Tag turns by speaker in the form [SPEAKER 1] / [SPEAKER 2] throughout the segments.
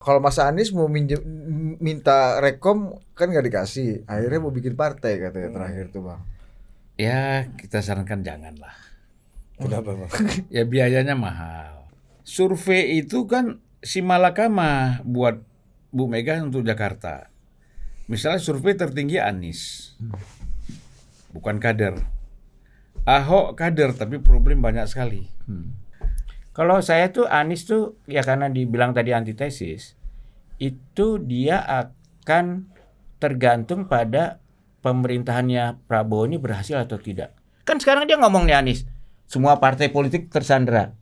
[SPEAKER 1] Kalau Mas Anies mau minta rekom kan nggak dikasih, akhirnya mau bikin partai katanya terakhir tuh Bang.
[SPEAKER 2] Ya kita sarankan janganlah.
[SPEAKER 3] Kenapa Bang?
[SPEAKER 2] Ya biayanya mahal. Survei itu kan si malakama buat Bu Mega untuk Jakarta. Misalnya survei tertinggi Anies, bukan kader. Ahok kader tapi problem banyak sekali.
[SPEAKER 4] Kalau saya tuh Anies tuh ya karena dibilang tadi antitesis, itu dia akan tergantung pada pemerintahannya Prabowo ini berhasil atau tidak. Kan sekarang dia ngomong nih Anies, semua partai politik tersandera.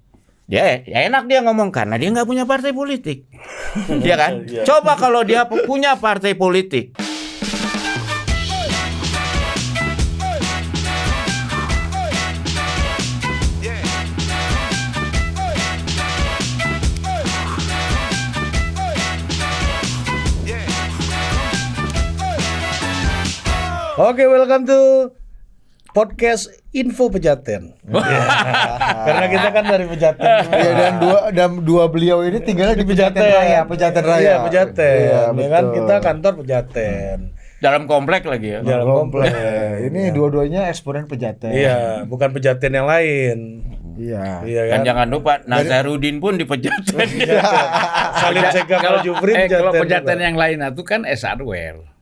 [SPEAKER 4] Dia ya enak dia ngomong karena dia nggak punya partai politik. Iya kan? Coba kalau dia punya partai politik.
[SPEAKER 3] Oke, welcome to podcast Info Pejaten. Karena kita kan dari Pejaten.
[SPEAKER 1] Iya, dan dua beliau ini tinggalnya di Pejaten Raya.
[SPEAKER 3] Iya, Pejaten.
[SPEAKER 1] Iya,
[SPEAKER 3] Ya kan
[SPEAKER 1] betul.
[SPEAKER 3] kita kantor Pejaten.
[SPEAKER 4] Dalam komplek lagi ya.
[SPEAKER 3] Dalam komplek.
[SPEAKER 1] Ini dua-duanya eksponen Pejaten.
[SPEAKER 3] Iya, bukan Pejaten yang lain.
[SPEAKER 1] Iya.
[SPEAKER 3] Iya
[SPEAKER 4] Dan
[SPEAKER 3] kan?
[SPEAKER 4] jangan lupa Nazarudin pun di Pejaten.
[SPEAKER 3] Salim Segaf
[SPEAKER 2] Kalau
[SPEAKER 3] Al-Jufri
[SPEAKER 2] kalau
[SPEAKER 3] Pejaten
[SPEAKER 2] pejaten
[SPEAKER 3] juga.
[SPEAKER 2] yang lain itu kan S-Hardware.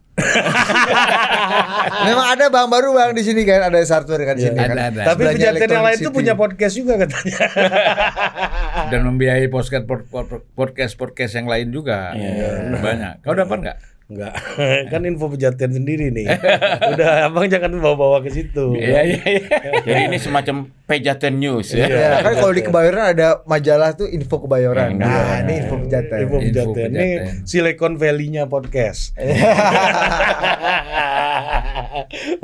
[SPEAKER 1] Memang ada Bang baru Bang di sini kan, ada hardware kan di sini kan.
[SPEAKER 2] ada.
[SPEAKER 3] Tapi
[SPEAKER 1] Sebelahnya
[SPEAKER 3] Pejaten yang
[SPEAKER 1] Electronic
[SPEAKER 3] lain tuh
[SPEAKER 1] City.
[SPEAKER 3] punya podcast juga katanya.
[SPEAKER 2] Dan membiayai podcast yang lain juga. Banyak. Kau dapat nggak?
[SPEAKER 3] Enggak, kan Info Pejaten sendiri nih. Udah, abang jangan bawa-bawa ke situ.
[SPEAKER 2] Iya.
[SPEAKER 4] Jadi ini semacam Pejaten News ya.
[SPEAKER 1] Ya, kan kalau di Kebayoran ada majalah tuh Info Kebayoran.
[SPEAKER 4] Iya.
[SPEAKER 1] Nah, ini Info Pejaten.
[SPEAKER 3] Info Pejaten.
[SPEAKER 2] Info
[SPEAKER 3] Ini
[SPEAKER 2] Pejaten.
[SPEAKER 3] Silicon Valley-nya podcast.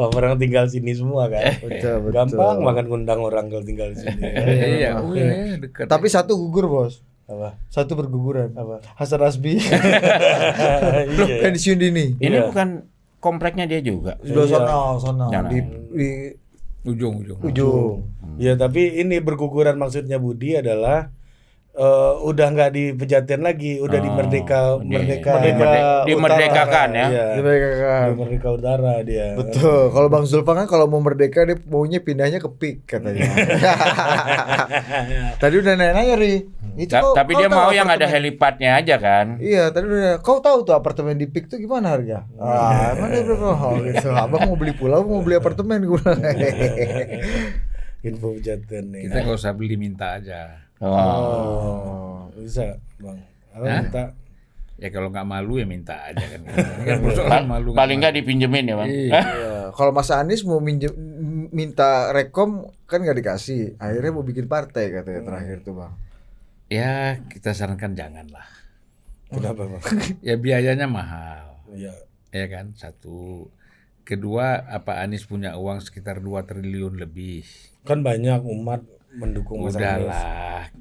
[SPEAKER 3] Orang tinggal sini semua kan.
[SPEAKER 1] Betul.
[SPEAKER 3] Gampang banget ngundang orang kalau tinggal di sini.
[SPEAKER 2] Iya, dekat.
[SPEAKER 1] Tapi satu gugur, Bos.
[SPEAKER 3] Apa?
[SPEAKER 1] Satu berguguran.
[SPEAKER 3] Apa?
[SPEAKER 1] Hasan Asbi. Belum
[SPEAKER 3] Iya.
[SPEAKER 1] pensiun dini.
[SPEAKER 4] Ini
[SPEAKER 3] Iya.
[SPEAKER 4] bukan kompleknya dia juga.
[SPEAKER 1] Sudah sono.
[SPEAKER 4] Jangan.
[SPEAKER 1] Di
[SPEAKER 2] ujung.
[SPEAKER 1] ujung.
[SPEAKER 3] Ya tapi ini berguguran maksudnya Budi adalah udah nggak di Pejaten lagi, udah di Merdeka
[SPEAKER 4] Dimerdekakan ya.
[SPEAKER 3] Iya.
[SPEAKER 1] Di mereka kan.
[SPEAKER 3] Di Merdeka Utara dia.
[SPEAKER 1] Betul. Kalau Bang Zulfa kan kalau mau merdeka dia maunya pindahnya ke PIK katanya. Tadi udah nanya Ri. Itu
[SPEAKER 4] Tapi
[SPEAKER 1] kau
[SPEAKER 4] dia
[SPEAKER 1] tahu
[SPEAKER 4] mau yang ada
[SPEAKER 1] apartemen?
[SPEAKER 4] helipadnya aja kan.
[SPEAKER 1] Iya, tadi udah. Kau tahu tuh apartemen di PIK tuh gimana harga? Emang dia berapa? Oh, gitu. Abang mau beli pulau, mau beli apartemen gue.
[SPEAKER 3] Info Pejaten nih.
[SPEAKER 2] Kita nggak usah beli, minta aja.
[SPEAKER 3] Oh, bisa Bang. Apa
[SPEAKER 2] Hah?
[SPEAKER 3] minta?
[SPEAKER 2] Ya kalau nggak malu ya minta aja kan. Kan persoalan malu.
[SPEAKER 4] Paling nggak dipinjemin ya bang.
[SPEAKER 2] Iya.
[SPEAKER 1] Iya. Kalau Mas Anies mau minta rekom kan nggak dikasih, akhirnya mau bikin partai katanya terakhir tuh Bang.
[SPEAKER 2] Ya kita sarankan janganlah.
[SPEAKER 3] Kenapa Bang?
[SPEAKER 2] Ya biayanya mahal.
[SPEAKER 3] Iya.
[SPEAKER 2] Ya kan, satu. Kedua, apa Anies punya uang sekitar 2 triliun lebih.
[SPEAKER 3] Kan banyak umat mendukung Mas Anies.
[SPEAKER 2] Udahlah.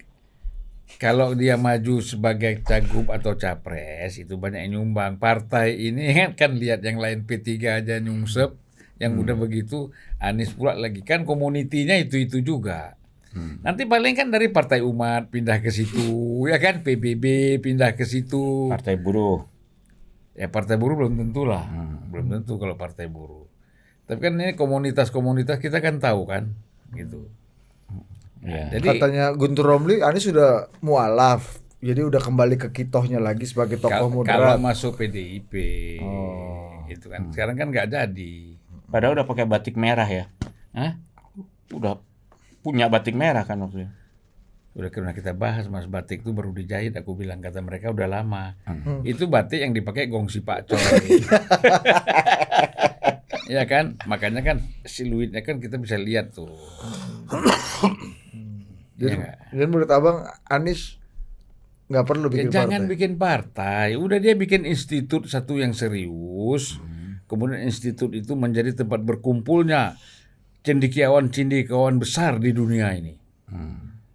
[SPEAKER 2] Kalau dia maju sebagai cagup atau capres itu banyak yang nyumbang. Partai ini kan lihat yang lain P3 aja nyungsep, yang udah begitu Anies pula lagi kan komunitinya itu juga. Nanti paling kan dari Partai Umat pindah ke situ, ya kan PBB pindah ke situ.
[SPEAKER 4] Partai Buruh.
[SPEAKER 2] Ya Partai Buruh belum tentu lah, belum tentu kalau Partai Buruh. Tapi kan ini komunitas-komunitas kita kan tahu kan, gitu.
[SPEAKER 4] Ya.
[SPEAKER 2] Jadi
[SPEAKER 1] Katanya Guntur Romli, Anies sudah mualaf. Jadi udah kembali ke kitohnya lagi sebagai tokoh
[SPEAKER 2] kalau
[SPEAKER 1] moderat.
[SPEAKER 2] masuk PDIP, gitu kan. Sekarang kan nggak jadi.
[SPEAKER 4] Padahal udah pakai batik merah ya.
[SPEAKER 2] Hah?
[SPEAKER 4] Udah punya batik merah kan waktu itu.
[SPEAKER 2] Udah pernah kita bahas Mas, batik itu baru dijahit. Aku bilang kata mereka udah lama. Itu batik yang dipakai gongsi Pak Coy. Ya kan, makanya kan siluetnya kan kita bisa lihat tuh.
[SPEAKER 1] Jadi,
[SPEAKER 2] Ya nggak?
[SPEAKER 1] dan menurut Abang Anies nggak perlu
[SPEAKER 2] Ya,
[SPEAKER 1] bikin
[SPEAKER 2] jangan
[SPEAKER 1] partai.
[SPEAKER 2] bikin partai. Udah dia bikin institut satu yang serius. Kemudian institut itu menjadi tempat berkumpulnya cendekiawan-cendekiawan besar di dunia ini.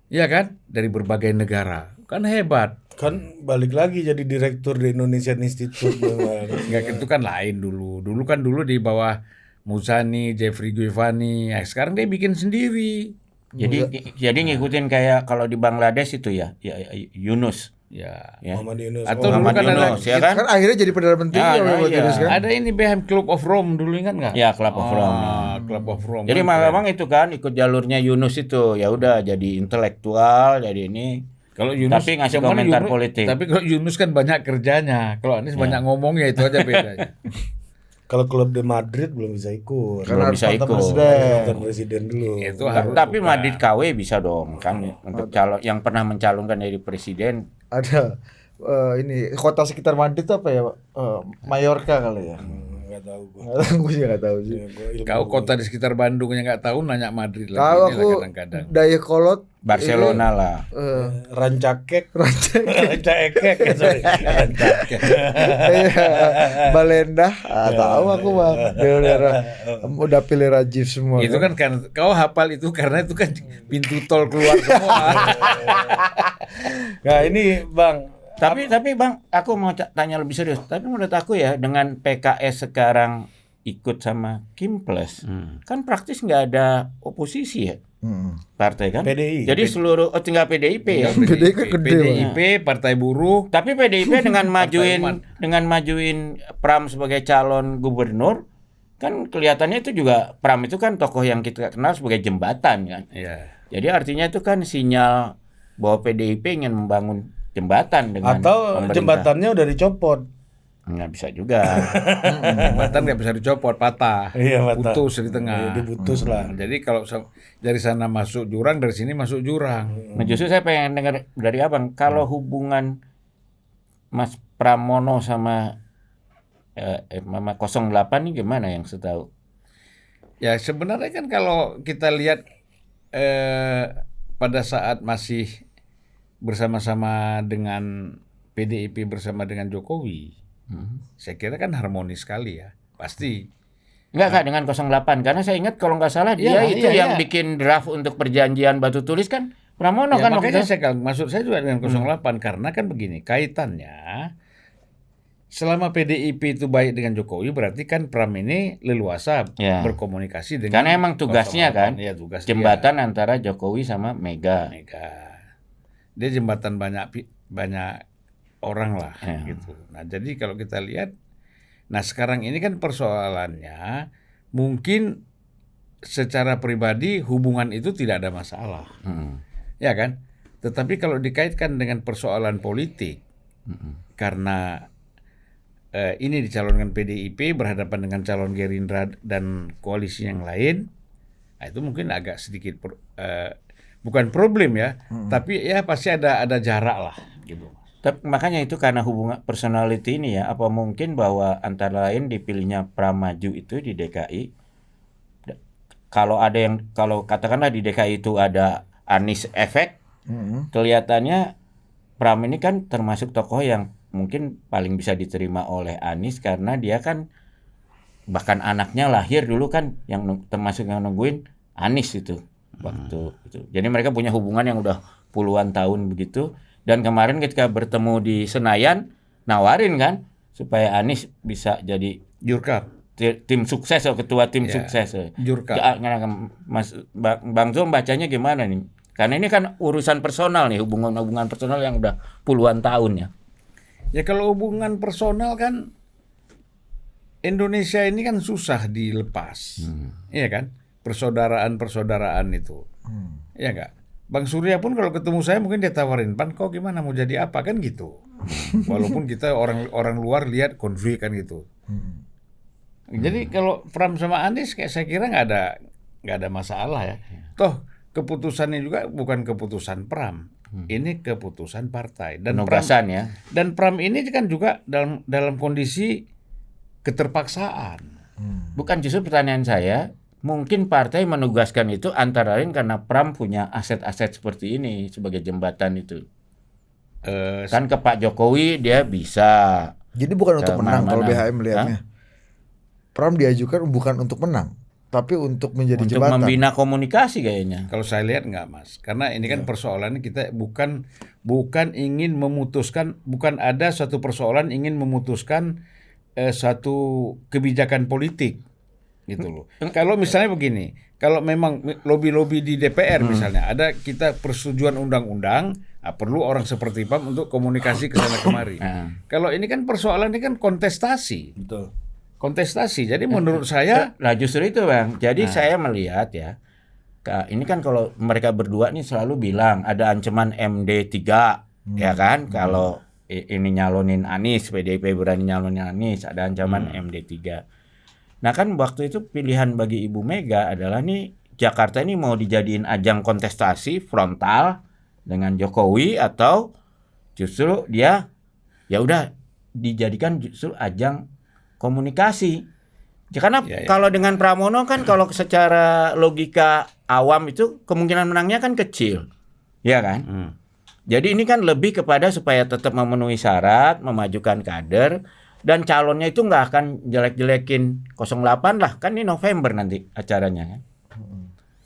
[SPEAKER 2] Ya kan? Dari berbagai negara. Kan hebat.
[SPEAKER 3] Kan balik lagi jadi direktur di Indonesian Institute.
[SPEAKER 2] Enggak, itu kan lain dulu. Dulu di bawah Muzani, Jeffrey Givani. Sekarang dia bikin sendiri.
[SPEAKER 4] Jadi ngikutin kayak kalau di Bangladesh itu ya Yunus.
[SPEAKER 2] Ya.
[SPEAKER 4] Ya.
[SPEAKER 3] Muhammad Yunus.
[SPEAKER 2] Atau
[SPEAKER 3] Oh,
[SPEAKER 2] dulu kan ada
[SPEAKER 4] Yunus, ya kan?
[SPEAKER 1] Kan akhirnya jadi perdana menteri
[SPEAKER 4] Ya,
[SPEAKER 1] kalau buat
[SPEAKER 4] iya.
[SPEAKER 1] Yunus kan.
[SPEAKER 2] Ada ini BM Club of Rome dulu, ingat nggak?
[SPEAKER 4] Ya, Club of Rome.
[SPEAKER 2] Club of Rome.
[SPEAKER 4] Jadi
[SPEAKER 2] kan keren.
[SPEAKER 4] memang itu kan ikut jalurnya Yunus itu, ya udah jadi intelektual, jadi ini.
[SPEAKER 2] Kalau Yunus,
[SPEAKER 4] Tapi ngasih
[SPEAKER 2] cuman
[SPEAKER 4] komentar
[SPEAKER 2] Yunus-
[SPEAKER 4] politik.
[SPEAKER 2] Tapi kalau Yunus kan banyak kerjanya. Kalau Anies banyak ngomongnya, itu aja bedanya.
[SPEAKER 3] Kalau klub di Madrid belum bisa ikut.
[SPEAKER 1] Karena harus
[SPEAKER 4] bisa
[SPEAKER 1] mantan
[SPEAKER 4] ikut.
[SPEAKER 1] presiden.
[SPEAKER 3] Mantan presiden dulu.
[SPEAKER 2] Itu harus
[SPEAKER 4] Tapi
[SPEAKER 2] bukan.
[SPEAKER 4] Madrid KW bisa dong kan untuk calon yang pernah mencalonkan jadi presiden.
[SPEAKER 1] Ada ini kota sekitar Madrid itu apa ya? Mallorca kali ya.
[SPEAKER 3] Nggak tahu gue.
[SPEAKER 1] Gue juga nggak tahu sih.
[SPEAKER 2] Kau kota di sekitar Bandung yang nggak tahu nanya Madrid lagi.
[SPEAKER 1] Tahu
[SPEAKER 2] Inilah
[SPEAKER 1] aku
[SPEAKER 2] kadang-kadang.
[SPEAKER 1] Dayakolot
[SPEAKER 4] Barcelona lah.
[SPEAKER 3] Rancakek. Rancakek. Sorry. Rancakek.
[SPEAKER 1] Balenda, tahu aku mah daerah udah pilih Rajiv semua.
[SPEAKER 2] Itu kan kau hafal itu karena itu kan pintu tol keluar semua.
[SPEAKER 3] Nah ini Bang,
[SPEAKER 4] Tapi Bang, aku mau tanya lebih serius. Tapi menurut aku ya dengan PKS sekarang ikut sama Kim Plus, kan praktis nggak ada oposisi ya partai kan.
[SPEAKER 3] PDI.
[SPEAKER 4] Jadi seluruh tinggal PDIP ya.
[SPEAKER 1] PDIP kan gede,
[SPEAKER 2] PDIP, Partai Buruh.
[SPEAKER 4] Tapi PDIP dengan
[SPEAKER 2] Umat.
[SPEAKER 4] majuin Pram sebagai calon gubernur, kan kelihatannya itu juga Pram itu kan tokoh yang kita kenal sebagai jembatan kan.
[SPEAKER 2] Iya.
[SPEAKER 4] Jadi artinya itu kan sinyal bahwa PDIP ingin membangun jembatan dengan
[SPEAKER 3] atau
[SPEAKER 4] pemerintah.
[SPEAKER 3] jembatannya udah dicopot.
[SPEAKER 4] Nggak bisa juga.
[SPEAKER 2] Jembatan nggak bisa dicopot, patah.
[SPEAKER 3] Iya, patah.
[SPEAKER 2] Putus di tengah.
[SPEAKER 3] Iya, diputus lah.
[SPEAKER 2] Jadi kalau dari sana masuk jurang, dari sini masuk jurang.
[SPEAKER 4] Nah, justru saya pengen dengar dari Abang kalau hubungan Mas Pramono sama Mama 08 ini gimana yang setahu?
[SPEAKER 2] Ya sebenarnya kan kalau kita lihat pada saat masih bersama-sama dengan PDIP bersama dengan Jokowi, saya kira kan harmonis sekali ya, pasti.
[SPEAKER 4] Enggak dengan 08 karena saya ingat kalau nggak salah dia
[SPEAKER 2] Iya,
[SPEAKER 4] itu
[SPEAKER 2] iya,
[SPEAKER 4] yang
[SPEAKER 2] iya.
[SPEAKER 4] bikin draft untuk perjanjian batu tulis kan Pramono
[SPEAKER 2] Ya,
[SPEAKER 4] kan waktu
[SPEAKER 2] makanya
[SPEAKER 4] itu.
[SPEAKER 2] maksud saya juga dengan 08 karena kan begini kaitannya. Selama PDIP itu baik dengan Jokowi berarti kan Pram ini leluasa
[SPEAKER 4] Ya.
[SPEAKER 2] berkomunikasi dengan
[SPEAKER 4] Karena emang tugasnya
[SPEAKER 2] 08.
[SPEAKER 4] kan
[SPEAKER 2] Ya, tugas
[SPEAKER 4] jembatan antara Jokowi sama Mega.
[SPEAKER 2] Mega. Dia jembatan banyak orang lah
[SPEAKER 4] Ya.
[SPEAKER 2] gitu. Nah, jadi kalau kita lihat sekarang ini kan persoalannya mungkin secara pribadi hubungan itu tidak ada masalah. Ya kan? Tetapi kalau dikaitkan dengan persoalan politik karena ini dicalonkan PDIP berhadapan dengan calon Gerindra dan koalisi yang lain, nah itu mungkin agak sedikit bukan problem ya, tapi ya pasti ada jarak lah gitu.
[SPEAKER 4] Tapi makanya itu karena hubungan personality ini ya, apa mungkin bahwa antara lain dipilihnya Pramaju itu di DKI, kalau katakanlah di DKI itu ada Anies efek, kelihatannya Pram ini kan termasuk tokoh yang mungkin paling bisa diterima oleh Anies karena dia kan bahkan anaknya lahir dulu kan yang termasuk yang nungguin Anies itu waktu itu. Jadi mereka punya hubungan yang udah puluhan tahun begitu. Dan kemarin ketika bertemu di Senayan nawarin kan supaya Anies bisa jadi
[SPEAKER 2] Jurkap,
[SPEAKER 4] tim sukses atau ketua tim
[SPEAKER 2] Ya,
[SPEAKER 4] sukses.
[SPEAKER 2] Jurkap.
[SPEAKER 4] Mas Bang Zul bacanya gimana nih? Karena ini kan urusan personal nih, hubungan personal yang udah puluhan tahun ya.
[SPEAKER 2] Ya kalau hubungan personal kan Indonesia ini kan susah dilepas, iya kan? Persaudaraan itu, ya enggak? Bang Surya pun kalau ketemu saya mungkin dia tawarin, Pan kau gimana mau jadi apa kan gitu. Walaupun kita orang luar lihat konflik kan gitu. Jadi kalau Pram sama Anies kayak saya kira nggak ada masalah ya. Toh keputusannya juga bukan keputusan Pram, ini keputusan partai dan
[SPEAKER 4] Penugasan ya.
[SPEAKER 2] Dan Pram ini kan juga dalam kondisi keterpaksaan.
[SPEAKER 4] Bukan, justru pertanyaan saya, mungkin partai menugaskan itu antara lain karena Pram punya aset-aset seperti ini sebagai jembatan itu. Kan ke Pak Jokowi dia bisa.
[SPEAKER 1] Jadi bukan untuk menang kalau
[SPEAKER 4] Kemana-mana.
[SPEAKER 1] BHM melihatnya. Pram diajukan bukan untuk menang, tapi untuk menjadi
[SPEAKER 4] Untuk
[SPEAKER 1] jembatan.
[SPEAKER 4] membina komunikasi kayaknya.
[SPEAKER 2] Kalau saya lihat enggak, Mas. Karena ini kan persoalannya kita bukan ingin memutuskan, bukan ada satu persoalan ingin memutuskan satu kebijakan politik. gitu loh. Kalau misalnya begini, kalau memang lobby-lobby di DPR misalnya ada kita persetujuan undang-undang, perlu orang seperti Pram untuk komunikasi ke sana kemari. Kalau ini kan persoalan ini kan kontestasi.
[SPEAKER 3] Betul.
[SPEAKER 2] Kontestasi. Jadi menurut saya
[SPEAKER 4] Nah justru itu Bang. Jadi saya melihat ya, ini kan kalau mereka berdua nih selalu bilang ada ancaman MD3, ya kan? Kalau ini nyalonin Anies, PDIP berani nyalonin Anies, ada ancaman MD3. Nah kan waktu itu pilihan bagi Ibu Mega adalah nih Jakarta ini mau dijadiin ajang kontestasi frontal dengan Jokowi atau justru dia ya udah dijadikan justru ajang komunikasi. Ya, karena kalau dengan Pramono kan kalau secara logika awam itu kemungkinan menangnya kan kecil. Ya kan? Jadi ini kan lebih kepada supaya tetap memenuhi syarat, memajukan kader dan calonnya itu nggak akan jelek-jelekin 08 lah. Kan ini November nanti acaranya kan.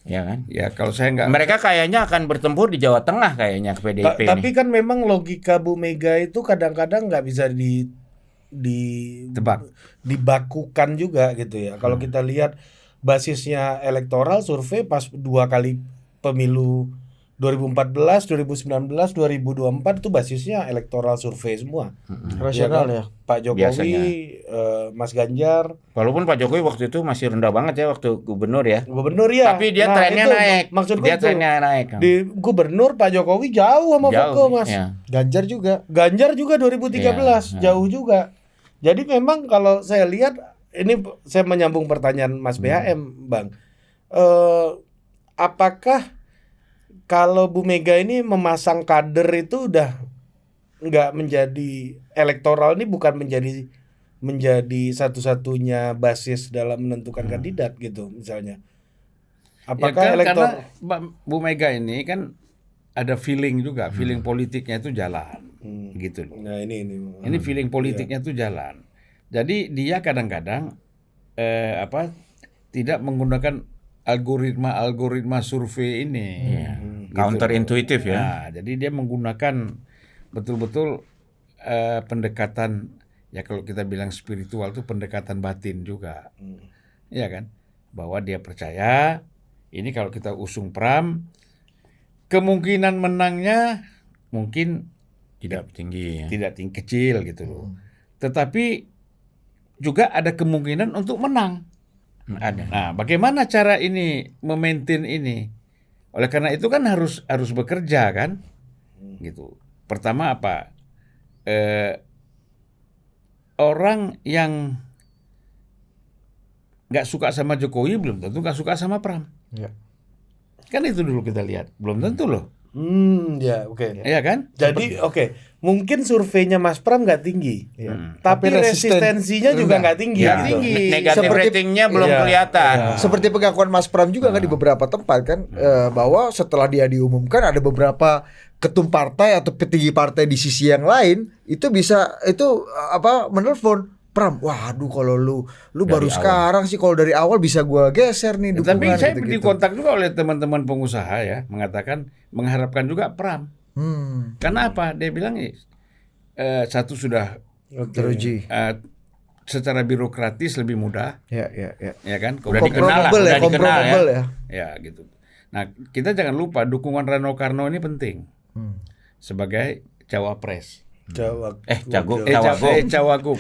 [SPEAKER 4] Ya kan?
[SPEAKER 2] ya kalau saya nggak
[SPEAKER 4] Mereka kayaknya akan bertempur di Jawa Tengah kayaknya ke PDIP
[SPEAKER 3] Tapi
[SPEAKER 4] nih.
[SPEAKER 3] kan memang logika Bu Mega itu kadang-kadang nggak bisa
[SPEAKER 2] tebak.
[SPEAKER 3] dibakukan juga gitu ya. Kalau kita lihat basisnya elektoral survei pas 2 kali pemilu 2014, 2019, 2024 itu basisnya elektoral survei semua.
[SPEAKER 1] Rasional
[SPEAKER 3] kan?
[SPEAKER 1] ya.
[SPEAKER 3] Pak Jokowi,
[SPEAKER 4] Biasanya.
[SPEAKER 3] Mas Ganjar,
[SPEAKER 4] Walaupun Pak Jokowi waktu itu masih rendah banget ya waktu gubernur ya.
[SPEAKER 3] gubernur ya.
[SPEAKER 4] Tapi dia
[SPEAKER 3] Nah,
[SPEAKER 4] trennya
[SPEAKER 3] itu
[SPEAKER 4] naik.
[SPEAKER 3] Maksudku
[SPEAKER 4] Dia
[SPEAKER 3] itu.
[SPEAKER 4] trennya naik.
[SPEAKER 3] Di gubernur Pak Jokowi jauh sama Foko, Mas.
[SPEAKER 4] Ya.
[SPEAKER 1] Ganjar juga.
[SPEAKER 3] Ganjar juga 2013
[SPEAKER 4] Iya,
[SPEAKER 3] jauh juga. Jadi memang kalau saya lihat ini saya menyambung pertanyaan Mas BHM, Bang. Apakah kalau Bu Mega ini memasang kader itu udah nggak menjadi elektoral ini bukan menjadi satu-satunya basis dalam menentukan kandidat gitu misalnya. Apakah
[SPEAKER 2] karena
[SPEAKER 3] elektoral
[SPEAKER 2] Bu Mega ini kan ada feeling juga, feeling politiknya itu jalan, gitu loh.
[SPEAKER 3] Nah
[SPEAKER 2] Ini feeling politiknya itu jalan. Jadi dia kadang-kadang tidak menggunakan algoritma survei ini. Gitu
[SPEAKER 4] Counter
[SPEAKER 2] loh.
[SPEAKER 4] intuitif ya.
[SPEAKER 2] Nah, jadi dia menggunakan betul-betul pendekatan ya kalau kita bilang spiritual itu pendekatan batin juga. Iya kan? Bahwa dia percaya ini kalau kita usung Pram kemungkinan menangnya mungkin
[SPEAKER 4] Tidak tinggi ya.
[SPEAKER 2] tidak tinggi kecil gitu loh. Tetapi juga ada kemungkinan untuk menang.
[SPEAKER 4] Ada.
[SPEAKER 2] Nah, bagaimana cara ini memaintain ini? Oleh karena itu kan harus bekerja kan, gitu. Pertama apa? Orang yang nggak suka sama Jokowi belum tentu nggak suka sama Pram.
[SPEAKER 1] Ya.
[SPEAKER 2] Kan itu dulu kita lihat, belum tentu loh.
[SPEAKER 3] ya oke.
[SPEAKER 2] Iya kan?
[SPEAKER 3] Jadi oke, mungkin surveinya Mas Pram nggak tinggi, tapi
[SPEAKER 1] Tapi
[SPEAKER 3] resistensinya juga nggak tinggi.
[SPEAKER 2] Nggak
[SPEAKER 3] gitu.
[SPEAKER 2] tinggi.
[SPEAKER 4] Negatif
[SPEAKER 1] Seperti-
[SPEAKER 4] ratingnya belum
[SPEAKER 3] Iya.
[SPEAKER 4] kelihatan.
[SPEAKER 1] Seperti pengakuan Mas Pram juga kan di beberapa tempat kan bahwa setelah dia diumumkan ada beberapa ketum partai atau petinggi partai di sisi yang lain itu menelpon Pram, waduh kalau lu baru
[SPEAKER 4] awal.
[SPEAKER 1] sekarang sih kalau dari awal bisa gua geser nih dukungan.
[SPEAKER 2] Tapi saya
[SPEAKER 1] gitu-gitu.
[SPEAKER 2] dikontak juga oleh teman-teman pengusaha ya, mengharapkan juga Pram. Karena apa? Dia bilang satu sudah
[SPEAKER 1] Teruji.
[SPEAKER 2] secara birokratis lebih mudah,
[SPEAKER 1] Ya.
[SPEAKER 2] ya kan?
[SPEAKER 4] Udah dikenal lah,
[SPEAKER 1] Compromisable
[SPEAKER 4] udah dikenal ya.
[SPEAKER 1] compromisable ya.
[SPEAKER 2] Ya gitu. Nah kita jangan lupa dukungan Rano Karno ini penting sebagai cawapres.
[SPEAKER 4] Cagup.
[SPEAKER 2] Cawagup,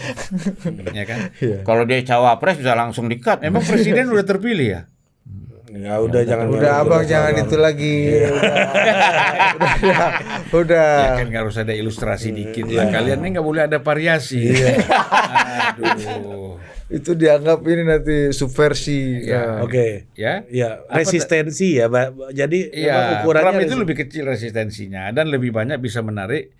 [SPEAKER 2] ya kan?
[SPEAKER 4] Kalau dia cawapres bisa langsung di-cut.
[SPEAKER 2] Emang presiden udah terpilih ya?
[SPEAKER 3] Ya udah jangan.
[SPEAKER 1] Udah abang jangan itu lagi. Udah.
[SPEAKER 2] Ya kan harus ada ilustrasi dikit lah. Kalian ini nggak boleh ada variasi. Aduh.
[SPEAKER 1] Itu dianggap ini nanti subversi.
[SPEAKER 2] Ya.
[SPEAKER 3] Oke.
[SPEAKER 2] Ya.
[SPEAKER 3] Ya, resistensi ya, Pak. Jadi
[SPEAKER 2] Iya,
[SPEAKER 3] ukurannya
[SPEAKER 2] Pram itu lebih kecil resistensinya dan lebih banyak bisa menarik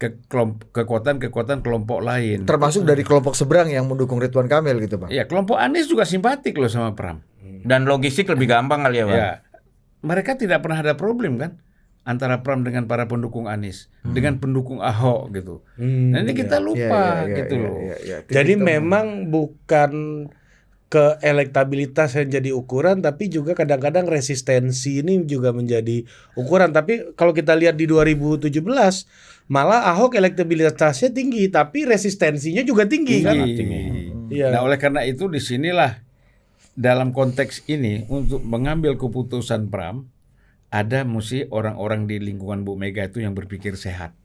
[SPEAKER 2] kekuatan kelompok lain.
[SPEAKER 1] Termasuk dari kelompok seberang yang mendukung Ridwan Kamil gitu, Bang.
[SPEAKER 2] Ya, kelompok Anies juga simpatik loh sama Pram.
[SPEAKER 4] Dan logistik lebih gampang kali ya, Bang.
[SPEAKER 2] Ya. Mereka tidak pernah ada problem kan antara Pram dengan para pendukung Anies, dengan pendukung Ahok gitu. Nah, ini kita lupa gitu loh.
[SPEAKER 3] Jadi memang bukan ke elektabilitas yang jadi ukuran, tapi juga kadang-kadang resistensi ini juga menjadi ukuran. Tapi kalau kita lihat di 2017 malah Ahok elektabilitasnya tinggi, tapi resistensinya juga tinggi kan?
[SPEAKER 2] Tinggi.
[SPEAKER 3] Iya.
[SPEAKER 2] Nah, oleh karena itu disinilah dalam konteks ini untuk mengambil keputusan Pram, ada mesti orang-orang di lingkungan Bu Mega itu yang berpikir sehat.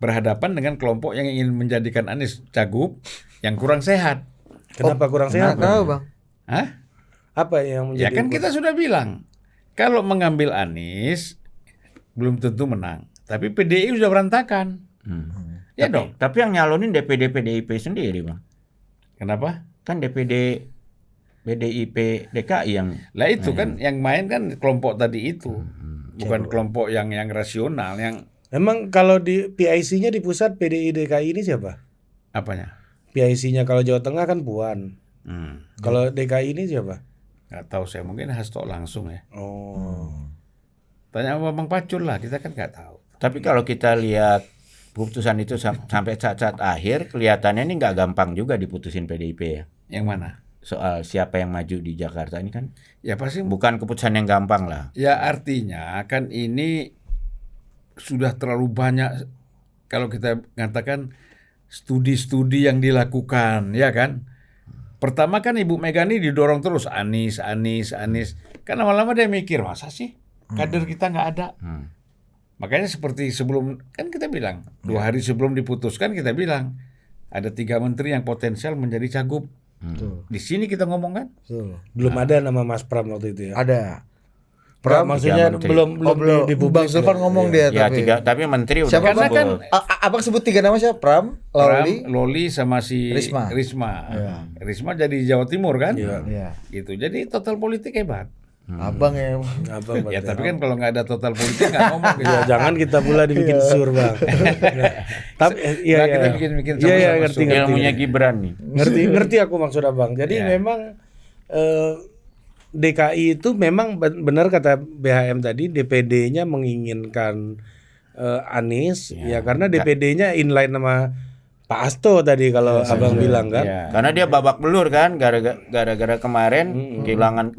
[SPEAKER 2] Berhadapan dengan kelompok yang ingin menjadikan Anies cagup yang kurang sehat.
[SPEAKER 3] Kenapa kurang sehat?
[SPEAKER 1] Nggak tahu, Bang.
[SPEAKER 2] Hah?
[SPEAKER 3] Apa yang
[SPEAKER 2] Ya
[SPEAKER 3] menjadi
[SPEAKER 2] kan kita sudah bilang, kalau mengambil Anies belum tentu menang. Tapi PDI sudah berantakan. Ya dong.
[SPEAKER 4] Tapi yang nyalonin DPD PDIP sendiri, Bang.
[SPEAKER 2] Kenapa?
[SPEAKER 4] Kan DPD PDIP DKI yang
[SPEAKER 2] Lah itu kan yang main kan kelompok tadi itu. Bukan kelompok yang rasional, yang
[SPEAKER 3] Emang kalau di PIC-nya di pusat PDI DKI ini siapa?
[SPEAKER 2] apanya?
[SPEAKER 3] PIC-nya kalau Jawa Tengah kan Puan. Kalau DKI ini siapa?
[SPEAKER 2] Nggak tahu saya, mungkin Hasto langsung ya.
[SPEAKER 3] Oh.
[SPEAKER 2] Tanya sama Bang Pacul lah, kita kan nggak tahu.
[SPEAKER 4] Tapi kalau kita lihat keputusan itu sampai saat-saat akhir, kelihatannya ini nggak gampang juga diputusin PDIP ya.
[SPEAKER 2] Yang mana?
[SPEAKER 4] Soal siapa yang maju di Jakarta ini kan
[SPEAKER 2] Ya pasti.
[SPEAKER 4] bukan keputusan yang gampang lah.
[SPEAKER 2] Ya artinya kan ini sudah terlalu banyak, kalau kita mengatakan studi-studi yang dilakukan, ya kan. Pertama kan Ibu Mega ini didorong terus Anies. Kan lama-lama dia mikir, masa sih kader kita nggak ada. Makanya seperti sebelum, kan kita bilang 2 hari sebelum diputuskan kita bilang ada 3 menteri yang potensial menjadi cagup. Di sini kita ngomong kan.
[SPEAKER 3] Belum ada nama Mas Pram waktu itu ya.
[SPEAKER 1] Ada.
[SPEAKER 3] Pram maksudnya
[SPEAKER 4] menteri.
[SPEAKER 3] belum
[SPEAKER 1] Belum.
[SPEAKER 3] di
[SPEAKER 1] Bang Zulfan ngomong dia
[SPEAKER 4] Ya
[SPEAKER 1] tapi.
[SPEAKER 4] tapi menteri udah
[SPEAKER 1] Siapa
[SPEAKER 2] Karena
[SPEAKER 1] Bang?
[SPEAKER 2] kan
[SPEAKER 1] Abang sebut 3 nama siapa? Pram, Loli.
[SPEAKER 2] Loli sama si
[SPEAKER 1] Risma.
[SPEAKER 2] Risma jadi Jawa Timur kan.
[SPEAKER 1] Iya.
[SPEAKER 2] Gitu. Jadi total politik hebat.
[SPEAKER 1] Abang ya.
[SPEAKER 3] Abang
[SPEAKER 2] Ya
[SPEAKER 3] berarti.
[SPEAKER 2] tapi kan kalau nggak ada total politik nggak ngomong gitu.
[SPEAKER 3] Ya, jangan kita pula dibikin sur, Bang. Tapi
[SPEAKER 2] Nah, kita bikin
[SPEAKER 3] Iya,
[SPEAKER 2] sama-sama
[SPEAKER 3] ngerti,
[SPEAKER 2] sur.
[SPEAKER 4] ilmunya Gibran nih.
[SPEAKER 3] ngerti aku maksud Abang. Jadi
[SPEAKER 2] Ya.
[SPEAKER 3] memang DKI itu memang benar kata BHM tadi, DPD-nya menginginkan Anies ya karena DPD-nya inline sama Pak Hasto tadi kalau Abang bilang kan.
[SPEAKER 4] Ya. Karena dia babak belur kan gara-gara kemarin kehilangan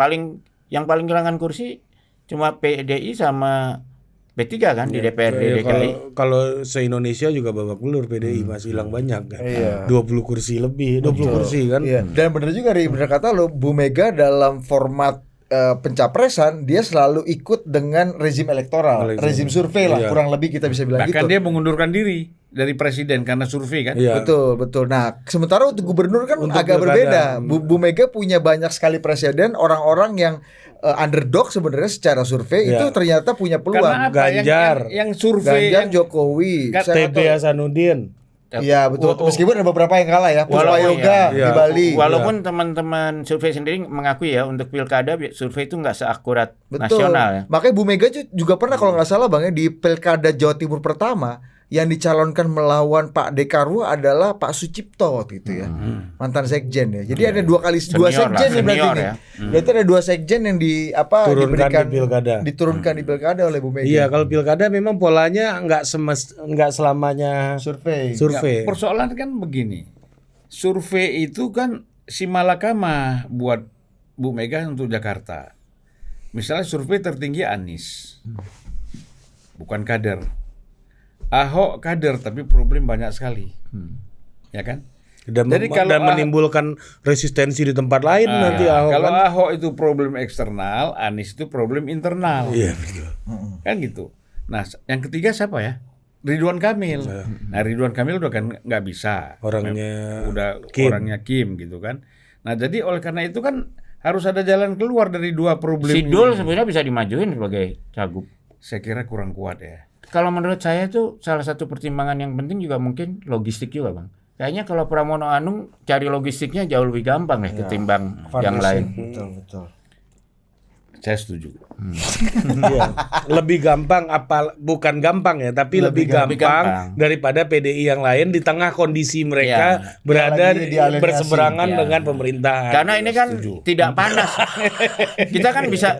[SPEAKER 4] yang paling kehilangan kursi cuma PDI sama P3 kan di DPRD
[SPEAKER 3] Ya,
[SPEAKER 4] DKI.
[SPEAKER 3] kalau se-Indonesia juga babak belur PDI masih hilang banyak kan.
[SPEAKER 1] Iya.
[SPEAKER 3] 20 kursi lebih, 20 kursi kan.
[SPEAKER 1] Iya. Dan benar juga Ri, benar kata lo, Bu Mega dalam format pencapresan dia selalu ikut dengan rezim elektoral, rezim survei lah,
[SPEAKER 3] Iya.
[SPEAKER 1] kurang lebih kita bisa bilang
[SPEAKER 2] Bahkan
[SPEAKER 1] gitu.
[SPEAKER 2] dia mengundurkan diri dari presiden karena survei kan.
[SPEAKER 3] Iya.
[SPEAKER 1] Betul. Nah, sementara untuk gubernur kan
[SPEAKER 3] Untuk
[SPEAKER 1] agak
[SPEAKER 3] pilkada.
[SPEAKER 1] berbeda. Bu Mega punya banyak sekali presiden, orang-orang yang underdog sebenarnya secara survei
[SPEAKER 3] Iya.
[SPEAKER 1] itu ternyata punya peluang.
[SPEAKER 2] Karena apa?
[SPEAKER 3] Ganjar.
[SPEAKER 2] Yang survei
[SPEAKER 1] Ganjar,
[SPEAKER 2] yang
[SPEAKER 1] Jokowi,
[SPEAKER 2] Nggak,
[SPEAKER 1] saya nggak
[SPEAKER 3] TB
[SPEAKER 1] tahu.
[SPEAKER 3] Hasanuddin.
[SPEAKER 1] Iya betul. Meskipun ada beberapa yang kalah ya. Puspa
[SPEAKER 4] Walaupun-
[SPEAKER 1] Yoga
[SPEAKER 3] iya.
[SPEAKER 1] di Bali.
[SPEAKER 4] Walaupun teman-teman survei sendiri mengakui ya untuk pilkada survei itu nggak seakurat
[SPEAKER 1] Betul.
[SPEAKER 4] nasional ya.
[SPEAKER 1] Makanya Bu Mega juga pernah kalau nggak salah Bang ya di Pilkada Jawa Timur pertama yang dicalonkan melawan Pak Dekarwo adalah Pak Sucipto gitu ya. Mantan sekjen ya. Jadi ada dua
[SPEAKER 4] Senior
[SPEAKER 1] sekjen
[SPEAKER 4] lah,
[SPEAKER 1] nih berarti
[SPEAKER 4] senior
[SPEAKER 1] nih.
[SPEAKER 4] ya.
[SPEAKER 1] Berarti ada 2 sekjen yang
[SPEAKER 3] Turunkan
[SPEAKER 1] diberikan
[SPEAKER 3] di pilkada.
[SPEAKER 1] diturunkan di pilkada oleh Bu Mega.
[SPEAKER 3] Iya, kalau pilkada memang polanya nggak selamanya
[SPEAKER 1] Survei.
[SPEAKER 3] survei.
[SPEAKER 2] persoalan kan begini. Survei itu kan si malakama buat Bu Mega untuk Jakarta. Misalnya survei tertinggi Anies. Bukan kader. Ahok kader tapi problem banyak sekali. Ya kan?
[SPEAKER 3] Dan,
[SPEAKER 2] Jadi kalau
[SPEAKER 3] dan menimbulkan resistensi di tempat lain nanti Ahok
[SPEAKER 2] kalau
[SPEAKER 3] kan.
[SPEAKER 2] Ahok itu problem eksternal, Anies itu problem internal.
[SPEAKER 3] Iya, betul.
[SPEAKER 2] Kan gitu. Nah, yang ketiga siapa ya? Ridwan Kamil. Nah, Ridwan Kamil udah kan nggak bisa.
[SPEAKER 3] Orangnya
[SPEAKER 2] Udah
[SPEAKER 3] Kim.
[SPEAKER 2] orangnya Kim gitu kan. Nah, jadi oleh karena itu kan harus ada jalan keluar dari 2 problem
[SPEAKER 4] Sidul
[SPEAKER 2] ini.
[SPEAKER 4] sebenarnya bisa dimajuin sebagai cagup.
[SPEAKER 2] Saya kira kurang kuat ya.
[SPEAKER 4] Kalau menurut saya tuh salah satu pertimbangan yang penting juga mungkin logistik juga, Bang. Kayaknya kalau Pramono Anung cari logistiknya jauh lebih gampang ya ketimbang yang lain.
[SPEAKER 1] Betul.
[SPEAKER 2] Saya setuju.
[SPEAKER 3] Iya. Lebih gampang bukan gampang ya, tapi lebih gampang
[SPEAKER 4] gampang.
[SPEAKER 3] daripada PDI yang lain di tengah kondisi mereka berada
[SPEAKER 1] Lagi dialienasi.
[SPEAKER 3] berseberangan
[SPEAKER 4] Iya.
[SPEAKER 3] dengan pemerintahan.
[SPEAKER 4] Karena ini kan tidak panas.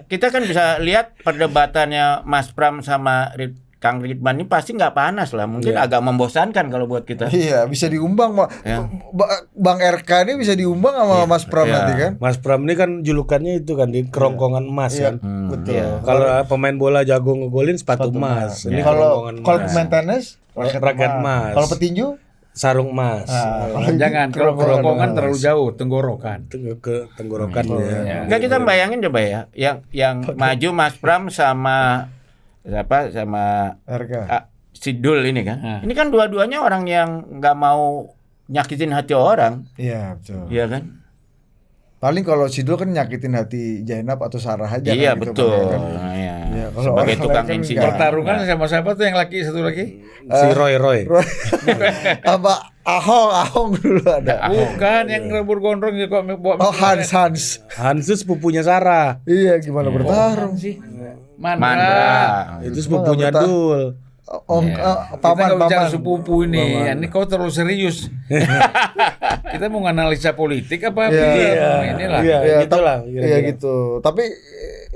[SPEAKER 4] kita kan bisa lihat perdebatannya Mas Pram sama Kang Ridwan ini pasti nggak panas lah, mungkin agak membosankan kalau buat kita.
[SPEAKER 1] Iya, bisa diumbang
[SPEAKER 4] Ya.
[SPEAKER 1] Bang RK ini bisa diumbang sama Mas Pram nanti kan.
[SPEAKER 3] Mas Pram ini kan julukannya itu kan di kerongkongan emas kan.
[SPEAKER 1] Betul.
[SPEAKER 3] Kalau pemain bola jago ngegolin sepatu emas. Ini
[SPEAKER 1] Kalau
[SPEAKER 3] kerongkongan
[SPEAKER 1] kalau
[SPEAKER 3] emas.
[SPEAKER 1] pemain tenis
[SPEAKER 3] Raket emas.
[SPEAKER 1] Kalau petinju
[SPEAKER 3] sarung emas.
[SPEAKER 2] Jangan kalau kerongkongan terlalu jauh, tenggorokan.
[SPEAKER 3] Ke tenggorokan ya.
[SPEAKER 4] Enggak, kita bayangin coba ya, yang maju Mas Pram sama
[SPEAKER 1] Harga.
[SPEAKER 4] Sidul ini kan. Ini kan dua-duanya orang yang nggak mau nyakitin hati orang,
[SPEAKER 1] Iya betul.
[SPEAKER 4] iya kan?
[SPEAKER 1] Paling kalau Sidul kan nyakitin hati Zainab atau Sarah aja.
[SPEAKER 4] Iya
[SPEAKER 1] kan, gitu,
[SPEAKER 4] betul.
[SPEAKER 1] Bang, ya kan?
[SPEAKER 4] Nah, ya.
[SPEAKER 1] Iya, kalau
[SPEAKER 4] Sebagai
[SPEAKER 1] orang
[SPEAKER 4] tukang
[SPEAKER 1] lain kan
[SPEAKER 4] insinyur.
[SPEAKER 2] Pertarungan sama siapa tuh yang laki satu lagi?
[SPEAKER 3] Si Roy.
[SPEAKER 1] Apa Ahong dulu ada.
[SPEAKER 2] Bukan yang rebur gondrong juga bawa.
[SPEAKER 1] Oh Hans.
[SPEAKER 3] Hansus sepupunya Sarah.
[SPEAKER 1] Iya gimana bertarung
[SPEAKER 2] sih.
[SPEAKER 4] Mandra.
[SPEAKER 2] Mandra.
[SPEAKER 3] Itu sepupunya Dul.
[SPEAKER 2] Kita
[SPEAKER 1] paman
[SPEAKER 2] nggak bicara sepupu ini. Ini kau terlalu serius. Kita mau analisa politik apa? Inilah.
[SPEAKER 3] Iya, gitulah.
[SPEAKER 1] Iya gitu. Tapi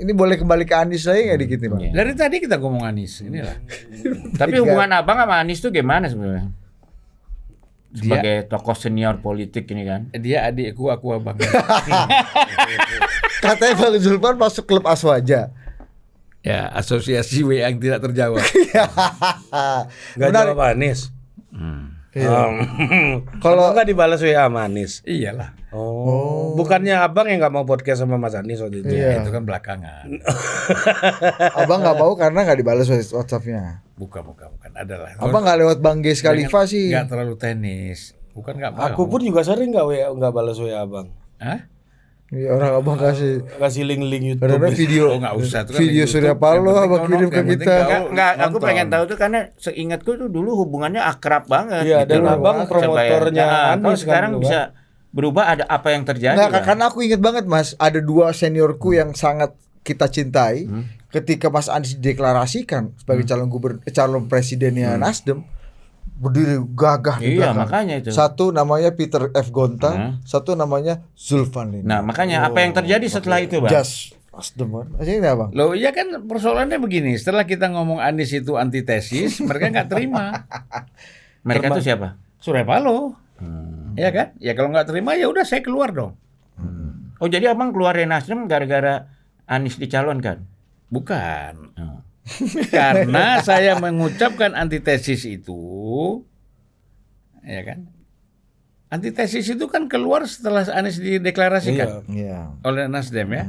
[SPEAKER 1] ini boleh kembali ke Anies lagi nggak dikit nih Bang?
[SPEAKER 2] Dari tadi kita ngomong Anies. Inilah.
[SPEAKER 4] Tapi hubungan abang sama Anies tuh gimana sebenarnya? Sebagai tokoh senior politik ini kan.
[SPEAKER 2] Dia adikku, aku abang.
[SPEAKER 1] Katanya Bang Zulfan masuk klub Aswaja.
[SPEAKER 2] Ya, asosiasi W yang tidak terjawab.
[SPEAKER 3] Gak
[SPEAKER 1] Benar.
[SPEAKER 3] jawab Anies.
[SPEAKER 1] Kalau-
[SPEAKER 3] Kalau nggak dibalas WA sama Anies.
[SPEAKER 2] Iyalah.
[SPEAKER 3] Oh, bukannya abang yang nggak mau podcast sama Mas Anies waktu itu?
[SPEAKER 1] Iya.
[SPEAKER 2] Itu kan belakangan.
[SPEAKER 1] Abang nggak mau karena nggak dibalas WhatsApp-nya.
[SPEAKER 2] Bukan. Adalah.
[SPEAKER 1] Abang nggak lewat Bang Ges Khalifa sih.
[SPEAKER 2] Nggak terlalu tenis. Bukan nggak mau.
[SPEAKER 3] Aku pun juga sering nggak balas WA abang.
[SPEAKER 2] Hah?
[SPEAKER 1] Iya, orang abang kasih
[SPEAKER 3] Link YouTube.
[SPEAKER 1] karena video
[SPEAKER 2] Oh, nggak usah. Itu kan
[SPEAKER 1] video
[SPEAKER 2] di
[SPEAKER 1] Surya
[SPEAKER 2] YouTube.
[SPEAKER 1] Paloh
[SPEAKER 2] Yang penting
[SPEAKER 1] abang
[SPEAKER 2] kau
[SPEAKER 1] kirim
[SPEAKER 2] nonton,
[SPEAKER 1] ke
[SPEAKER 2] yang penting
[SPEAKER 1] kita.
[SPEAKER 2] kau
[SPEAKER 4] Enggak, aku
[SPEAKER 2] nonton.
[SPEAKER 4] pengen tahu tuh karena seingatku tuh dulu hubungannya akrab banget.
[SPEAKER 3] Iya,
[SPEAKER 4] gitu
[SPEAKER 3] dan
[SPEAKER 4] loh.
[SPEAKER 3] abang promotornya
[SPEAKER 4] Nah,
[SPEAKER 3] Anies
[SPEAKER 4] kalau
[SPEAKER 3] kan
[SPEAKER 4] sekarang
[SPEAKER 3] dulu,
[SPEAKER 4] bisa berubah, ada apa yang terjadi?
[SPEAKER 1] Nggak,
[SPEAKER 4] kan?
[SPEAKER 1] karena aku inget banget Mas, ada dua seniorku yang sangat kita cintai. Ketika Mas Anies dideklarasikan sebagai calon presidennya Nasdem, berdiri gagah di
[SPEAKER 4] Iya,
[SPEAKER 1] belakang.
[SPEAKER 4] makanya itu.
[SPEAKER 1] Satu namanya Peter F. Gonta, satu namanya Zulfan Lini.
[SPEAKER 4] Nah, makanya apa yang terjadi setelah itu, Bang?
[SPEAKER 1] Jas Nasdem kan. Ini Bang.
[SPEAKER 2] Loh iya kan persoalannya begini. Setelah kita ngomong Anies itu antitesis, mereka nggak terima.
[SPEAKER 4] Mereka tuh siapa?
[SPEAKER 2] Surya Paloh. Ya kan? Ya kalau nggak terima ya udah saya keluar dong.
[SPEAKER 4] Oh, jadi Abang keluar dari Nasdem gara-gara Anies dicalonkan?
[SPEAKER 2] Bukan.
[SPEAKER 4] Oh.
[SPEAKER 2] Karena saya mengucapkan antitesis itu, ya kan? Antitesis itu kan keluar setelah Anies dideklarasikan
[SPEAKER 1] Iya.
[SPEAKER 2] oleh Nasdem ya.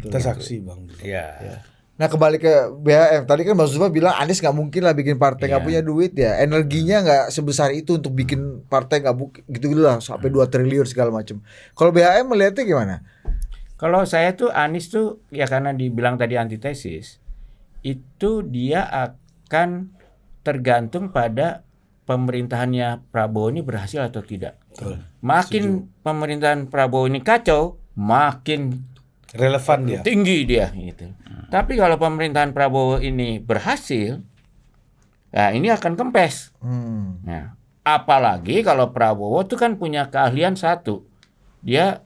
[SPEAKER 3] Kita saksi bang.
[SPEAKER 2] Iya.
[SPEAKER 1] Nah kembali ke BHM tadi kan Mas Zulfan bilang Anies nggak mungkin lah bikin partai nggak punya duit ya, energinya nggak sebesar itu untuk bikin partai nggak gitu lah sampai 2 triliun segala macam. Kalau BHM melihatnya gimana?
[SPEAKER 4] Kalau saya tuh Anies tuh ya karena dibilang tadi antitesis, itu dia akan tergantung pada pemerintahannya Prabowo ini berhasil atau tidak. Makin pemerintahan Prabowo ini kacau, makin
[SPEAKER 3] Relevan dia.
[SPEAKER 4] tinggi dia gitu. Tapi kalau pemerintahan Prabowo ini berhasil, nah ini akan kempes. Nah, apalagi kalau Prabowo tuh kan punya keahlian satu, dia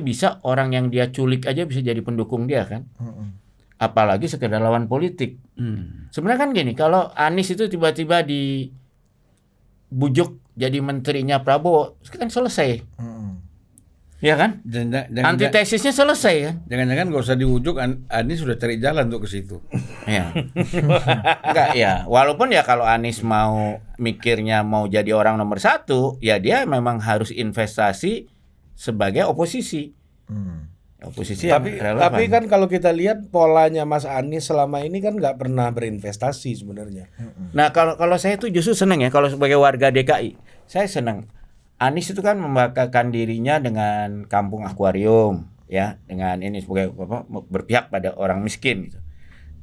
[SPEAKER 4] bisa orang yang dia culik aja bisa jadi pendukung dia kan. Apalagi sekedar lawan politik. Sebenarnya kan gini, kalau Anies itu tiba-tiba dibujuk jadi menterinya Prabowo, kan selesai. Ya kan? Antitesisnya selesai kan?
[SPEAKER 2] Jangan-jangan nggak usah diujuk, Anies sudah cari jalan untuk ke situ.
[SPEAKER 4] Ya. Enggak ya, walaupun ya kalau Anies mau mikirnya mau jadi orang nomor 1, ya dia memang harus investasi sebagai oposisi. Oposisi yang relevan.
[SPEAKER 3] Tapi kan kalau kita lihat polanya Mas Anies selama ini kan nggak pernah berinvestasi sebenarnya.
[SPEAKER 4] Nah, kalau saya tuh justru senang ya kalau sebagai warga DKI. Saya senang. Anies itu kan membanggakan dirinya dengan kampung akuarium ya, dengan ini sebagai berpihak pada orang miskin gitu.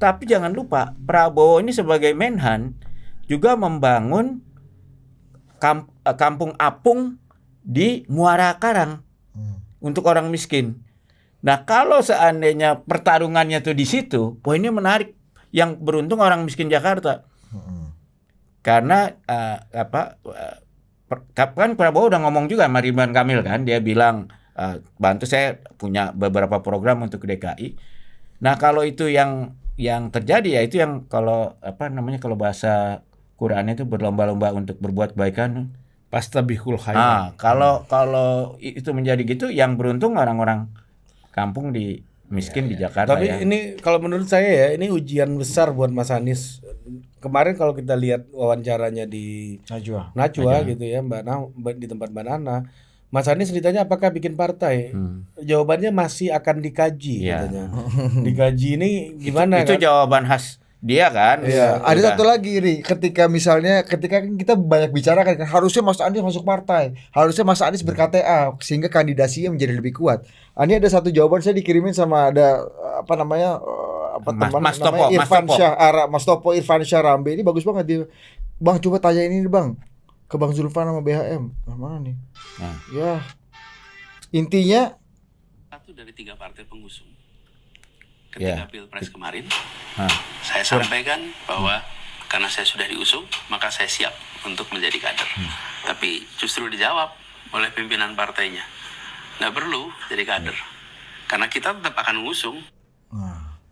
[SPEAKER 4] Tapi jangan lupa Prabowo ini sebagai Menhan juga membangun kampung apung di Muara Karang untuk orang miskin. Nah, kalau seandainya pertarungannya tuh di situ, wah ini menarik. Yang beruntung orang miskin Jakarta. Karena kan Prabowo udah ngomong juga sama Ridwan Kamil kan, dia bilang bantu saya punya beberapa program untuk DKI. Nah, kalau itu yang terjadi ya itu yang kalau kalau bahasa Qurannya itu berlomba-lomba untuk berbuat kebaikan.
[SPEAKER 2] Pastabihul khairat.
[SPEAKER 4] Nah, kalau itu menjadi gitu, yang beruntung orang-orang kampung di miskin di Jakarta
[SPEAKER 3] Tapi
[SPEAKER 4] ya.
[SPEAKER 3] ini kalau menurut saya ya ini ujian besar buat Mas Anies. Kemarin kalau kita lihat wawancaranya di Najwa gitu ya di tempat Mbak Nana, Mas Anies ditanya apakah bikin partai, jawabannya masih akan dikaji
[SPEAKER 4] Iya.
[SPEAKER 3] katanya. Dikaji ini gimana
[SPEAKER 4] Itu
[SPEAKER 3] kan?
[SPEAKER 4] jawaban khas dia kan.
[SPEAKER 1] Iya, ada
[SPEAKER 4] Udah.
[SPEAKER 1] satu lagi nih, ketika kan kita banyak bicara kan harusnya Mas Anies masuk partai, harusnya Mas Anies berKTA sehingga kandidasinya menjadi lebih kuat. Ini ada satu jawaban saya dikirimin sama ada apa namanya
[SPEAKER 4] Mas Topo,
[SPEAKER 1] namanya
[SPEAKER 4] Mas Topo.
[SPEAKER 1] Mas Topo Irfan Syahrambe ini bagus banget dia. Bang coba tanya ini nih Bang ke Bang Zulfan sama BHM. Mana nih?
[SPEAKER 4] Nah.
[SPEAKER 1] Ya. Intinya
[SPEAKER 5] satu dari 3 partai pengusung.
[SPEAKER 4] Ya.
[SPEAKER 5] Ketika Pilpres kemarin,
[SPEAKER 4] Hah.
[SPEAKER 5] saya sampaikan bahwa karena saya sudah diusung, maka saya siap untuk menjadi kader. Tapi justru dijawab oleh pimpinan partainya, nggak perlu jadi kader, karena kita tetap akan mengusung.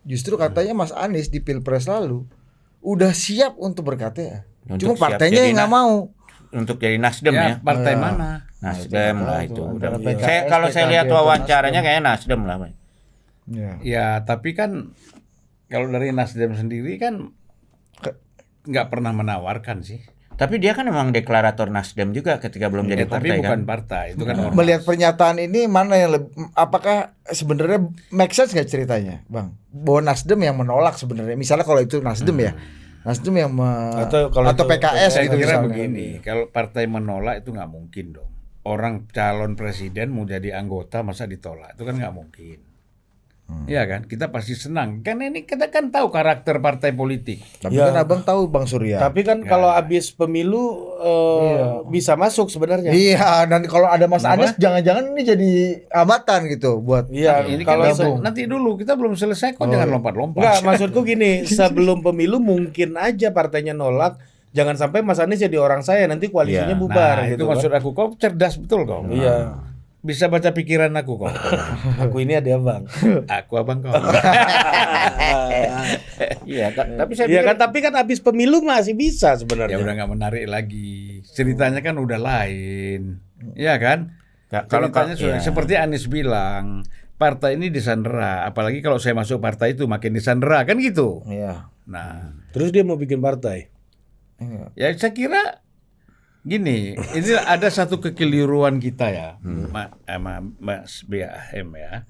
[SPEAKER 1] justru katanya Mas Anies di Pilpres lalu udah siap untuk berKTA. Cuma
[SPEAKER 4] Untuk siap
[SPEAKER 1] partainya
[SPEAKER 4] jadi
[SPEAKER 1] yang nggak mau.
[SPEAKER 4] Untuk jadi Nasdem ya.
[SPEAKER 2] Partai
[SPEAKER 1] Ya.
[SPEAKER 2] mana?
[SPEAKER 4] Nasdem lah itu.
[SPEAKER 1] Antara
[SPEAKER 4] Udah.
[SPEAKER 1] PKS,
[SPEAKER 4] Kalau saya lihat
[SPEAKER 1] PKB,
[SPEAKER 4] wawancaranya kayaknya Nasdem lah.
[SPEAKER 1] Ya.
[SPEAKER 2] Ya, tapi kan kalau dari Nasdem sendiri kan nggak pernah menawarkan sih.
[SPEAKER 4] Tapi dia kan memang deklarator Nasdem juga ketika belum jadi
[SPEAKER 2] Tapi
[SPEAKER 4] partai
[SPEAKER 2] bukan
[SPEAKER 4] kan.
[SPEAKER 2] partai, itu kan ormas.
[SPEAKER 1] Melihat pernyataan ini mana yang apakah sebenarnya make sense nggak ceritanya, Bang? Bahwa Nasdem yang menolak sebenarnya. Misalnya kalau itu Nasdem ya, Nasdem yang
[SPEAKER 3] Atau kalau itu
[SPEAKER 1] PKS
[SPEAKER 2] Saya
[SPEAKER 1] gitu
[SPEAKER 2] kira
[SPEAKER 1] misalnya.
[SPEAKER 2] begini, kalau partai menolak itu nggak mungkin dong. Orang calon presiden mau jadi anggota masa ditolak, itu kan nggak mungkin. Iya kan, kita pasti senang. Kan ini kita kan tahu karakter partai politik.
[SPEAKER 1] Tapi
[SPEAKER 3] Ya.
[SPEAKER 1] kan Abang tahu Bang Surya.
[SPEAKER 3] Tapi kan kalau habis pemilu bisa masuk sebenarnya.
[SPEAKER 1] Iya, dan kalau ada Mas
[SPEAKER 2] Kenapa?
[SPEAKER 1] Anies jangan-jangan ini jadi hambatan gitu buat
[SPEAKER 3] Iya,
[SPEAKER 2] Ini
[SPEAKER 3] kalau
[SPEAKER 2] kan
[SPEAKER 1] gabung.
[SPEAKER 2] nanti dulu kita belum selesai kok, jangan lompat-lompat.
[SPEAKER 3] enggak, maksudku gini, sebelum pemilu mungkin aja partainya nolak, jangan sampai Mas Anies jadi orang saya nanti koalisinya
[SPEAKER 4] Iya.
[SPEAKER 3] bubar
[SPEAKER 2] Nah,
[SPEAKER 3] gitu
[SPEAKER 2] itu maksud
[SPEAKER 3] kan.
[SPEAKER 2] aku, kok cerdas betul kok.
[SPEAKER 3] Iya.
[SPEAKER 2] Bisa baca pikiran aku kok.
[SPEAKER 3] Aku ini ada Bang.
[SPEAKER 2] Aku abang kok.
[SPEAKER 4] Iya, tapi saya
[SPEAKER 3] Iya
[SPEAKER 4] pikir
[SPEAKER 3] kan, tapi kan habis pemilu masih bisa
[SPEAKER 2] Ya
[SPEAKER 3] sebenarnya.
[SPEAKER 2] udah nggak menarik lagi. Ceritanya kan udah lain. Iya kan?
[SPEAKER 4] kalau
[SPEAKER 2] Ceritanya sudah
[SPEAKER 4] iya.
[SPEAKER 2] seperti Anies bilang, partai ini disandera. Apalagi kalau saya masuk partai itu makin disandera kan gitu.
[SPEAKER 1] Iya.
[SPEAKER 2] Nah,
[SPEAKER 3] Terus dia mau bikin partai.
[SPEAKER 1] Iya.
[SPEAKER 2] ya saya kira gini, ini ada satu kekeliruan kita ya, Mas BAM ya.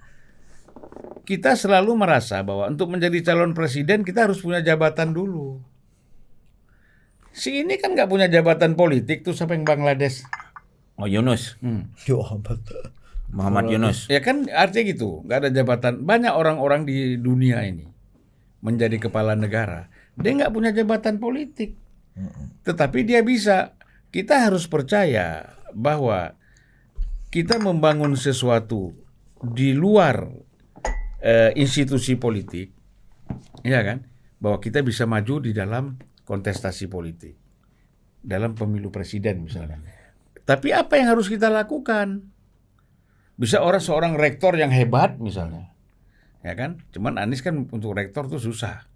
[SPEAKER 2] Kita selalu merasa bahwa untuk menjadi calon presiden kita harus punya jabatan dulu. Si ini kan nggak punya jabatan politik tuh sampai yang Bangladesh.
[SPEAKER 4] Oh Yunus,
[SPEAKER 1] Yo amat.
[SPEAKER 4] Muhammad Yunus.
[SPEAKER 2] Ya kan artinya gitu, nggak ada jabatan. Banyak orang-orang di dunia ini menjadi kepala negara, dia nggak punya jabatan politik, tetapi dia bisa. Kita harus percaya bahwa kita membangun sesuatu di luar institusi politik, ya kan, bahwa kita bisa maju di dalam kontestasi politik, dalam pemilu presiden misalnya. Tapi apa yang harus kita lakukan? Bisa seorang rektor yang hebat misalnya, ya kan? Cuman Anies kan untuk rektor tuh susah.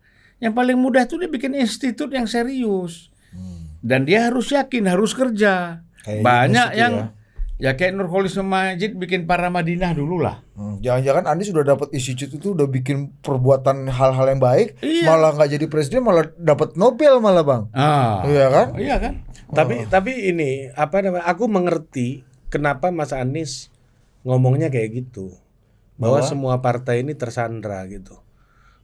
[SPEAKER 2] Yang paling mudah tuh dia bikin institut yang serius, dan dia harus yakin, harus kerja.
[SPEAKER 1] Kayak
[SPEAKER 2] Banyak
[SPEAKER 1] Yunus itu
[SPEAKER 2] yang ya kayak Nurholis Majid bikin para Madinah dulu lah.
[SPEAKER 1] Jangan-jangan Anies sudah dapat institut itu udah bikin perbuatan hal-hal yang baik,
[SPEAKER 2] Iya.
[SPEAKER 1] malah nggak jadi presiden, malah dapat Nobel malah Bang. Iya kan?
[SPEAKER 2] Iya kan?
[SPEAKER 3] Tapi ini apa namanya? Aku mengerti kenapa Mas Anies ngomongnya kayak gitu. Bahwa semua partai ini tersandra gitu.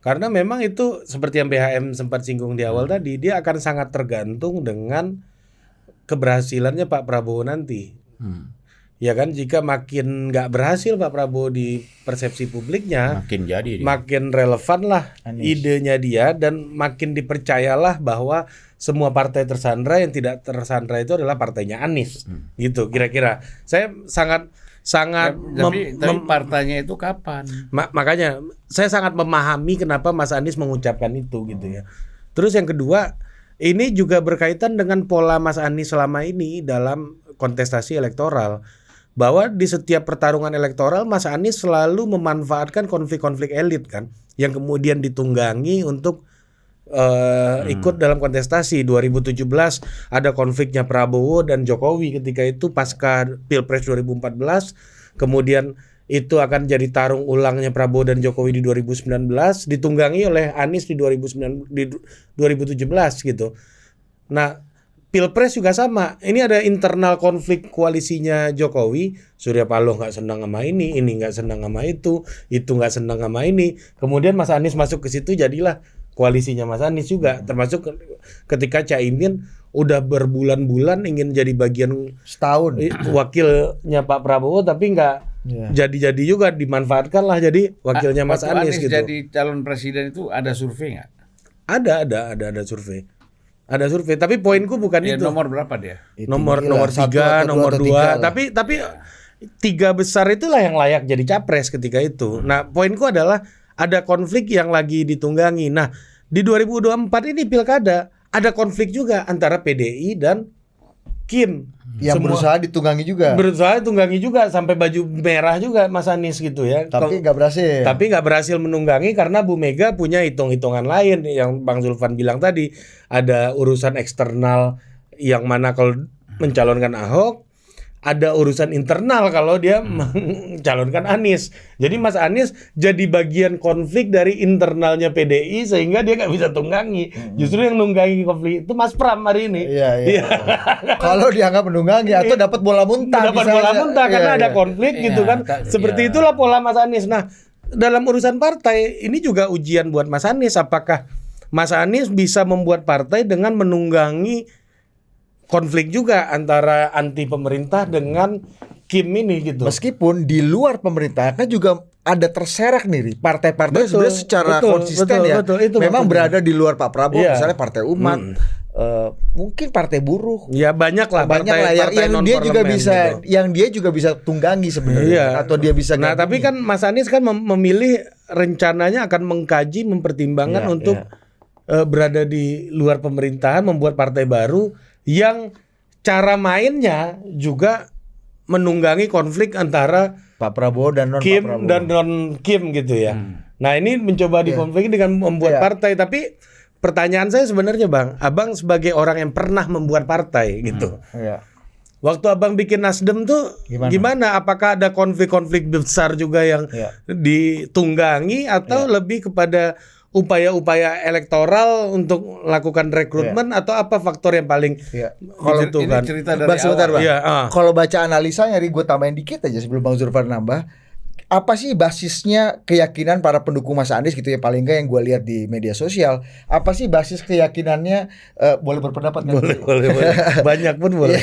[SPEAKER 3] Karena memang itu seperti yang BHM sempat singgung di awal tadi, dia akan sangat tergantung dengan keberhasilannya Pak Prabowo nanti. Ya kan, jika makin nggak berhasil Pak Prabowo di persepsi publiknya,
[SPEAKER 4] Makin jadi dia.
[SPEAKER 3] makin relevan lah idenya dia dan makin dipercayalah bahwa semua partai tersandra, yang tidak tersandra itu adalah partainya Anies. Gitu kira-kira. Saya sangat
[SPEAKER 2] Tapi partainya itu kapan?
[SPEAKER 3] makanya saya sangat memahami kenapa Mas Anies mengucapkan itu gitu ya. Terus yang kedua, ini juga berkaitan dengan pola Mas Anies selama ini dalam kontestasi elektoral. Bahwa di setiap pertarungan elektoral Mas Anies selalu memanfaatkan konflik-konflik elit kan, yang kemudian ditunggangi untuk ikut dalam kontestasi. 2017 ada konfliknya Prabowo dan Jokowi ketika itu pasca Pilpres 2014. Kemudian itu akan jadi tarung ulangnya Prabowo dan Jokowi di 2019, ditunggangi oleh Anies di 2017 gitu. Nah, Pilpres juga sama. Ini ada internal konflik koalisinya Jokowi. Surya Paloh nggak senang sama ini nggak senang sama itu nggak senang sama ini. Kemudian Mas Anies masuk ke situ, jadilah koalisinya Mas Anies juga. Termasuk ketika Caimin udah berbulan-bulan ingin jadi bagian
[SPEAKER 1] setahun
[SPEAKER 3] wakilnya Pak Prabowo, tapi nggak jadi juga, dimanfaatkan lah jadi wakilnya Mas
[SPEAKER 2] Waktu
[SPEAKER 3] Anies gitu.
[SPEAKER 2] jadi calon presiden itu ada survei nggak?
[SPEAKER 3] Ada survei. Ada survei, tapi poinku bukan
[SPEAKER 2] Ya,
[SPEAKER 3] itu.
[SPEAKER 2] nomor berapa dia?
[SPEAKER 3] Nomor
[SPEAKER 1] satu
[SPEAKER 3] 3,
[SPEAKER 1] atau
[SPEAKER 3] nomor
[SPEAKER 1] atau
[SPEAKER 3] 2.
[SPEAKER 1] tiga lah.
[SPEAKER 3] Tapi 3 besar itulah yang layak jadi capres ketika itu. Nah, poinku adalah ada konflik yang lagi ditunggangi. Nah, di 2024 ini pilkada ada konflik juga antara PDI dan Kim.
[SPEAKER 1] yang berusaha ditunggangi juga.
[SPEAKER 3] Berusaha tunggangi juga sampai baju merah juga Mas Anies gitu ya.
[SPEAKER 1] Tapi nggak berhasil.
[SPEAKER 3] Tapi nggak berhasil menunggangi karena Bu Mega punya hitung-hitungan lain yang Bang Zulfan bilang tadi. Ada urusan eksternal yang mana kalau mencalonkan Ahok, ada urusan internal kalau dia mencalonkan Anies. Jadi Mas Anies jadi bagian konflik dari internalnya PDI sehingga dia nggak bisa tunggangi. Justru yang nunggangi konflik itu Mas Pram hari ini.
[SPEAKER 1] Iya. Kalau dianggap menunggangi atau dapat bola muntah.
[SPEAKER 3] Dapat
[SPEAKER 1] misalnya.
[SPEAKER 3] bola muntah karena
[SPEAKER 1] Iya,
[SPEAKER 3] ada
[SPEAKER 1] iya.
[SPEAKER 3] konflik gitu
[SPEAKER 2] Iya,
[SPEAKER 3] kan.
[SPEAKER 2] tak-
[SPEAKER 3] Seperti
[SPEAKER 2] iya.
[SPEAKER 3] itulah pola Mas Anies. Nah, dalam urusan partai ini juga ujian buat Mas Anies. Apakah Mas Anies bisa membuat partai dengan menunggangi konflik juga antara anti pemerintah dengan Kim ini gitu.
[SPEAKER 1] Meskipun di luar pemerintahan kan juga ada terserak nih partai-partai
[SPEAKER 3] Betul,
[SPEAKER 1] sebenarnya secara
[SPEAKER 3] betul,
[SPEAKER 1] konsisten
[SPEAKER 3] betul,
[SPEAKER 1] ya.
[SPEAKER 3] betul, itu
[SPEAKER 1] memang
[SPEAKER 3] maksudnya.
[SPEAKER 1] berada di luar Pak Prabowo,
[SPEAKER 3] Iya.
[SPEAKER 1] misalnya Partai Umat, mungkin Partai Buruh.
[SPEAKER 3] Ya banyak lah
[SPEAKER 1] Banyak lah yang dia juga bisa yang dia juga bisa tunggangi sebenarnya.
[SPEAKER 3] Iya.
[SPEAKER 1] Atau dia bisa
[SPEAKER 3] Nah, tapi kan Mas Anies kan memilih rencananya akan mengkaji, mempertimbangkan
[SPEAKER 1] Iya,
[SPEAKER 3] untuk berada di luar pemerintahan, membuat partai baru yang cara mainnya juga menunggangi konflik antara
[SPEAKER 1] Pak Prabowo dan non Pak
[SPEAKER 3] Kim
[SPEAKER 1] Prabowo.
[SPEAKER 3] dan non Kim gitu ya. Nah, ini mencoba dikonflik dengan membuat
[SPEAKER 1] Iya.
[SPEAKER 3] partai, tapi pertanyaan saya sebenarnya Bang, Abang sebagai orang yang pernah membuat partai gitu.
[SPEAKER 1] Iya.
[SPEAKER 3] Waktu Abang bikin Nasdem tuh gimana? Apakah ada konflik-konflik besar juga yang
[SPEAKER 1] Iya.
[SPEAKER 3] ditunggangi atau lebih kepada upaya-upaya elektoral untuk melakukan rekrutmen atau apa faktor yang paling
[SPEAKER 1] Iya.
[SPEAKER 3] kalau itu
[SPEAKER 2] Ini
[SPEAKER 3] kan?
[SPEAKER 2] cerita dari
[SPEAKER 1] Bang, sebentar,
[SPEAKER 2] awal.
[SPEAKER 1] Bang.
[SPEAKER 3] Iya,
[SPEAKER 1] Kalau baca analisanya, gue tambahin dikit aja sebelum Bang Zulfan nambah. Apa sih basisnya keyakinan para pendukung Mas Anies gitu ya, paling enggak yang gue lihat di media sosial. Apa sih basis keyakinannya? Boleh berpendapat kan?
[SPEAKER 3] boleh. Banyak pun boleh.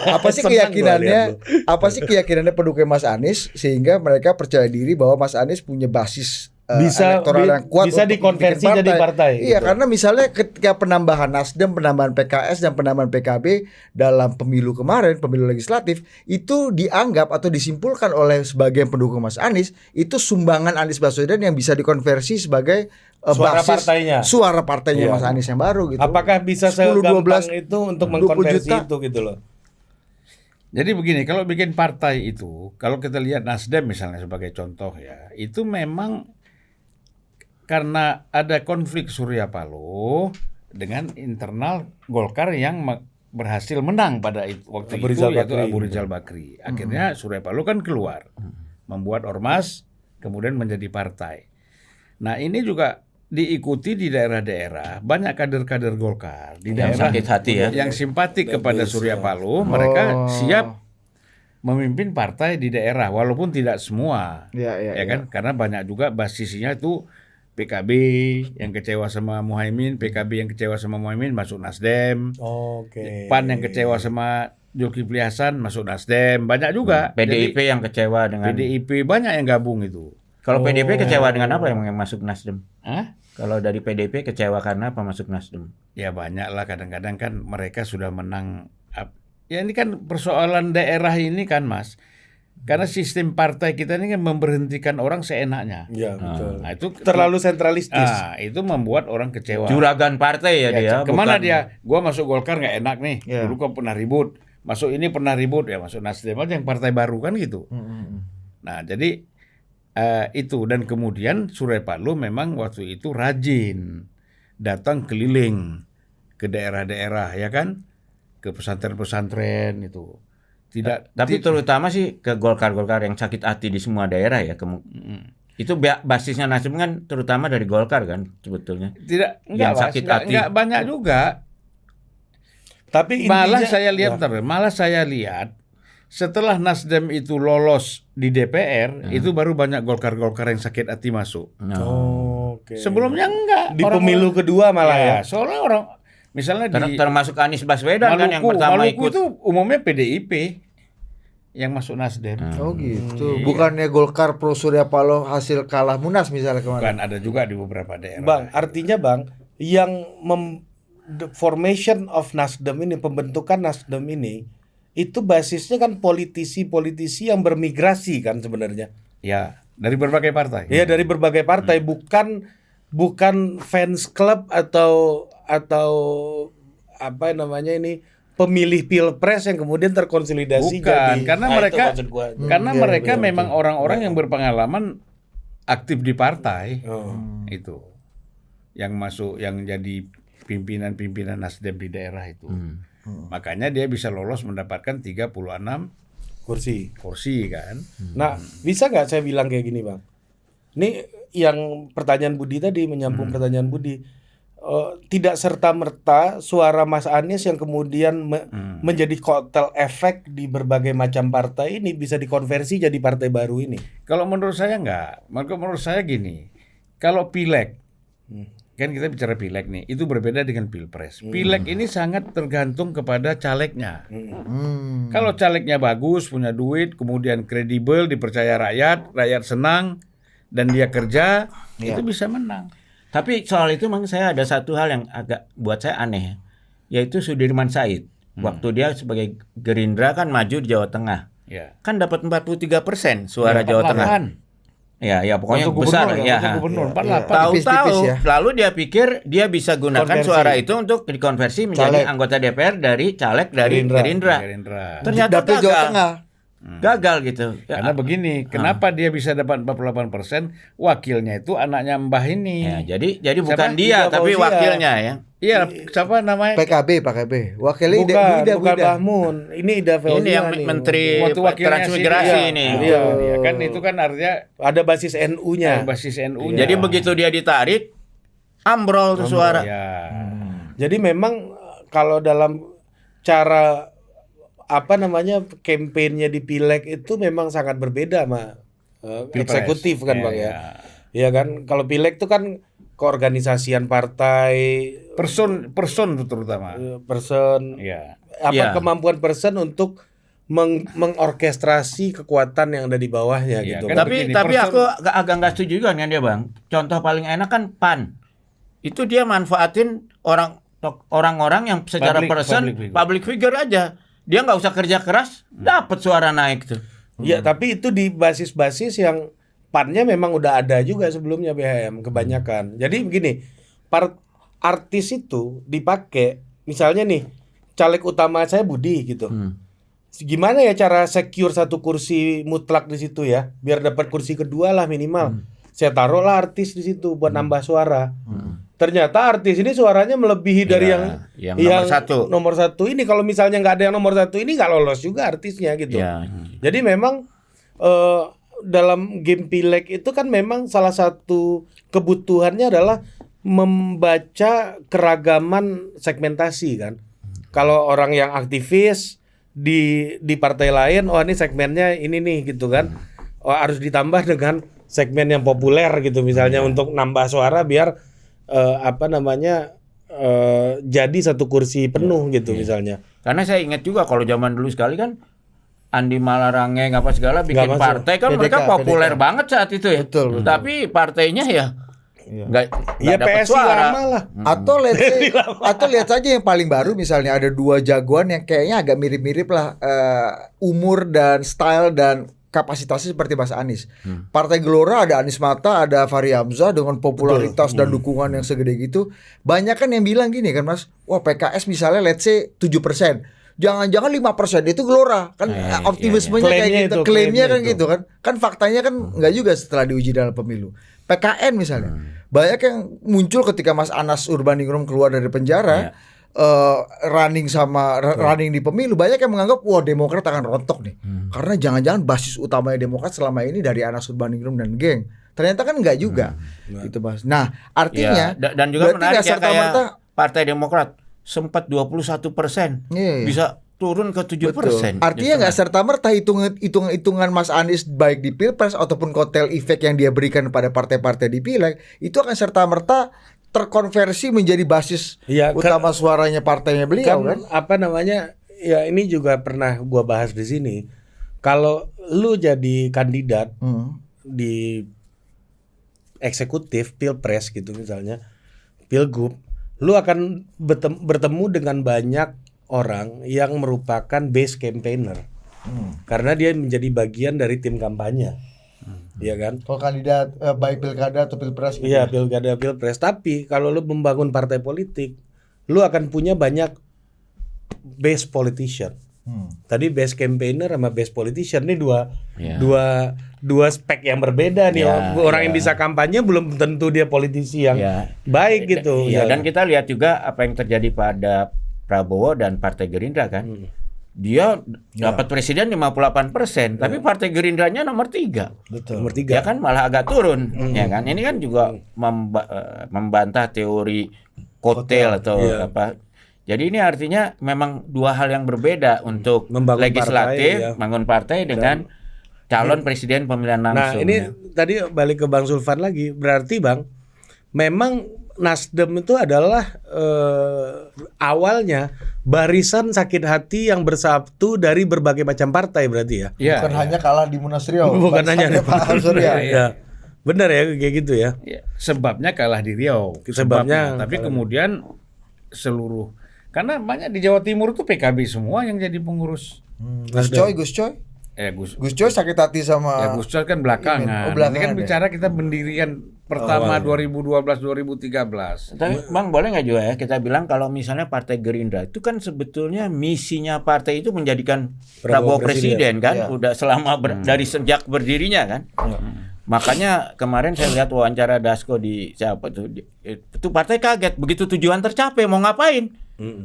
[SPEAKER 1] Apa sih
[SPEAKER 3] Senang gua lihat
[SPEAKER 1] keyakinannya?
[SPEAKER 3] lu.
[SPEAKER 1] Apa sih keyakinannya pendukung Mas Anies sehingga mereka percaya diri bahwa Mas Anies punya basis
[SPEAKER 3] Bisa
[SPEAKER 1] elektoral yang kuat
[SPEAKER 3] bisa
[SPEAKER 1] untuk
[SPEAKER 3] dikonversi
[SPEAKER 1] bikin
[SPEAKER 3] jadi partai.
[SPEAKER 1] Iya,
[SPEAKER 3] gitu.
[SPEAKER 1] karena misalnya ketika penambahan Nasdem, penambahan PKS dan penambahan PKB dalam pemilu kemarin, pemilu legislatif, itu dianggap atau disimpulkan oleh sebagian pendukung Mas Anies itu sumbangan Anies Baswedan yang bisa dikonversi sebagai
[SPEAKER 3] Suara
[SPEAKER 1] basis
[SPEAKER 3] partainya.
[SPEAKER 1] suara partainya
[SPEAKER 3] Iya.
[SPEAKER 1] Mas Anies yang baru gitu.
[SPEAKER 3] Apakah bisa
[SPEAKER 1] 10,
[SPEAKER 3] segampang
[SPEAKER 1] 12,
[SPEAKER 3] itu untuk
[SPEAKER 1] 20
[SPEAKER 3] mengkonversi
[SPEAKER 1] juta?
[SPEAKER 3] itu gitu loh?
[SPEAKER 2] Jadi begini, kalau bikin partai itu, kalau kita lihat Nasdem misalnya sebagai contoh ya, itu memang karena ada konflik Surya Paloh dengan internal Golkar yang berhasil menang pada waktu
[SPEAKER 3] Abu
[SPEAKER 2] itu,
[SPEAKER 3] Rizal
[SPEAKER 2] yaitu
[SPEAKER 3] Bakri.
[SPEAKER 2] Abu Rizal Bakri. Akhirnya Surya Paloh kan keluar, membuat ormas, kemudian menjadi partai. Nah, ini juga diikuti di daerah-daerah, banyak kader-kader Golkar di
[SPEAKER 4] Yang
[SPEAKER 2] daerah
[SPEAKER 4] sakit hati ya.
[SPEAKER 2] yang simpati kepada Surya Paloh, mereka siap memimpin partai di daerah, walaupun tidak semua,
[SPEAKER 1] Iya.
[SPEAKER 2] kan? Karena banyak juga basisnya itu PKB yang kecewa sama Muhaimin, PKB yang kecewa sama Muhaimin masuk Nasdem,
[SPEAKER 3] Oke.
[SPEAKER 2] PAN yang kecewa sama Zulkifli Hasan masuk Nasdem, banyak juga.
[SPEAKER 4] PDIP
[SPEAKER 2] Jadi,
[SPEAKER 4] yang kecewa dengan
[SPEAKER 2] PDIP banyak yang gabung itu.
[SPEAKER 4] Kalau PDIP kecewa dengan apa yang masuk Nasdem?
[SPEAKER 2] Hah?
[SPEAKER 4] Kalau dari PDIP kecewa karena apa masuk Nasdem?
[SPEAKER 2] Ya banyak lah, kadang-kadang kan mereka sudah menang. Ya ini kan persoalan daerah ini kan Mas. Karena sistem partai kita ini kan memberhentikan orang seenaknya.
[SPEAKER 3] Ya, betul.
[SPEAKER 2] Nah, itu
[SPEAKER 3] Terlalu sentralistis.
[SPEAKER 2] itu membuat orang kecewa.
[SPEAKER 4] Juragan partai ya, dia.
[SPEAKER 2] Kemana
[SPEAKER 4] bukan-
[SPEAKER 2] dia? Gua masuk Golkar nggak enak nih.
[SPEAKER 1] Iya.
[SPEAKER 2] Dulu kok pernah ribut. Masuk ini pernah ribut, ya masuk Nasdem aja yang partai baru kan gitu. Nah, jadi itu, dan kemudian Surya Paloh memang waktu itu rajin datang keliling ke daerah-daerah ya kan, ke pesantren-pesantren itu. Tidak.
[SPEAKER 4] Tapi terutama sih ke Golkar-Golkar yang sakit hati di semua daerah ya. Itu basisnya Nasdem kan terutama dari Golkar kan sebetulnya.
[SPEAKER 2] Tidak,
[SPEAKER 4] Yang
[SPEAKER 2] Mas,
[SPEAKER 4] sakit hati.
[SPEAKER 2] enggak banyak juga.
[SPEAKER 3] Tapi
[SPEAKER 2] Malah
[SPEAKER 3] intinya-
[SPEAKER 2] saya lihat,
[SPEAKER 3] Ya.
[SPEAKER 2] bentar, malah saya lihat setelah Nasdem itu lolos di DPR, itu baru banyak Golkar-Golkar yang sakit hati masuk.
[SPEAKER 3] Oh, oke.
[SPEAKER 2] Sebelumnya enggak.
[SPEAKER 3] Di pemilu kedua malah ya.
[SPEAKER 2] Soalnya orang misalnya di
[SPEAKER 4] Termasuk Anies Baswedan kan yang pertama
[SPEAKER 2] Maluku
[SPEAKER 4] ikut.
[SPEAKER 2] itu umumnya PDIP yang masuk Nasdem.
[SPEAKER 1] Oh gitu. Bukannya Golkar pro Surya Paloh hasil kalah Munas misalnya kemarin.
[SPEAKER 2] Bukan, ada juga di beberapa daerah.
[SPEAKER 3] Bang, artinya Bang, yang the formation of Nasdem ini, pembentukan Nasdem ini, itu basisnya kan politisi-politisi yang bermigrasi kan sebenarnya.
[SPEAKER 2] Ya, dari berbagai partai.
[SPEAKER 3] Ya dari berbagai partai, bukan fans club atau apa namanya ini pemilih pilpres yang kemudian terkonsolidasi
[SPEAKER 2] Bukan,
[SPEAKER 3] jadi.
[SPEAKER 2] karena
[SPEAKER 3] Nah, itu
[SPEAKER 2] mereka
[SPEAKER 3] maksud gua.
[SPEAKER 2] karena
[SPEAKER 1] Iya,
[SPEAKER 2] mereka
[SPEAKER 1] betul,
[SPEAKER 2] memang orang-orang yang berpengalaman aktif di partai.
[SPEAKER 3] Oh.
[SPEAKER 2] Itu. Yang masuk yang jadi pimpinan-pimpinan Nasdem di daerah itu. Makanya dia bisa lolos mendapatkan 36
[SPEAKER 3] Kursi.
[SPEAKER 2] kursi kan.
[SPEAKER 3] Nah, bisa nggak saya bilang kayak gini, Bang? Ini yang pertanyaan Budi tadi, menyambung pertanyaan Budi. Tidak serta-merta suara Mas Anies yang kemudian menjadi kotel efek di berbagai macam partai ini bisa dikonversi jadi partai baru ini.
[SPEAKER 2] Kalau menurut saya enggak. Maka menurut saya gini. Kalau pileg, kan kita bicara pileg nih, itu berbeda dengan pilpres. Pileg ini sangat tergantung kepada calegnya. Kalau calegnya bagus, punya duit, kemudian kredibel, dipercaya rakyat senang, dan dia kerja, itu bisa menang.
[SPEAKER 4] Tapi soal itu memang saya ada satu hal yang agak buat saya aneh, yaitu Sudirman Said. Waktu dia sebagai Gerindra kan maju di Jawa Tengah,
[SPEAKER 2] Ya.
[SPEAKER 4] kan dapat 43% suara Jawa Tengah. Ya pokoknya
[SPEAKER 2] Untuk
[SPEAKER 4] besar
[SPEAKER 2] gubernur,
[SPEAKER 4] ya.
[SPEAKER 2] untuk gubernur, 48.
[SPEAKER 1] Tipis-tipis
[SPEAKER 4] Tahu-tahu,
[SPEAKER 1] ya.
[SPEAKER 4] lalu dia pikir dia bisa gunakan
[SPEAKER 3] Konversi.
[SPEAKER 4] suara itu untuk dikonversi menjadi
[SPEAKER 1] Caleg.
[SPEAKER 4] anggota DPR dari caleg dari
[SPEAKER 3] Gerindra.
[SPEAKER 4] Gerindra.
[SPEAKER 2] Gerindra.
[SPEAKER 4] Ternyata
[SPEAKER 1] Dapil Jawa
[SPEAKER 4] gagal.
[SPEAKER 1] Tengah.
[SPEAKER 4] Gagal gitu. Ya,
[SPEAKER 2] Karena begini, kenapa dia bisa dapat 48%? Wakilnya itu anaknya Mbah ini.
[SPEAKER 4] ya, jadi bukan
[SPEAKER 2] Siapa?
[SPEAKER 4] dia
[SPEAKER 3] Ida
[SPEAKER 4] tapi
[SPEAKER 3] Fauzia.
[SPEAKER 4] wakilnya ya.
[SPEAKER 2] Iya, siapa namanya?
[SPEAKER 1] PKB. Wakilnya
[SPEAKER 3] Bukan
[SPEAKER 1] Wida.
[SPEAKER 3] Bang Mun. Ini Ida Fauzia
[SPEAKER 4] Ini yang
[SPEAKER 3] nih.
[SPEAKER 4] menteri
[SPEAKER 2] Waktu wakilnya
[SPEAKER 4] transmigrasi
[SPEAKER 3] sini.
[SPEAKER 4] ini.
[SPEAKER 3] Iya.
[SPEAKER 2] Ya kan itu kan artinya
[SPEAKER 3] Ada basis NU-nya.
[SPEAKER 2] basis NU-nya.
[SPEAKER 4] Jadi begitu dia ditarik, ambrol tuh suara.
[SPEAKER 2] Ya.
[SPEAKER 3] Jadi memang kalau dalam cara apa namanya kampanyenya di pileg itu memang sangat berbeda sama
[SPEAKER 2] Pilpres.
[SPEAKER 3] eksekutif kan
[SPEAKER 2] Ya,
[SPEAKER 3] Bang ya.
[SPEAKER 2] ya.
[SPEAKER 3] Iya kan kalau pileg itu kan keorganisasian partai,
[SPEAKER 2] Person itu terutama.
[SPEAKER 3] person
[SPEAKER 2] Ya.
[SPEAKER 3] apa
[SPEAKER 4] Ya.
[SPEAKER 3] kemampuan person untuk mengorkestrasi kekuatan yang ada di bawahnya
[SPEAKER 2] Iya,
[SPEAKER 3] gitu.
[SPEAKER 2] kan
[SPEAKER 4] Tapi
[SPEAKER 2] begini,
[SPEAKER 4] aku agak nggak setuju juga dengan dia Bang. Contoh paling enak kan PAN. Itu dia manfaatin orang-orang yang secara public figure aja. Dia nggak usah kerja keras, dapat suara naik tuh.
[SPEAKER 3] Ya, tapi itu di basis-basis yang PAN-nya memang udah ada juga sebelumnya BHM kebanyakan. Jadi begini, artis itu dipakai, misalnya nih, caleg utama saya Budi gitu. Gimana ya cara secure satu kursi mutlak di situ ya, biar dapat kursi kedua lah minimal. Saya taruhlah artis di situ buat nambah suara. Ternyata artis ini suaranya melebihi dari
[SPEAKER 4] yang nomor satu.
[SPEAKER 3] Nomor satu ini kalau misalnya nggak ada yang nomor satu ini nggak lolos juga artisnya gitu.
[SPEAKER 4] Ya.
[SPEAKER 3] Jadi memang dalam game pileg itu kan memang salah satu kebutuhannya adalah membaca keragaman segmentasi kan. Kalau orang yang aktivis di partai lain, oh ini segmennya ini nih gitu kan. Oh, harus ditambah dengan segmen yang populer gitu misalnya untuk nambah suara biar jadi satu kursi penuh gitu misalnya.
[SPEAKER 4] Karena saya ingat juga kalau zaman dulu sekali kan Andi Malarangeng apa segala bikin
[SPEAKER 3] masuk.
[SPEAKER 4] partai kan
[SPEAKER 1] PDK,
[SPEAKER 4] mereka populer
[SPEAKER 1] PDK.
[SPEAKER 4] banget saat itu ya.
[SPEAKER 1] Betul.
[SPEAKER 4] Tapi partainya ya nggak
[SPEAKER 3] Ya
[SPEAKER 4] dapat
[SPEAKER 3] PSI
[SPEAKER 4] suara.
[SPEAKER 3] lama lah.
[SPEAKER 1] Atau let's say, atau lihat saja yang paling baru misalnya ada dua jagoan yang kayaknya agak mirip-mirip lah umur dan style dan kapasitasnya seperti Mas Anies. Partai Gelora ada Anies Mata, ada Fahri Hamzah dengan popularitas dan dukungan yang segede gitu. Banyak kan yang bilang gini kan Mas, wah PKS misalnya let's say 7%. Jangan-jangan 5% itu Gelora. Kan optimismenya kayak
[SPEAKER 3] Klaimnya
[SPEAKER 1] gitu,
[SPEAKER 3] itu,
[SPEAKER 1] klaimnya kan
[SPEAKER 3] itu.
[SPEAKER 1] gitu kan. Kan faktanya kan enggak juga setelah diuji dalam pemilu. PKN misalnya. Banyak yang muncul ketika Mas Anas Urbaningrum keluar dari penjara. running running di pemilu, banyak yang menganggap wah Demokrat akan rontok nih. Karena jangan-jangan basis utamanya Demokrat selama ini dari Anas Urbaningrum dan geng. Ternyata kan enggak juga. Gitu, Mas. Nah, artinya
[SPEAKER 4] Ya, dan juga
[SPEAKER 1] berarti
[SPEAKER 4] menarik
[SPEAKER 1] nggak
[SPEAKER 4] ya
[SPEAKER 1] serta-merta
[SPEAKER 4] Partai Demokrat sempat 21%,
[SPEAKER 1] Iya.
[SPEAKER 4] bisa turun ke 7%.
[SPEAKER 1] Artinya nggak serta-merta hitungan Mas Anies baik di Pilpres ataupun kotel efek yang dia berikan pada partai-partai di Pileg itu akan serta-merta terkonversi menjadi basis utama suaranya partainya beliau kan?
[SPEAKER 3] Apa namanya? Ya ini juga pernah gua bahas di sini. Kalau lu jadi kandidat di eksekutif Pilpres gitu misalnya, Pilgub, lu akan bertemu dengan banyak orang yang merupakan base campaigner. Karena dia menjadi bagian dari tim kampanye. Iya kan?
[SPEAKER 1] Kalau kandidat baik pilkada atau pilpres gitu.
[SPEAKER 3] Iya, pilkada pilpres. Tapi kalau lu membangun partai politik, lu akan punya banyak base politician. Tadi base campaigner sama base politician ini dua spek yang berbeda nih. Orang yang bisa kampanye belum tentu dia politisi yang baik gitu.
[SPEAKER 4] Ya, dan kita lihat juga apa yang terjadi pada Prabowo dan Partai Gerindra kan. Dia dapat presiden 58%, tapi Partai Gerindranya nomor 3.
[SPEAKER 3] Betul. Nomor 3.
[SPEAKER 4] Ya kan malah agak turun, ya kan. Ini kan juga membantah teori kotel atau apa. Jadi ini artinya memang dua hal yang berbeda untuk
[SPEAKER 3] membangun
[SPEAKER 4] legislatif,
[SPEAKER 3] partai,
[SPEAKER 4] bangun partai dengan calon presiden pemilihan langsung.
[SPEAKER 3] Nah, ini tadi balik ke Bang Zulfan lagi. Berarti Bang, memang Nasdem itu adalah awalnya barisan sakit hati yang bersatu dari berbagai macam partai berarti ya.
[SPEAKER 1] Bukan hanya kalah di Munas Riau.
[SPEAKER 3] Bukan hanya
[SPEAKER 1] Pak Surya.
[SPEAKER 3] Ya. Benar ya kayak gitu ya.
[SPEAKER 2] Sebabnya kalah di Riau.
[SPEAKER 3] Sebabnya
[SPEAKER 2] tapi kemudian seluruh karena banyak di Jawa Timur tuh PKB semua yang jadi pengurus.
[SPEAKER 1] Gus Coy. Gus Coy sakit hati sama
[SPEAKER 2] Gus Coy kan belakangan. Ini kan bicara kita pendirian pertama 2012-2013.
[SPEAKER 4] Tapi Bang boleh nggak juga ya kita bilang kalau misalnya Partai Gerindra itu kan sebetulnya misinya partai itu menjadikan Prabowo presiden kan, udah selama dari sejak berdirinya kan. Makanya kemarin saya lihat wawancara Dasko di siapa tuh, itu partai kaget begitu tujuan tercapai mau ngapain.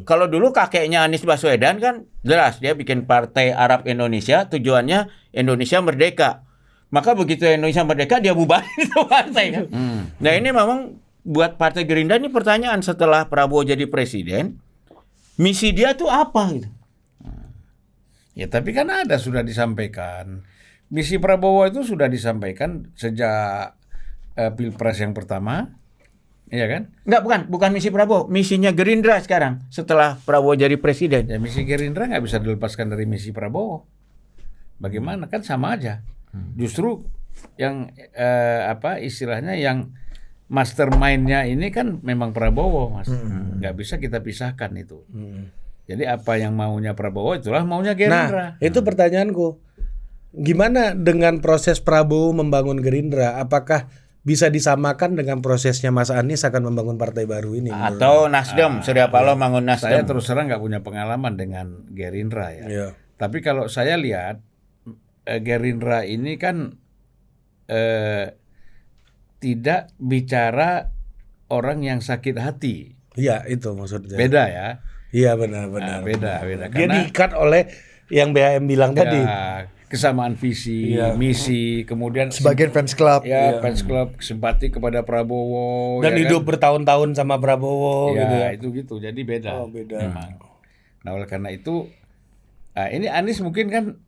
[SPEAKER 4] Kalau dulu kakeknya Anies Baswedan kan jelas dia bikin Partai Arab Indonesia, tujuannya Indonesia merdeka. Maka begitu Indonesia merdeka dia bubarin itu partai kan. Nah ini memang buat Partai Gerindra ini pertanyaan setelah Prabowo jadi presiden, misi dia tuh apa gitu.
[SPEAKER 2] Ya tapi kan sudah disampaikan. Misi Prabowo itu sudah disampaikan sejak Pilpres yang pertama. Iya kan?
[SPEAKER 4] Enggak, bukan misi Prabowo, misinya Gerindra sekarang setelah Prabowo jadi presiden.
[SPEAKER 2] Ya misi Gerindra nggak bisa dilepaskan dari misi Prabowo. Bagaimana kan sama aja. Justru yang istilahnya yang mastermind-nya ini kan memang Prabowo, Mas. Nggak bisa kita pisahkan itu. Jadi apa yang maunya Prabowo itulah maunya Gerindra.
[SPEAKER 3] Nah, itu pertanyaanku. Gimana dengan proses Prabowo membangun Gerindra? Apakah bisa disamakan dengan prosesnya Mas Anies akan membangun partai baru ini?
[SPEAKER 4] Atau Nasdem, Surya Paloh bangun Nasdem.
[SPEAKER 2] Saya terus terang nggak punya pengalaman dengan Gerindra ya. Tapi kalau saya lihat Gerindra ini kan tidak bicara orang yang sakit hati.
[SPEAKER 3] Iya, itu maksudnya.
[SPEAKER 2] Beda ya.
[SPEAKER 3] Iya benar.
[SPEAKER 2] Beda.
[SPEAKER 3] Dia diikat oleh yang BHM bilang tadi.
[SPEAKER 2] Kesamaan visi, misi, kemudian
[SPEAKER 1] sebagian fans club.
[SPEAKER 2] Fans club simpati kepada Prabowo.
[SPEAKER 3] Dan hidup bertahun-tahun sama Prabowo gitu ya.
[SPEAKER 2] Itu gitu. Jadi beda.
[SPEAKER 3] Oh, beda.
[SPEAKER 2] Memang. Nah, oleh karena itu ini Anies mungkin kan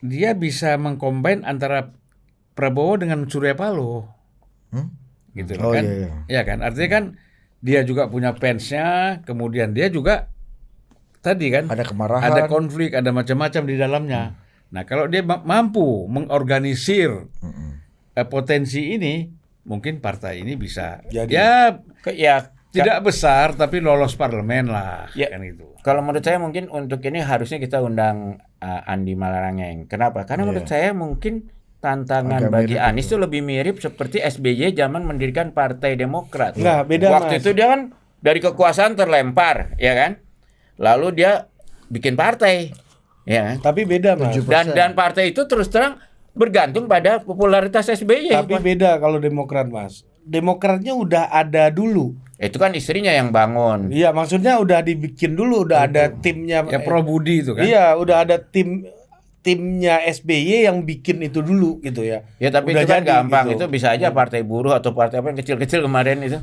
[SPEAKER 2] dia bisa mengcombine antara Prabowo dengan Surya Paloh. Gitu kan. Iya kan? Artinya kan dia juga punya fansnya, kemudian dia juga tadi kan
[SPEAKER 1] ada kemarahan,
[SPEAKER 2] ada konflik, ada macam-macam di dalamnya. Nah, kalau dia mampu mengorganisir potensi ini, mungkin partai ini bisa tidak besar tapi lolos parlemen lah kan itu.
[SPEAKER 4] Kalau menurut saya mungkin untuk ini harusnya kita undang Andi Malarangeng. Kenapa? Karena menurut saya mungkin tantangan bagi Anies itu lebih mirip seperti SBY zaman mendirikan Partai Demokrat.
[SPEAKER 3] Nggak, beda
[SPEAKER 4] Waktu itu dia kan dari kekuasaan terlempar, ya kan? Lalu dia bikin partai, ya.
[SPEAKER 3] Tapi beda Mas.
[SPEAKER 4] Dan partai itu terus terang bergantung pada popularitas SBY.
[SPEAKER 3] Tapi beda kalau Demokrat Mas. Demokratnya udah ada dulu.
[SPEAKER 4] Itu kan istrinya yang bangun.
[SPEAKER 3] Iya, maksudnya udah dibikin dulu, udah ada timnya.
[SPEAKER 2] Ya Pro Budi itu kan.
[SPEAKER 3] Iya, udah ada timnya SBY yang bikin itu dulu gitu ya.
[SPEAKER 4] Ya tapi
[SPEAKER 3] Udah
[SPEAKER 4] itu kan
[SPEAKER 3] jadi
[SPEAKER 4] gampang,
[SPEAKER 3] gitu.
[SPEAKER 4] itu bisa aja partai buruh atau partai apa yang kecil-kecil kemarin itu.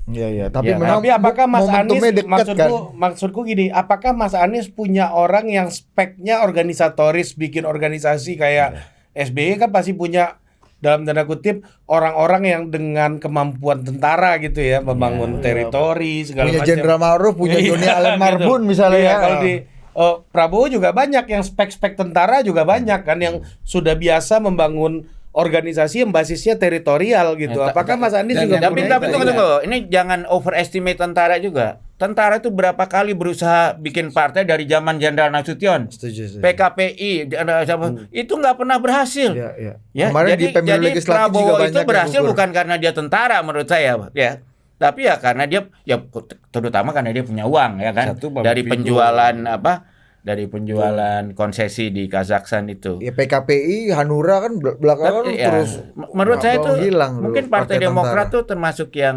[SPEAKER 1] Iya iya, tapi
[SPEAKER 4] Ya,
[SPEAKER 1] memang
[SPEAKER 3] Tapi apakah Mas Anies,
[SPEAKER 1] momentumnya dekat kan.
[SPEAKER 3] maksudku gini, apakah Mas Anies punya orang yang speknya organisatoris bikin organisasi kayak SBY kan pasti punya dalam tanda kutip orang-orang yang dengan kemampuan tentara gitu ya, membangun teritori segala
[SPEAKER 1] Punya
[SPEAKER 3] macam.
[SPEAKER 1] Jenderal Ma'ruf, punya
[SPEAKER 3] Iya,
[SPEAKER 1] Joni Allen Marbun
[SPEAKER 3] gitu.
[SPEAKER 1] misalnya
[SPEAKER 3] Iya,
[SPEAKER 1] ya.
[SPEAKER 3] kalau di Prabowo juga banyak yang spek-spek tentara juga banyak kan yang sudah biasa membangun organisasi yang basisnya teritorial gitu.
[SPEAKER 4] Ya,
[SPEAKER 3] Apakah Mas Anies
[SPEAKER 2] dan-
[SPEAKER 3] juga
[SPEAKER 4] Tapi
[SPEAKER 3] punya
[SPEAKER 4] tapi
[SPEAKER 3] itu?
[SPEAKER 4] tunggu, ini jangan overestimate tentara juga. Tentara itu berapa kali berusaha bikin partai dari zaman Jenderal Nasution,
[SPEAKER 1] Setuju.
[SPEAKER 4] PKPI, ada siapa? Itu nggak pernah berhasil.
[SPEAKER 1] Iya iya.
[SPEAKER 4] Ya,
[SPEAKER 1] Kemarin di pemilu legislatif
[SPEAKER 4] Prabowo
[SPEAKER 1] juga banyak
[SPEAKER 4] itu
[SPEAKER 1] yang
[SPEAKER 4] berhasil
[SPEAKER 1] gugur.
[SPEAKER 4] bukan karena dia tentara menurut saya, ya. Tapi ya karena dia ya terutama karena dia punya uang ya kan.
[SPEAKER 2] Satu, public
[SPEAKER 4] Dari
[SPEAKER 2] figure.
[SPEAKER 4] penjualan apa? Dari penjualan konsesi di Kazakhstan itu.
[SPEAKER 1] Ya PKPI, Hanura kan belakangan
[SPEAKER 4] Tapi, ya,
[SPEAKER 1] terus
[SPEAKER 4] menurut saya itu
[SPEAKER 1] hilang dulu,
[SPEAKER 4] mungkin Partai
[SPEAKER 1] Partai
[SPEAKER 4] Demokrat
[SPEAKER 1] Tentara.
[SPEAKER 4] tuh termasuk yang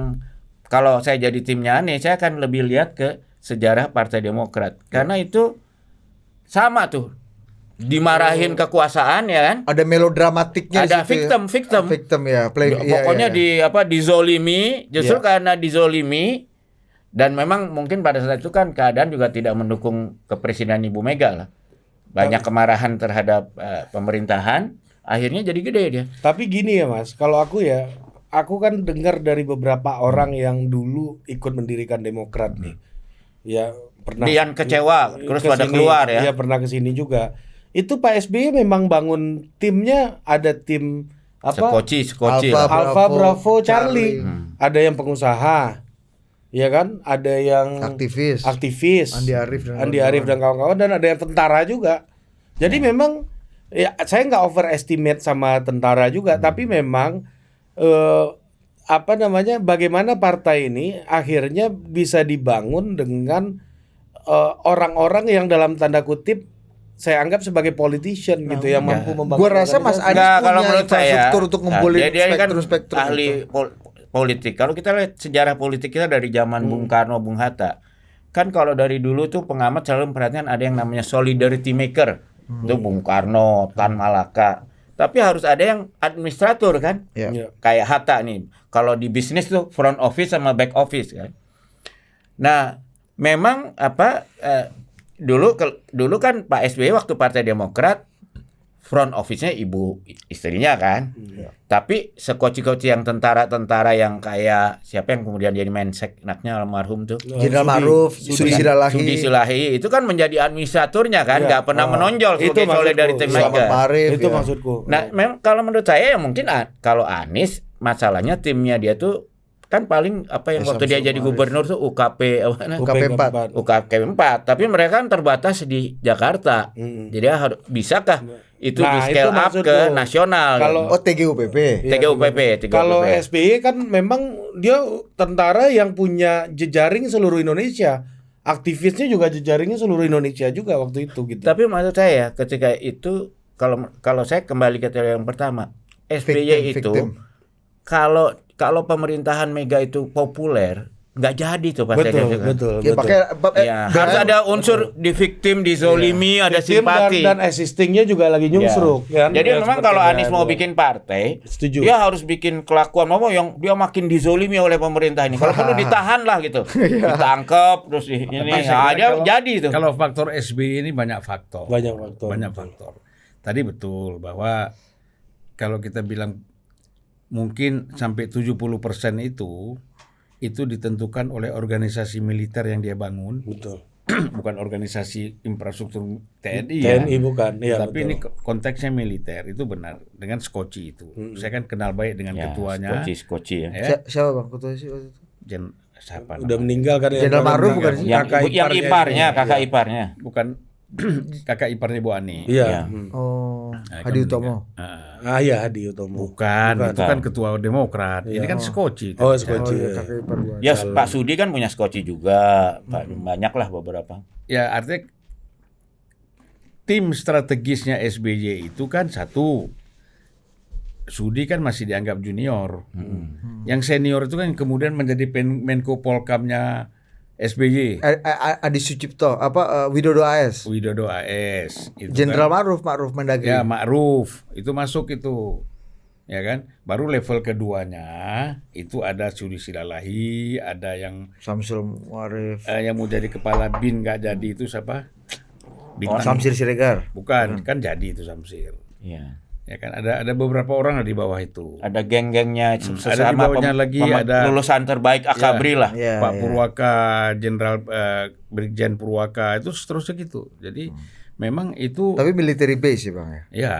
[SPEAKER 4] kalau saya jadi timnya Anies, saya akan lebih lihat ke sejarah Partai Demokrat karena itu sama tuh dimarahin kekuasaan ya kan.
[SPEAKER 1] ada melodramatiknya
[SPEAKER 4] Ada
[SPEAKER 1] di situ ya.
[SPEAKER 4] victim
[SPEAKER 1] ya play iya,
[SPEAKER 4] pokoknya
[SPEAKER 1] iya.
[SPEAKER 4] dizolimi justru
[SPEAKER 1] Iya.
[SPEAKER 4] karena dizolimi dan memang mungkin pada saat itu kan keadaan juga tidak mendukung kepresidenan Ibu Mega lah, banyak kemarahan terhadap pemerintahan, akhirnya jadi gede dia.
[SPEAKER 3] Tapi gini ya Mas, kalau aku kan dengar dari beberapa orang yang dulu ikut mendirikan Demokrat nih. Ya pernah
[SPEAKER 4] Dian kecewa terus pada
[SPEAKER 3] kesini,
[SPEAKER 4] keluar ya.
[SPEAKER 3] Iya pernah ke sini juga. Itu Pak SBY memang bangun timnya, ada tim apa?
[SPEAKER 4] Skoci
[SPEAKER 3] Alpha Bravo
[SPEAKER 1] Bravo,
[SPEAKER 3] Charlie.
[SPEAKER 1] Charlie.
[SPEAKER 3] Ada yang pengusaha. Ya kan? Ada yang
[SPEAKER 1] aktivis
[SPEAKER 3] Andi
[SPEAKER 1] Andi
[SPEAKER 3] Arief dan kawan-kawan, dan ada yang tentara juga. Jadi memang ya saya nggak overestimate sama tentara juga, tapi memang apa namanya, bagaimana partai ini akhirnya bisa dibangun dengan orang-orang yang dalam tanda kutip saya anggap sebagai politician gitu yang mampu membangun.
[SPEAKER 1] Gua rasa Mas
[SPEAKER 3] organisasi.
[SPEAKER 1] Anies
[SPEAKER 4] Enggak,
[SPEAKER 1] punya
[SPEAKER 4] kalau menurut saya
[SPEAKER 1] infrastruktur untuk ngumpulin
[SPEAKER 4] dia kan
[SPEAKER 1] spektrum
[SPEAKER 4] ahli
[SPEAKER 1] itu.
[SPEAKER 4] politik. Kalau kita lihat sejarah politik kita dari zaman Bung Karno, Bung Hatta, kan kalau dari dulu tuh pengamat selalu memperhatikan ada yang namanya solidarity maker. Itu Bung Karno, Tan Malaka. Tapi harus ada yang administrator kan?
[SPEAKER 1] Iya.
[SPEAKER 3] Iya.
[SPEAKER 4] Kayak Hatta nih. Kalau di bisnis tuh front office sama back office kan. Nah, memang dulu kan Pak SBY waktu Partai Demokrat front office-nya ibu istrinya kan. Tapi sekoci-koci yang tentara-tentara yang kayak siapa yang kemudian jadi menseknaknya almarhum tuh.
[SPEAKER 1] Jenderal Ma'ruf, Sudi Silalahi,
[SPEAKER 4] Sudi Silahi itu kan menjadi administratornya kan,
[SPEAKER 3] Iya.
[SPEAKER 4] nggak pernah menonjol
[SPEAKER 3] Itu
[SPEAKER 4] sebagai
[SPEAKER 3] maksudku.
[SPEAKER 4] solidarity
[SPEAKER 1] Selamat
[SPEAKER 4] maker.
[SPEAKER 1] Ma'arif
[SPEAKER 3] Itu
[SPEAKER 1] ya.
[SPEAKER 3] maksudku.
[SPEAKER 4] Nah, memang kalau menurut saya ya mungkin kalau Anies masalahnya timnya dia tuh kan paling apa yang waktu dia jadi gubernur tuh UKP
[SPEAKER 1] UKP 4.
[SPEAKER 4] UKP 4, tapi mereka kan terbatas di Jakarta. Jadi harus bisakah itu
[SPEAKER 3] Nah,
[SPEAKER 4] di scale
[SPEAKER 3] itu
[SPEAKER 4] up
[SPEAKER 3] maksudku.
[SPEAKER 4] ke nasional?
[SPEAKER 3] Kalau-
[SPEAKER 1] Oh TGUPP.
[SPEAKER 4] TGUPP.
[SPEAKER 3] Kalau SBY kan memang dia tentara yang punya jejaring seluruh Indonesia. Aktivisnya juga jejaringnya seluruh Indonesia juga waktu itu gitu.
[SPEAKER 4] Tapi maksud saya ketika itu kalau saya kembali ke teori yang pertama, SBY itu
[SPEAKER 1] Victim.
[SPEAKER 4] kalau pemerintahan Mega itu populer, nggak jadi tuh Pak
[SPEAKER 3] betul,
[SPEAKER 4] Sediawan.
[SPEAKER 3] betul,
[SPEAKER 1] Ya,
[SPEAKER 3] betul.
[SPEAKER 1] pakai
[SPEAKER 4] Ya, harus ada unsur di victim, di zolimi, ada
[SPEAKER 3] Victim
[SPEAKER 4] simpati.
[SPEAKER 3] dan assistingnya juga lagi nyungsruk
[SPEAKER 4] Ya.
[SPEAKER 3] kan.
[SPEAKER 4] Jadi
[SPEAKER 3] Ya,
[SPEAKER 4] memang
[SPEAKER 3] seperti
[SPEAKER 4] kalau
[SPEAKER 3] yang
[SPEAKER 4] Anies mau
[SPEAKER 3] gua-
[SPEAKER 4] bikin partai,
[SPEAKER 3] Setuju.
[SPEAKER 4] dia harus bikin kelakuan yang dia makin dizolimi oleh pemerintah ini. Kalau perlu ditahan lah gitu, ditangkap terus ini,
[SPEAKER 2] Tapi saya kira
[SPEAKER 4] dia
[SPEAKER 2] kalau-
[SPEAKER 4] jadi itu.
[SPEAKER 2] Kalau faktor SBY ini banyak faktor.
[SPEAKER 3] Banyak faktor.
[SPEAKER 2] Banyak faktor. Tadi betul bahwa kalau kita bilang mungkin sampai 70% itu ditentukan oleh organisasi militer yang dia bangun,
[SPEAKER 3] Betul.
[SPEAKER 2] bukan organisasi infrastruktur TNI ya.
[SPEAKER 3] TNI bukan. Iya,
[SPEAKER 2] Tapi
[SPEAKER 3] betul.
[SPEAKER 2] ini konteksnya militer, itu benar dengan Skoci itu. Saya kan kenal baik dengan
[SPEAKER 4] Ya,
[SPEAKER 2] ketuanya.
[SPEAKER 4] skoci ya.
[SPEAKER 2] Ya,
[SPEAKER 1] Siapa Bang ketua sih waktu itu?
[SPEAKER 2] siapa
[SPEAKER 3] Udah
[SPEAKER 2] namanya?
[SPEAKER 3] meninggal kan
[SPEAKER 1] Jenderal Ma'ruf bukan sih?
[SPEAKER 4] Yang iparnya, kakak
[SPEAKER 3] Iya.
[SPEAKER 4] iparnya.
[SPEAKER 2] Bukan kakak iparnya Bu Ani.
[SPEAKER 3] Iya.
[SPEAKER 4] Ya.
[SPEAKER 1] Oh,
[SPEAKER 2] Nah,
[SPEAKER 1] Hadi
[SPEAKER 2] kan
[SPEAKER 1] Utomo.
[SPEAKER 2] meninggal.
[SPEAKER 3] Iya Hadi Utomo.
[SPEAKER 2] Bukan, itu
[SPEAKER 4] Bukan.
[SPEAKER 2] kan ketua Demokrat. Ini kan Skoci.
[SPEAKER 3] Oh,
[SPEAKER 1] Oh
[SPEAKER 3] Skoci.
[SPEAKER 1] iya, kakek ipar gua.
[SPEAKER 4] Ya Pak Sudi kan punya skoci juga, banyak lah beberapa.
[SPEAKER 2] Ya artinya tim strategisnya SBY itu kan satu Sudi kan masih dianggap junior. Yang senior itu kan kemudian menjadi Menko Polkamnya SBY,
[SPEAKER 1] Adi Sucipto Widodo AS.
[SPEAKER 2] Widodo AS, itu
[SPEAKER 1] Jenderal
[SPEAKER 2] kan.
[SPEAKER 1] Ma'ruf Mendagri.
[SPEAKER 2] Ya, Ma'ruf itu masuk itu, ya kan. Baru level keduanya itu ada Sudi Silalahi, ada yang
[SPEAKER 1] Samsul Muarif.
[SPEAKER 2] yang mau jadi kepala BIN nggak jadi itu siapa? Bintang.
[SPEAKER 1] Samsir Siregar.
[SPEAKER 2] Bukan, kan jadi itu Samsir.
[SPEAKER 4] Iya.
[SPEAKER 2] Ya kan ada beberapa orang di bawah itu.
[SPEAKER 4] Ada geng-gengnya
[SPEAKER 2] Ada di
[SPEAKER 4] sesama
[SPEAKER 2] bawahnya lagi ada
[SPEAKER 4] lulusan terbaik Akabri lah.
[SPEAKER 1] Iya,
[SPEAKER 2] Pak
[SPEAKER 1] iya.
[SPEAKER 2] Purwaka, Jenderal Brigjen Purwaka, itu seterusnya gitu. Jadi memang itu
[SPEAKER 1] Tapi military base ya Bang ya.
[SPEAKER 2] ya.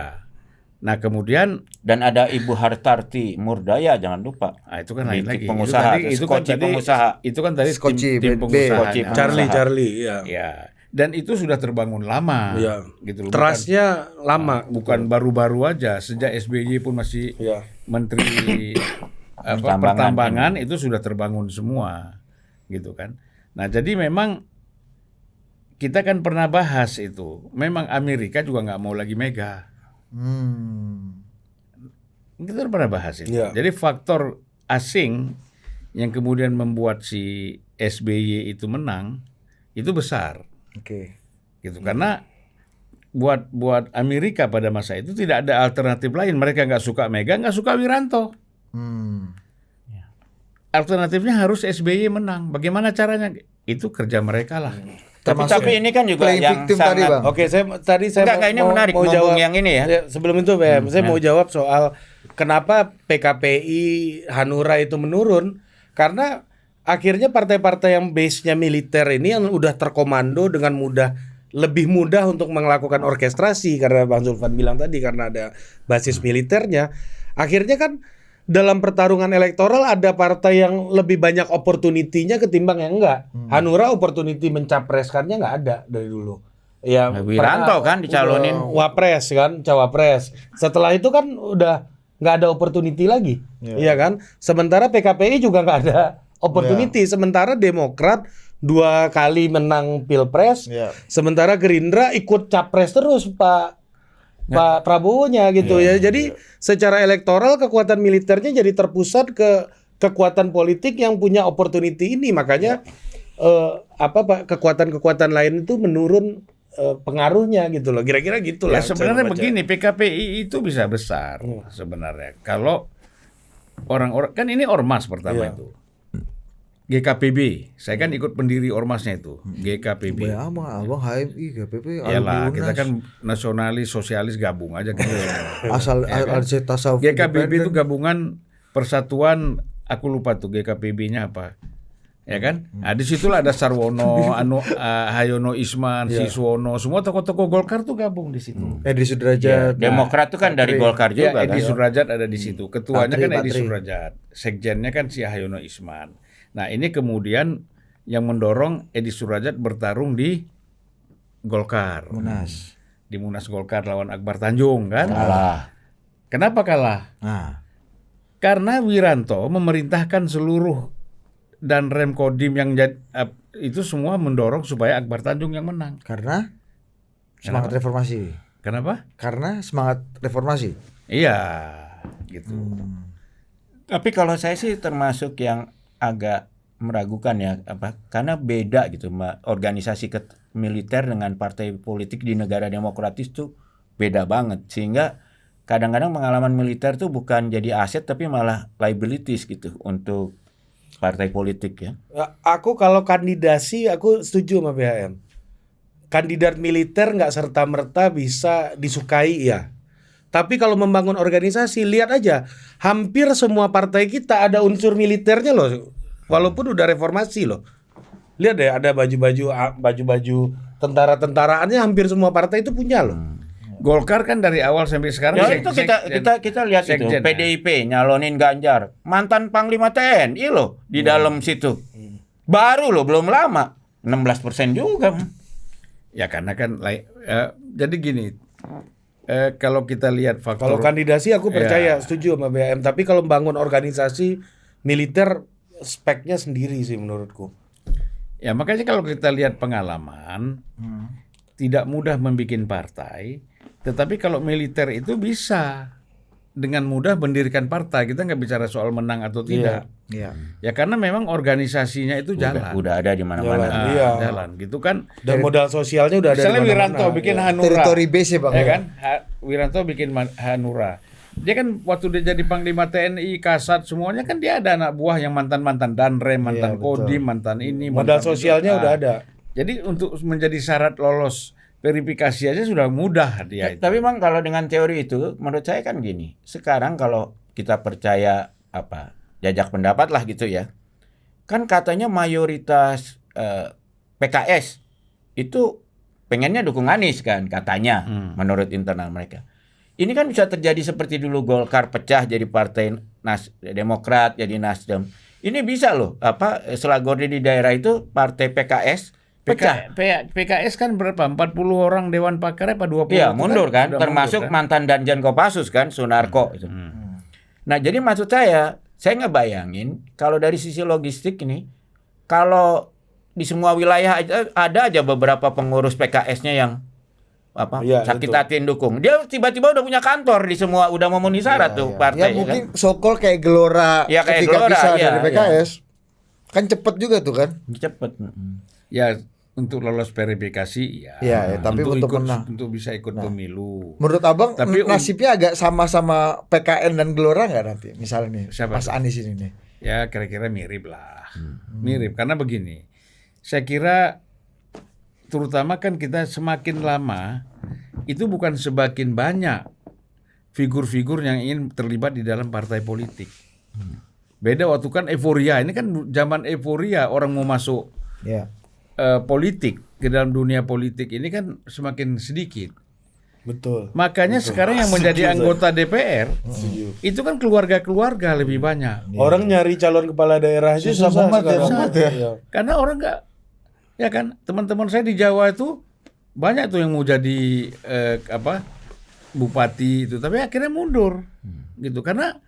[SPEAKER 2] Nah, kemudian
[SPEAKER 4] Dan ada Ibu Hartarti Murdaya, jangan lupa.
[SPEAKER 2] itu kan lain
[SPEAKER 4] Di
[SPEAKER 2] lagi.
[SPEAKER 4] pengusaha,
[SPEAKER 2] Skoci
[SPEAKER 4] pengusaha.
[SPEAKER 2] Itu kan tadi
[SPEAKER 1] Skoci,
[SPEAKER 2] tim
[SPEAKER 1] B.
[SPEAKER 2] pengusaha.
[SPEAKER 4] Skoci,
[SPEAKER 3] Charlie ya.
[SPEAKER 2] Ya. Dan itu sudah terbangun lama.
[SPEAKER 3] Iya.
[SPEAKER 2] Gitu loh.
[SPEAKER 3] Trustnya lama.
[SPEAKER 2] Bukan baru-baru aja, sejak SBY pun masih
[SPEAKER 3] Iya.
[SPEAKER 2] Menteri pertambangan itu sudah terbangun semua, gitu kan. Nah, jadi memang kita kan pernah bahas itu, memang Amerika juga nggak mau lagi mega. Kita kan pernah bahas itu.
[SPEAKER 3] Iya.
[SPEAKER 2] Jadi faktor asing yang kemudian membuat si SBY itu menang itu besar,
[SPEAKER 1] Oke.
[SPEAKER 2] gitu. Karena buat Amerika pada masa itu tidak ada alternatif lain. Mereka nggak suka Mega, nggak suka Wiranto. Alternatifnya harus SBY menang. Bagaimana caranya? Itu kerja mereka lah.
[SPEAKER 4] Tapi ini kan juga
[SPEAKER 1] playing
[SPEAKER 4] yang
[SPEAKER 1] victim tadi,
[SPEAKER 4] sangat
[SPEAKER 1] Bang.
[SPEAKER 3] Oke, saya
[SPEAKER 4] Enggak, kayaknya menarik
[SPEAKER 3] mau
[SPEAKER 4] ngomong
[SPEAKER 3] jawab
[SPEAKER 4] yang ini ya.
[SPEAKER 3] Sebelum itu, saya mau jawab soal kenapa PKPI Hanura itu menurun, karena akhirnya partai-partai yang base-nya militer ini yang udah terkomando dengan lebih mudah untuk melakukan orkestrasi, karena Bang Zulfan bilang tadi karena ada basis militernya. Akhirnya kan dalam pertarungan elektoral ada partai yang lebih banyak opportunity-nya ketimbang yang enggak. Hanura opportunity mencapreskannya nggak ada dari dulu. Ya,
[SPEAKER 4] Wiranto kan dicalonin.
[SPEAKER 3] wapres kan, cawapres. Setelah itu kan udah nggak ada opportunity lagi, iya kan? Sementara PKPI juga nggak ada opportunity. Sementara Demokrat 2 kali menang pilpres, sementara Gerindra ikut capres terus Pak Prabowo-nya gitu ya. Jadi secara elektoral kekuatan militernya jadi terpusat ke kekuatan politik yang punya opportunity ini. Makanya kekuatan-kekuatan lain itu menurun pengaruhnya gitu loh. Kira-kira gitu
[SPEAKER 2] Ya
[SPEAKER 3] lah.
[SPEAKER 2] sebenarnya
[SPEAKER 3] saya baca.
[SPEAKER 2] begini, PKPI itu bisa besar sebenarnya. Kalau orang-orang, kan ini ormas pertama itu. GKPB, saya kan ikut pendiri ormasnya itu, GKPB.
[SPEAKER 1] Ya abang HMI, GPP,
[SPEAKER 2] Yalah, kita
[SPEAKER 1] Albunas.
[SPEAKER 2] kan nasionalis, sosialis gabung aja gitu.
[SPEAKER 1] asal
[SPEAKER 2] Ya kan?
[SPEAKER 1] tasawuf
[SPEAKER 2] GKPB itu
[SPEAKER 1] independen.
[SPEAKER 2] gabungan persatuan, aku lupa tuh GKPB-nya apa. Ya kan? Nah, di situlah ada Sarwono, Hayono Isman, Siswono, semua tokoh-tokoh Golkar tuh gabung di situ.
[SPEAKER 1] Edi Sudrajat.
[SPEAKER 4] Demokrat itu kan dari Golkar
[SPEAKER 2] Ya,
[SPEAKER 4] juga
[SPEAKER 2] Edi
[SPEAKER 4] kan.
[SPEAKER 2] Sudrajat ada di situ. Ketuanya kan Edi
[SPEAKER 1] Patri.
[SPEAKER 2] Sudrajat. Sekjennya kan si Hayono Isman. Nah, ini kemudian yang mendorong Edi Sudrajat bertarung di Golkar.
[SPEAKER 1] Munas.
[SPEAKER 2] Di Munas Golkar lawan Akbar Tanjung kan?
[SPEAKER 4] Kalah.
[SPEAKER 2] Kenapa kalah?
[SPEAKER 1] Nah,
[SPEAKER 2] Karena Wiranto memerintahkan seluruh dan Rem Kodim yang itu semua mendorong supaya Akbar Tanjung yang menang.
[SPEAKER 1] karena semangat reformasi.
[SPEAKER 2] Kenapa?
[SPEAKER 1] Karena semangat reformasi.
[SPEAKER 2] Iya, gitu.
[SPEAKER 4] Tapi kalau saya sih termasuk yang agak meragukan ya karena beda gitu organisasi militer dengan partai politik di negara demokratis tuh beda banget, sehingga kadang-kadang pengalaman militer tuh bukan jadi aset tapi malah liabilities gitu untuk partai politik ya.
[SPEAKER 3] Aku kalau kandidasi aku setuju sama BHM. Kandidat militer nggak serta-merta bisa disukai ya. Tapi kalau membangun organisasi, lihat aja, hampir semua partai kita ada unsur militernya loh. Walaupun udah reformasi loh. Lihat deh, ada baju-baju tentara-tentaraannya hampir semua partai itu punya loh.
[SPEAKER 2] Golkar kan dari awal sampai sekarang
[SPEAKER 4] Ya itu kita lihat itu
[SPEAKER 2] sekjen,
[SPEAKER 4] PDIP nyalonin Ganjar, mantan Panglima TNI loh di dalam situ. Baru loh, belum lama. 16% juga.
[SPEAKER 2] Ya karena kan jadi gini, kalau kita lihat faktor
[SPEAKER 3] Kalau kandidasi aku percaya, setuju sama BHM. Tapi kalau membangun organisasi militer, speknya sendiri sih menurutku.
[SPEAKER 2] ya makanya kalau kita lihat pengalaman tidak mudah membuat partai, tetapi kalau militer itu bisa dengan mudah mendirikan partai. Kita nggak bicara soal menang atau tidak.
[SPEAKER 1] Iya.
[SPEAKER 2] Ya karena memang organisasinya itu jalan.
[SPEAKER 4] Udah ada di mana-mana.
[SPEAKER 3] Jalan. Iya.
[SPEAKER 2] Jalan gitu kan.
[SPEAKER 3] Dan modal sosialnya udah ada di
[SPEAKER 2] Misalnya
[SPEAKER 3] mana-mana.
[SPEAKER 2] Wiranto bikin Hanura.
[SPEAKER 1] Teritori base ya Bang.
[SPEAKER 2] Ya kan? Wiranto bikin Hanura. Dia kan waktu dia jadi Panglima TNI, Kasat, semuanya kan dia ada anak buah yang mantan-mantan Danrem, mantan Kodim, mantan ini.
[SPEAKER 3] Modal
[SPEAKER 2] mantan
[SPEAKER 3] sosialnya
[SPEAKER 2] itu.
[SPEAKER 3] udah ada.
[SPEAKER 2] Jadi untuk menjadi syarat lolos verifikasi aja sudah mudah dia itu.
[SPEAKER 4] Tapi Bang, kalau dengan teori itu menurut saya kan gini. Sekarang kalau kita percaya jajak pendapat lah gitu ya. Kan katanya mayoritas PKS itu pengennya dukung Anies kan katanya menurut internal mereka. Ini kan bisa terjadi seperti dulu Golkar pecah jadi partai Demokrat jadi Nasdem. Ini bisa loh Selagordi di daerah itu partai PKS pecah.
[SPEAKER 2] PKS kan berapa? 40 orang dewan pakar apa 20?
[SPEAKER 4] Iya,
[SPEAKER 2] itu
[SPEAKER 4] mundur kan,
[SPEAKER 2] sudah
[SPEAKER 4] termasuk
[SPEAKER 2] mundur, kan?
[SPEAKER 4] mantan Danjen Kopassus kan, Sunarko itu. Nah, jadi maksud saya ngebayangin kalau dari sisi logistik ini, kalau di semua wilayah ada aja beberapa pengurus PKS-nya yang
[SPEAKER 3] Iya,
[SPEAKER 4] sakit
[SPEAKER 3] betul.
[SPEAKER 4] hati dukung. Dia tiba-tiba udah punya kantor di semua, udah memenuhi syarat tuh
[SPEAKER 1] Ya
[SPEAKER 4] partai.
[SPEAKER 1] mungkin sokol kayak Gelora
[SPEAKER 4] Ya, kayak
[SPEAKER 1] ketika
[SPEAKER 4] Gelora,
[SPEAKER 1] bisa
[SPEAKER 4] iya,
[SPEAKER 1] dari PKS. Kan cepet juga tuh kan.
[SPEAKER 4] Cepet.
[SPEAKER 2] Ya untuk lolos verifikasi ya.
[SPEAKER 1] Iya, ya, tapi untuk menang.
[SPEAKER 2] untuk bisa ikut pemilu.
[SPEAKER 1] Menurut Abang
[SPEAKER 2] Tapi
[SPEAKER 1] nasibnya agak sama-sama PKN dan Gelora nggak nanti? Misalnya nih,
[SPEAKER 2] Siapa
[SPEAKER 1] Mas
[SPEAKER 2] tuh?
[SPEAKER 1] Anies ini nih.
[SPEAKER 2] Ya kira-kira mirip lah. Mirip karena begini. Saya kira terutama kan kita semakin lama itu bukan semakin banyak figur-figur yang ingin terlibat di dalam partai politik. Beda waktu kan euforia. Ini kan zaman euforia orang mau masuk
[SPEAKER 1] Ya.
[SPEAKER 2] politik ke dalam dunia politik ini kan semakin sedikit.
[SPEAKER 3] Betul.
[SPEAKER 2] Makanya sekarang yang menjadi
[SPEAKER 3] Setuju,
[SPEAKER 2] anggota DPR
[SPEAKER 3] Setuju.
[SPEAKER 2] itu kan keluarga-keluarga lebih banyak.
[SPEAKER 3] Orang nyari calon kepala daerah aja
[SPEAKER 1] Susah
[SPEAKER 3] susah
[SPEAKER 1] banget ya,
[SPEAKER 3] sekarang.
[SPEAKER 1] banget ya.
[SPEAKER 3] Iya.
[SPEAKER 2] Karena orang nggak, ya kan teman-teman saya di Jawa itu banyak tuh yang mau jadi bupati itu, tapi akhirnya mundur gitu karena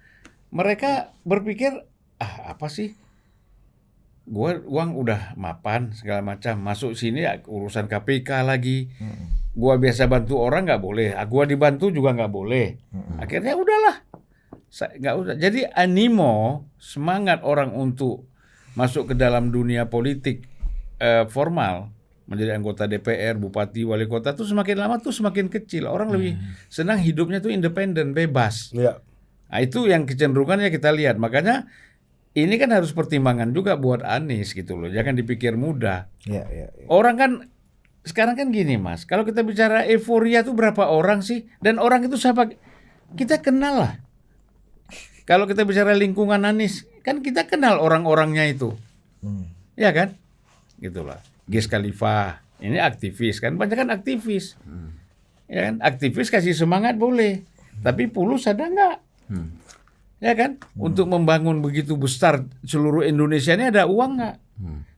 [SPEAKER 2] mereka berpikir apa sih, gua uang udah mapan segala macam, masuk sini ya, urusan KPK lagi, gua biasa bantu orang nggak boleh, gua dibantu juga nggak boleh, akhirnya udahlah, nggak usah. Jadi animo semangat orang untuk masuk ke dalam dunia politik formal, menjadi anggota DPR, bupati, wali kota tuh semakin lama tuh semakin kecil. Orang lebih senang hidupnya tuh independen, bebas.
[SPEAKER 3] Iya.
[SPEAKER 2] Nah, itu yang kecenderungannya kita lihat. Makanya ini kan harus pertimbangan juga buat Anies gitu loh. Jangan dipikir mudah.
[SPEAKER 1] Iya, iya.
[SPEAKER 2] Orang kan sekarang kan gini Mas, kalau kita bicara euforia tuh berapa orang sih? Dan orang itu siapa? Kita kenal lah. Kalau kita bicara lingkungan Anies, kan kita kenal orang-orangnya itu. Ya kan? Gitulah. Giz Khalifa, ini aktivis kan, banyak kan aktivis. Ya kan? Aktivis kasih semangat boleh. Tapi Pulus ada nggak? Ya kan? Untuk membangun begitu besar seluruh Indonesia ini ada uang nggak?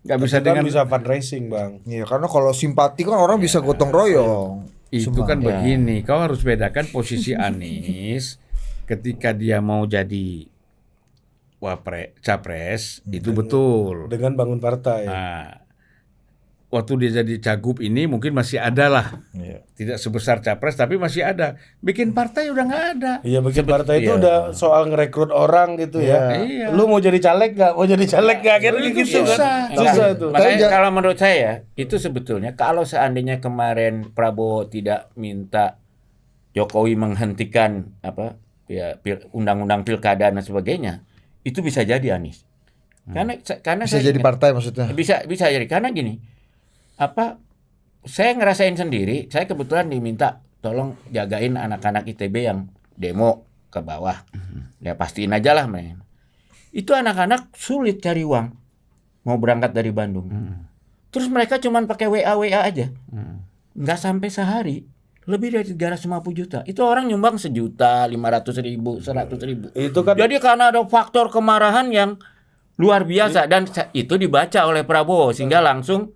[SPEAKER 2] Nggak bisa
[SPEAKER 3] Tapi kan
[SPEAKER 2] dengan
[SPEAKER 3] bisa fundraising, Bang.
[SPEAKER 1] Iya, karena kalau simpati kan orang bisa gotong royong.
[SPEAKER 2] itu kan
[SPEAKER 4] Ya.
[SPEAKER 2] begini. Kau harus bedakan posisi Anies ketika dia mau jadi capres itu betul.
[SPEAKER 3] Dengan bangun partai.
[SPEAKER 2] Nah, waktu dia jadi cagup ini mungkin masih ada lah.
[SPEAKER 1] Iya.
[SPEAKER 2] Tidak sebesar capres tapi masih ada. Bikin partai udah nggak ada.
[SPEAKER 3] Iya, bikin partai itu
[SPEAKER 4] iya.
[SPEAKER 3] udah soal ngerekrut orang gitu ya.
[SPEAKER 2] Iya.
[SPEAKER 3] Lu mau jadi caleg nggak? Mau jadi caleg nggak? Kan
[SPEAKER 2] itu
[SPEAKER 3] gitu
[SPEAKER 2] susah.
[SPEAKER 3] kan. Susah tuh.
[SPEAKER 4] Makanya kalau menurut saya itu sebetulnya kalau seandainya kemarin Prabowo tidak minta Jokowi menghentikan undang-undang pilkada dan sebagainya, itu bisa jadi Anies. Karena
[SPEAKER 1] Bisa
[SPEAKER 4] saya
[SPEAKER 1] jadi
[SPEAKER 4] ingat-
[SPEAKER 1] partai maksudnya.
[SPEAKER 4] bisa jadi karena gini. Saya ngerasain sendiri, saya kebetulan diminta tolong jagain anak-anak ITB yang demo ke bawah. Ya pastiin aja lah men. Itu anak-anak sulit cari uang mau berangkat dari Bandung. Terus mereka cuman pakai WA aja. Nggak sampai sehari lebih dari 350 juta. Itu orang nyumbang 1.500.000, 100.000.
[SPEAKER 3] Itu kan
[SPEAKER 4] Jadi karena ada faktor kemarahan yang luar biasa dan itu dibaca oleh Prabowo sehingga langsung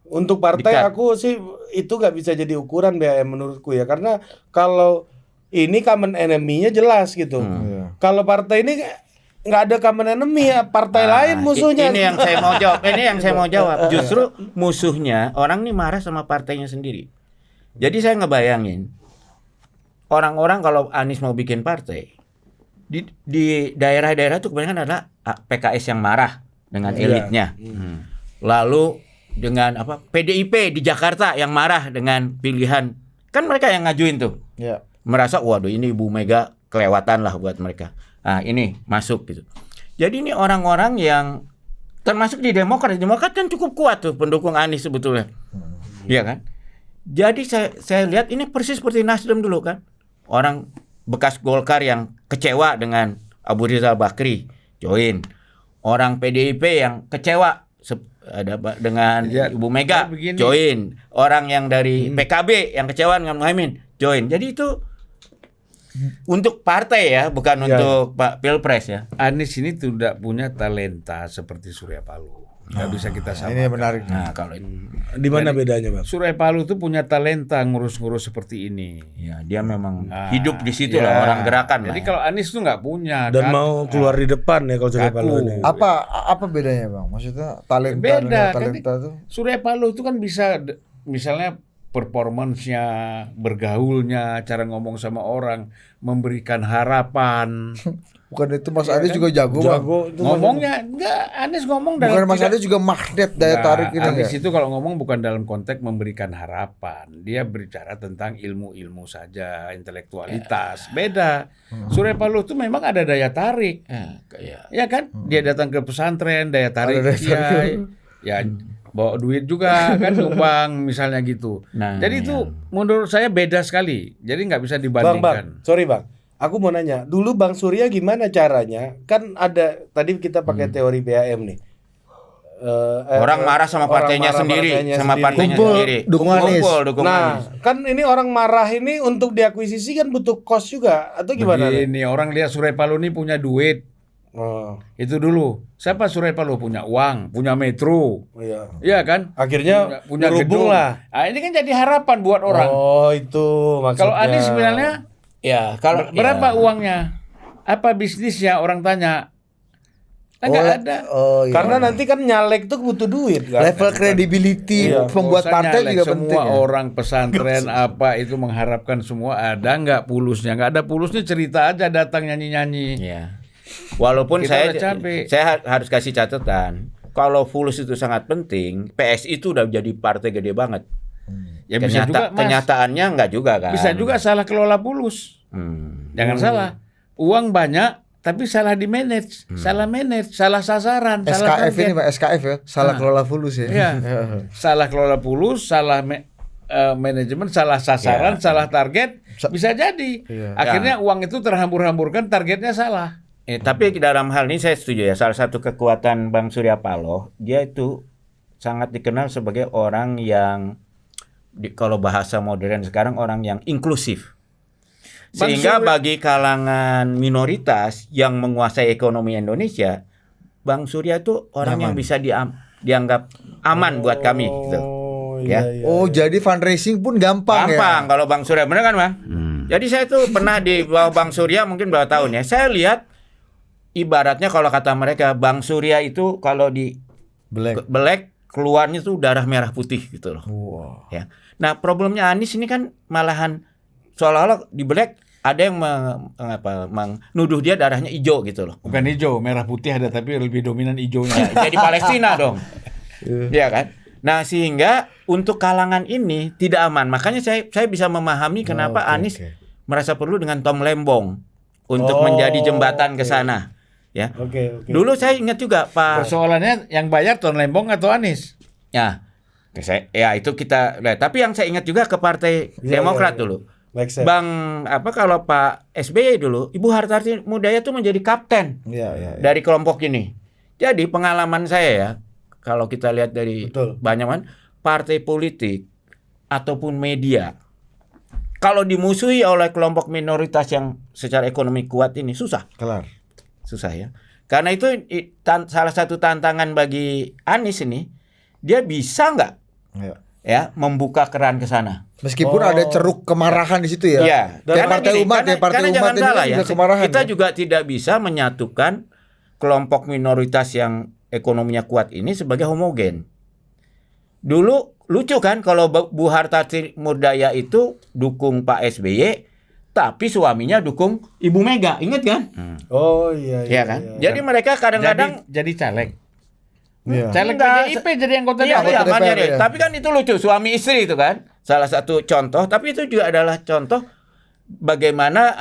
[SPEAKER 3] untuk partai
[SPEAKER 4] Dikat.
[SPEAKER 3] aku sih itu nggak bisa jadi ukuran BM menurutku ya, karena kalau ini common enemy-nya jelas gitu.
[SPEAKER 1] Iya.
[SPEAKER 3] Kalau partai ini nggak ada common enemy ya, partai lain musuhnya.
[SPEAKER 4] Ini yang saya mau jawab. Ini yang saya mau jawab. Justru musuhnya orang nih marah sama partainya sendiri. Jadi saya ngebayangin orang-orang kalau Anies mau bikin partai, di daerah-daerah itu kebanyakan adalah PKS yang marah dengan
[SPEAKER 3] Iya.
[SPEAKER 4] elitnya. Lalu dengan apa PDIP di Jakarta yang marah dengan pilihan, kan mereka yang ngajuin tuh,
[SPEAKER 1] Ya.
[SPEAKER 4] merasa waduh ini Ibu Mega kelewatan lah buat mereka. Nah ini masuk gitu. Jadi ini orang-orang yang termasuk di Demokrat kan cukup kuat tuh pendukung Anies sebetulnya, iya kan? Jadi saya lihat ini persis seperti Nasdem dulu kan, orang bekas Golkar yang kecewa dengan Abu Rizal Bakri join, orang PDIP yang kecewa dengan
[SPEAKER 2] Ya,
[SPEAKER 4] Ibu Mega
[SPEAKER 2] begini.
[SPEAKER 4] join, orang yang dari PKB yang kecewa dengan Muhaimin join. Jadi itu untuk partai ya, bukan untuk Pak Pilpres ya.
[SPEAKER 2] Anies ini tidak punya talenta seperti Surya Paloh. Nggak bisa kita samakan.
[SPEAKER 1] Ini menarik.
[SPEAKER 4] Nah kalau itu,
[SPEAKER 3] Di mana bedanya, Bang?
[SPEAKER 2] Surya Paloh itu punya talenta ngurus-ngurus seperti ini.
[SPEAKER 4] ya dia memang
[SPEAKER 2] Ah,
[SPEAKER 4] hidup di situ
[SPEAKER 2] ya.
[SPEAKER 4] lah, orang gerakan
[SPEAKER 2] Jadi
[SPEAKER 4] lah. Ya.
[SPEAKER 2] kalau Anies tuh nggak punya.
[SPEAKER 3] Dan
[SPEAKER 2] kan?
[SPEAKER 3] mau keluar di depan ya kalau Surya
[SPEAKER 2] Kaku.
[SPEAKER 3] Paloh ini.
[SPEAKER 1] Apa bedanya Bang? Maksudnya talenta
[SPEAKER 2] Beda,
[SPEAKER 1] dengan
[SPEAKER 2] kan
[SPEAKER 1] talenta tuh.
[SPEAKER 2] Surya Paloh itu kan bisa misalnya performance-nya, bergaulnya, cara ngomong sama orang, memberikan harapan.
[SPEAKER 1] Bukan itu Mas Anies juga jago Bang.
[SPEAKER 3] Jago itu
[SPEAKER 2] Ngomongnya enggak, Anies ngomong
[SPEAKER 1] Bukan Mas
[SPEAKER 2] tidak-
[SPEAKER 1] Anies juga magnet daya
[SPEAKER 2] Nah,
[SPEAKER 1] tarik ini
[SPEAKER 2] Anies
[SPEAKER 1] enggak?
[SPEAKER 2] itu kalau ngomong bukan dalam konteks memberikan harapan. Dia berbicara tentang ilmu-ilmu saja, intelektualitas. Beda. Surya Paloh itu memang ada daya tarik.
[SPEAKER 4] Kayak
[SPEAKER 2] Ya kan? Dia datang ke pesantren, daya tarik
[SPEAKER 1] Ada daya
[SPEAKER 2] dia.
[SPEAKER 1] tarik.
[SPEAKER 2] Ya bawa duit juga kan nyumbang misalnya gitu.
[SPEAKER 4] Nah,
[SPEAKER 2] Jadi itu menurut saya beda sekali. Jadi nggak bisa
[SPEAKER 3] Bang,
[SPEAKER 2] dibandingkan.
[SPEAKER 3] sorry Bang. Aku mau nanya, dulu Bang Surya gimana caranya? Kan ada tadi kita pakai teori BAM nih.
[SPEAKER 4] orang marah sama
[SPEAKER 3] orang
[SPEAKER 4] partainya
[SPEAKER 3] marah
[SPEAKER 4] sendiri,
[SPEAKER 3] partainya
[SPEAKER 4] sama
[SPEAKER 3] sendiri.
[SPEAKER 4] partainya
[SPEAKER 1] Kumpul,
[SPEAKER 4] sendiri.
[SPEAKER 1] dukung Anies.
[SPEAKER 4] Dukung
[SPEAKER 3] Nah,
[SPEAKER 4] Anies.
[SPEAKER 3] kan ini orang marah ini untuk diakuisisi kan butuh cost juga atau gimana? nih?
[SPEAKER 2] Begini, orang lihat Surya Paloh ini punya duit.
[SPEAKER 3] Oh,
[SPEAKER 2] Itu dulu. Siapa Surya Paloh punya uang, punya metro.
[SPEAKER 3] iya.
[SPEAKER 2] Iya kan?
[SPEAKER 3] Akhirnya
[SPEAKER 2] Punya
[SPEAKER 3] berhubung
[SPEAKER 2] gedung.
[SPEAKER 3] lah.
[SPEAKER 2] Nah, ini kan jadi harapan buat orang.
[SPEAKER 3] Oh, itu maksudnya.
[SPEAKER 2] Kalau Anies sebenarnya
[SPEAKER 4] Ya, kalau
[SPEAKER 2] berapa uangnya? Apa bisnisnya? Orang tanya. Kan nggak ada.
[SPEAKER 1] Oh iya.
[SPEAKER 3] Karena nanti kan nyalek tuh butuh duit kan.
[SPEAKER 1] level credibility
[SPEAKER 3] Iya.
[SPEAKER 1] pembuat
[SPEAKER 2] Nggak usah
[SPEAKER 1] partai
[SPEAKER 2] nyalek.
[SPEAKER 1] juga
[SPEAKER 2] semua
[SPEAKER 1] penting ya.
[SPEAKER 2] orang pesantren apa itu mengharapkan semua ada nggak pulusnya? Nggak ada pulusnya, cerita aja datang nyanyi-nyanyi.
[SPEAKER 4] ya. Walaupun
[SPEAKER 2] Kita udah capek.
[SPEAKER 4] saya harus kasih catatan, kalau fulus itu sangat penting, PSI itu udah jadi partai gede banget.
[SPEAKER 2] Ya bisa juga, Mas.
[SPEAKER 4] Kenyataannya enggak juga kan.
[SPEAKER 2] Bisa juga salah kelola pulus. Jangan salah. Uang banyak tapi salah di manage, salah manage, salah sasaran, salah
[SPEAKER 1] SKF ini Pak, SKF ya, salah kelola fulus ya.
[SPEAKER 2] Iya. Salah kelola pulus, salah manajemen, salah sasaran, salah target, bisa jadi.
[SPEAKER 1] Iya.
[SPEAKER 2] Akhirnya uang itu terhambur-hamburkan, targetnya salah.
[SPEAKER 4] Tapi dalam hal ini saya setuju ya. Salah satu kekuatan Bang Surya Paloh, dia itu sangat dikenal sebagai orang yang kalau bahasa modern sekarang orang yang inklusif.
[SPEAKER 2] Bang
[SPEAKER 4] Sehingga
[SPEAKER 2] Surya-
[SPEAKER 4] bagi kalangan minoritas yang menguasai ekonomi Indonesia, Bang Surya itu orang yang bisa dianggap aman buat kami gitu.
[SPEAKER 3] Oh,
[SPEAKER 4] Ya.
[SPEAKER 3] iya, iya.
[SPEAKER 1] Oh, jadi fundraising pun gampang,
[SPEAKER 4] Gampang
[SPEAKER 1] ya.
[SPEAKER 4] kalau Bang Surya, benar kan Bang? Jadi saya tuh pernah di bawah Bang Surya mungkin berapa tahun ya. Saya lihat ibaratnya kalau kata mereka Bang Surya itu kalau di belek keluarnya tuh darah merah putih gitu loh.
[SPEAKER 1] Wah.
[SPEAKER 4] Ya. Nah, problemnya Anies ini kan malahan seolah-olah di belek ada yang menuduh dia darahnya hijau gitu loh.
[SPEAKER 2] Bukan hijau, merah putih ada tapi lebih dominan hijaunya.
[SPEAKER 4] Jadi Palestina dong. Iya kan? Nah, sehingga untuk kalangan ini tidak aman. Makanya saya bisa memahami kenapa
[SPEAKER 1] Oke,
[SPEAKER 4] Anies
[SPEAKER 1] oke.
[SPEAKER 4] merasa perlu dengan Tom Lembong untuk
[SPEAKER 3] Oh,
[SPEAKER 4] menjadi jembatan ke
[SPEAKER 3] oke.
[SPEAKER 4] sana. Ya.
[SPEAKER 3] Oke.
[SPEAKER 4] Dulu saya ingat juga Pak.
[SPEAKER 2] Persoalannya yang bayar Tom Lembong atau Anies?
[SPEAKER 4] Ya. Ya itu kita lihat. Tapi yang saya ingat juga ke Partai
[SPEAKER 3] Iya,
[SPEAKER 4] Demokrat
[SPEAKER 3] iya, iya.
[SPEAKER 4] dulu.
[SPEAKER 3] Make sense.
[SPEAKER 4] Bang kalau Pak SBY dulu, Ibu Hartarti Mudaya tuh menjadi kapten
[SPEAKER 1] Iya, iya.
[SPEAKER 4] dari kelompok ini. Jadi pengalaman saya ya, kalau kita lihat dari
[SPEAKER 3] Betul.
[SPEAKER 4] banyak kan partai politik ataupun media, kalau dimusuhi oleh kelompok minoritas yang secara ekonomi kuat ini susah ya. Karena itu salah satu tantangan bagi Anies ini, dia bisa nggak
[SPEAKER 1] Iya.
[SPEAKER 4] ya membuka keran ke sana.
[SPEAKER 1] Meskipun ada ceruk kemarahan di situ ya.
[SPEAKER 4] Iya.
[SPEAKER 1] Kayak partai
[SPEAKER 4] gini,
[SPEAKER 1] umat ya, partai
[SPEAKER 4] karena
[SPEAKER 1] umat
[SPEAKER 4] jangan
[SPEAKER 1] ini
[SPEAKER 4] salah
[SPEAKER 1] kan
[SPEAKER 4] ya,
[SPEAKER 1] juga kemarahan.
[SPEAKER 4] kita
[SPEAKER 1] ya.
[SPEAKER 4] juga tidak bisa menyatukan kelompok minoritas yang ekonominya kuat ini sebagai homogen. Dulu lucu kan kalau Bu Hartarti Mudaya itu dukung Pak SBY, tapi suaminya dukung Ibu Mega, ingat kan?
[SPEAKER 3] Oh iya.
[SPEAKER 4] Iya kan? Jadi mereka kadang-kadang
[SPEAKER 2] jadi caleg.
[SPEAKER 1] Iya.
[SPEAKER 2] Caleg
[SPEAKER 4] Enggak,
[SPEAKER 2] PDIP jadi anggota
[SPEAKER 4] iya,
[SPEAKER 2] DPR.
[SPEAKER 4] iya,
[SPEAKER 1] DPR,
[SPEAKER 4] makanya deh.
[SPEAKER 1] ya.
[SPEAKER 4] Tapi kan itu lucu, suami istri itu kan. Salah satu contoh, tapi itu juga adalah contoh bagaimana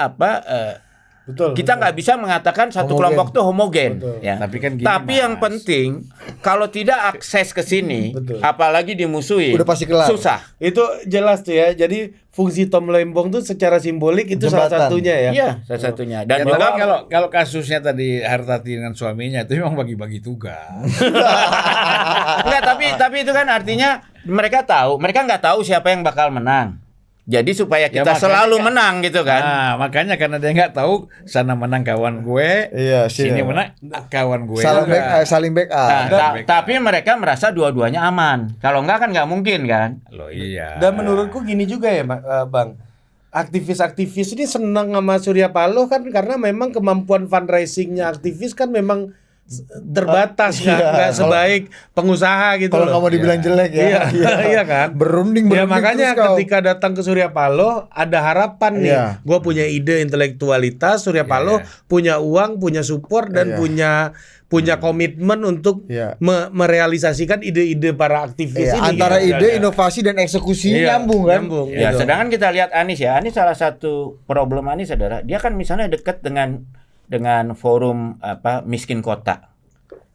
[SPEAKER 3] Betul.
[SPEAKER 4] kita nggak bisa mengatakan satu
[SPEAKER 1] Homogen.
[SPEAKER 4] kelompok itu homogen.
[SPEAKER 3] Betul.
[SPEAKER 4] Ya.
[SPEAKER 2] Tapi kan gini,
[SPEAKER 4] Tapi yang
[SPEAKER 2] Mas.
[SPEAKER 4] penting kalau tidak akses ke sini,
[SPEAKER 3] Betul.
[SPEAKER 4] apalagi dimusuhin,
[SPEAKER 1] Udah pasti kelar.
[SPEAKER 4] susah.
[SPEAKER 3] Itu jelas tuh ya. Jadi fungsi Tom Lembong tuh secara simbolik itu salah
[SPEAKER 1] Jembatan.
[SPEAKER 3] satunya ya.
[SPEAKER 4] Iya, salah satunya. Dan
[SPEAKER 2] Ya,
[SPEAKER 4] juga
[SPEAKER 2] tapi kalau kasusnya tadi Hartati dengan suaminya itu memang bagi-bagi tugas.
[SPEAKER 4] enggak, tapi itu kan artinya mereka nggak tahu siapa yang bakal menang. Jadi supaya kita
[SPEAKER 2] makanya
[SPEAKER 4] selalu
[SPEAKER 2] kan-
[SPEAKER 4] menang gitu kan.
[SPEAKER 2] Nah, makanya karena dia nggak tahu sana menang kawan gue,
[SPEAKER 1] Iya,
[SPEAKER 2] sini
[SPEAKER 1] siap.
[SPEAKER 2] menang kawan gue.
[SPEAKER 1] Saling
[SPEAKER 2] juga.
[SPEAKER 1] saling
[SPEAKER 4] Nah,
[SPEAKER 1] backup.
[SPEAKER 4] tapi mereka merasa dua-duanya aman. Kalau enggak kan nggak mungkin kan.
[SPEAKER 2] Loh iya.
[SPEAKER 3] Dan menurutku gini juga ya, Bang. Aktivis-aktivis ini senang sama Surya Paloh kan karena memang kemampuan fundraisingnya aktivis kan memang terbatas,
[SPEAKER 1] Iya.
[SPEAKER 3] nggak sebaik pengusaha gitu
[SPEAKER 1] Kalau
[SPEAKER 3] loh.
[SPEAKER 1] nggak mau dibilang jelek ya.
[SPEAKER 3] Iya, iya kan.
[SPEAKER 1] Berunding
[SPEAKER 3] Ya makanya
[SPEAKER 1] terus kau.
[SPEAKER 3] ketika datang ke Surya Paloh ada harapan nih.
[SPEAKER 1] Iya.
[SPEAKER 3] Gue punya ide intelektualitas, Surya Paloh punya uang, punya support dan
[SPEAKER 1] Iya.
[SPEAKER 3] punya komitmen untuk
[SPEAKER 1] Iya.
[SPEAKER 3] merealisasikan ide-ide para aktivis
[SPEAKER 1] Iya,
[SPEAKER 3] ini.
[SPEAKER 1] antara
[SPEAKER 3] gitu.
[SPEAKER 1] ide, inovasi dan eksekusi
[SPEAKER 3] Iya,
[SPEAKER 1] nyambung kan?
[SPEAKER 3] nyambung.
[SPEAKER 4] Ya,
[SPEAKER 3] Gitu.
[SPEAKER 4] sedangkan kita lihat Anies ya. Anies salah satu problem Anies adalah dia kan misalnya dekat dengan forum miskin kota.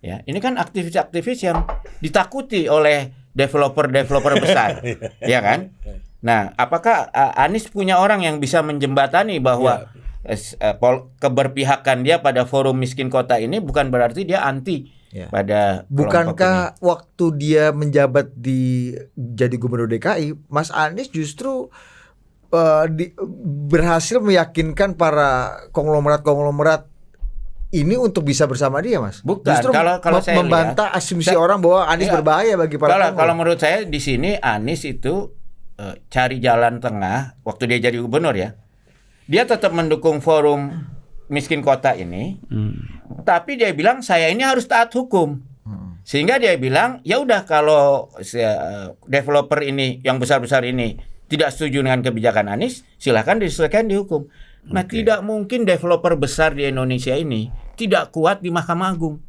[SPEAKER 4] Ya, ini kan aktivis-aktivis yang ditakuti oleh developer-developer besar, ya kan? Nah, apakah Anies punya orang yang bisa menjembatani bahwa keberpihakan dia pada forum miskin kota ini bukan berarti dia anti
[SPEAKER 1] Ya.
[SPEAKER 4] pada kelompok
[SPEAKER 1] Bukankah waktu dia menjabat jadi gubernur DKI, Mas Anies justru berhasil meyakinkan para konglomerat ini untuk bisa bersama dia, Mas?
[SPEAKER 4] Bukan.
[SPEAKER 1] Justru
[SPEAKER 4] Kalau saya
[SPEAKER 1] membantah asumsi orang bahwa Anies
[SPEAKER 4] Iya.
[SPEAKER 1] berbahaya bagi para
[SPEAKER 4] Kalau
[SPEAKER 1] konglomerat.
[SPEAKER 4] menurut saya di sini Anies itu cari jalan tengah waktu dia jadi gubernur ya. Dia tetap mendukung forum miskin kota ini. Tapi dia bilang saya ini harus taat hukum. Sehingga dia bilang ya udah kalau developer ini yang besar-besar ini tidak setuju dengan kebijakan Anies, silakan diselesaikan di hukum. Nah, tidak mungkin developer besar di Indonesia ini tidak kuat di Mahkamah Agung.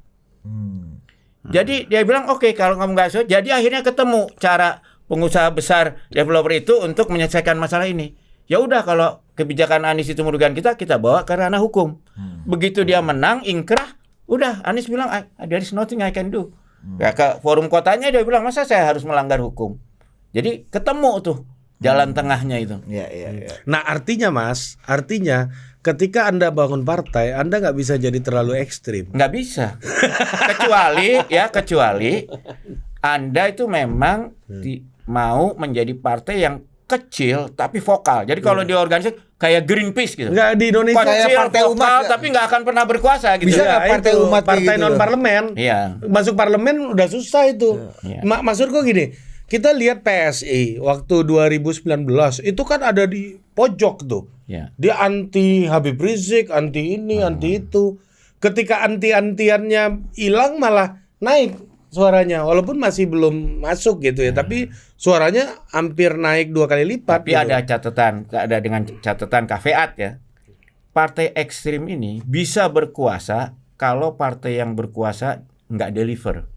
[SPEAKER 4] Jadi dia bilang oke, kalau kamu nggak setuju, jadi akhirnya ketemu cara pengusaha besar developer itu untuk menyelesaikan masalah ini. Ya udah kalau kebijakan Anies itu merugikan kita bawa ke ranah hukum. Begitu dia menang ingkrah, udah Anies bilang there is nothing I can do. Ya, ke forum kotanya dia bilang masa saya harus melanggar hukum. Jadi ketemu tuh jalan tengahnya itu.
[SPEAKER 1] Iya.
[SPEAKER 3] Nah artinya Mas, ketika Anda bangun partai, Anda nggak bisa jadi terlalu ekstrim.
[SPEAKER 4] Nggak bisa. kecuali Anda itu memang mau menjadi partai yang kecil tapi vokal. Jadi kalau di organisasi kayak Greenpeace gitu.
[SPEAKER 3] Nggak di Indonesia
[SPEAKER 1] Kayak
[SPEAKER 4] Kecil,
[SPEAKER 1] partai
[SPEAKER 4] vokal,
[SPEAKER 1] umat.
[SPEAKER 4] tapi nggak akan pernah berkuasa gitu.
[SPEAKER 1] Bisa
[SPEAKER 3] Ya,
[SPEAKER 1] nggak partai
[SPEAKER 3] itu,
[SPEAKER 1] umat kayak
[SPEAKER 3] partai
[SPEAKER 1] gitu?
[SPEAKER 3] non parlemen.
[SPEAKER 4] Iya.
[SPEAKER 3] Masuk parlemen udah susah itu.
[SPEAKER 4] Iya.
[SPEAKER 3] Maksudku gini, kita lihat PSI waktu 2019 itu kan ada di pojok tuh.
[SPEAKER 4] Iya.
[SPEAKER 3] Dia anti Habib Rizik, anti ini, anti itu. Ketika anti-antiannya hilang malah naik suaranya, walaupun masih belum masuk gitu ya, tapi suaranya hampir naik 2 kali lipat.
[SPEAKER 4] Tapi
[SPEAKER 3] gitu.
[SPEAKER 4] ada dengan catatan Kafeat ya. Partai ekstrim ini bisa berkuasa kalau partai yang berkuasa nggak deliver.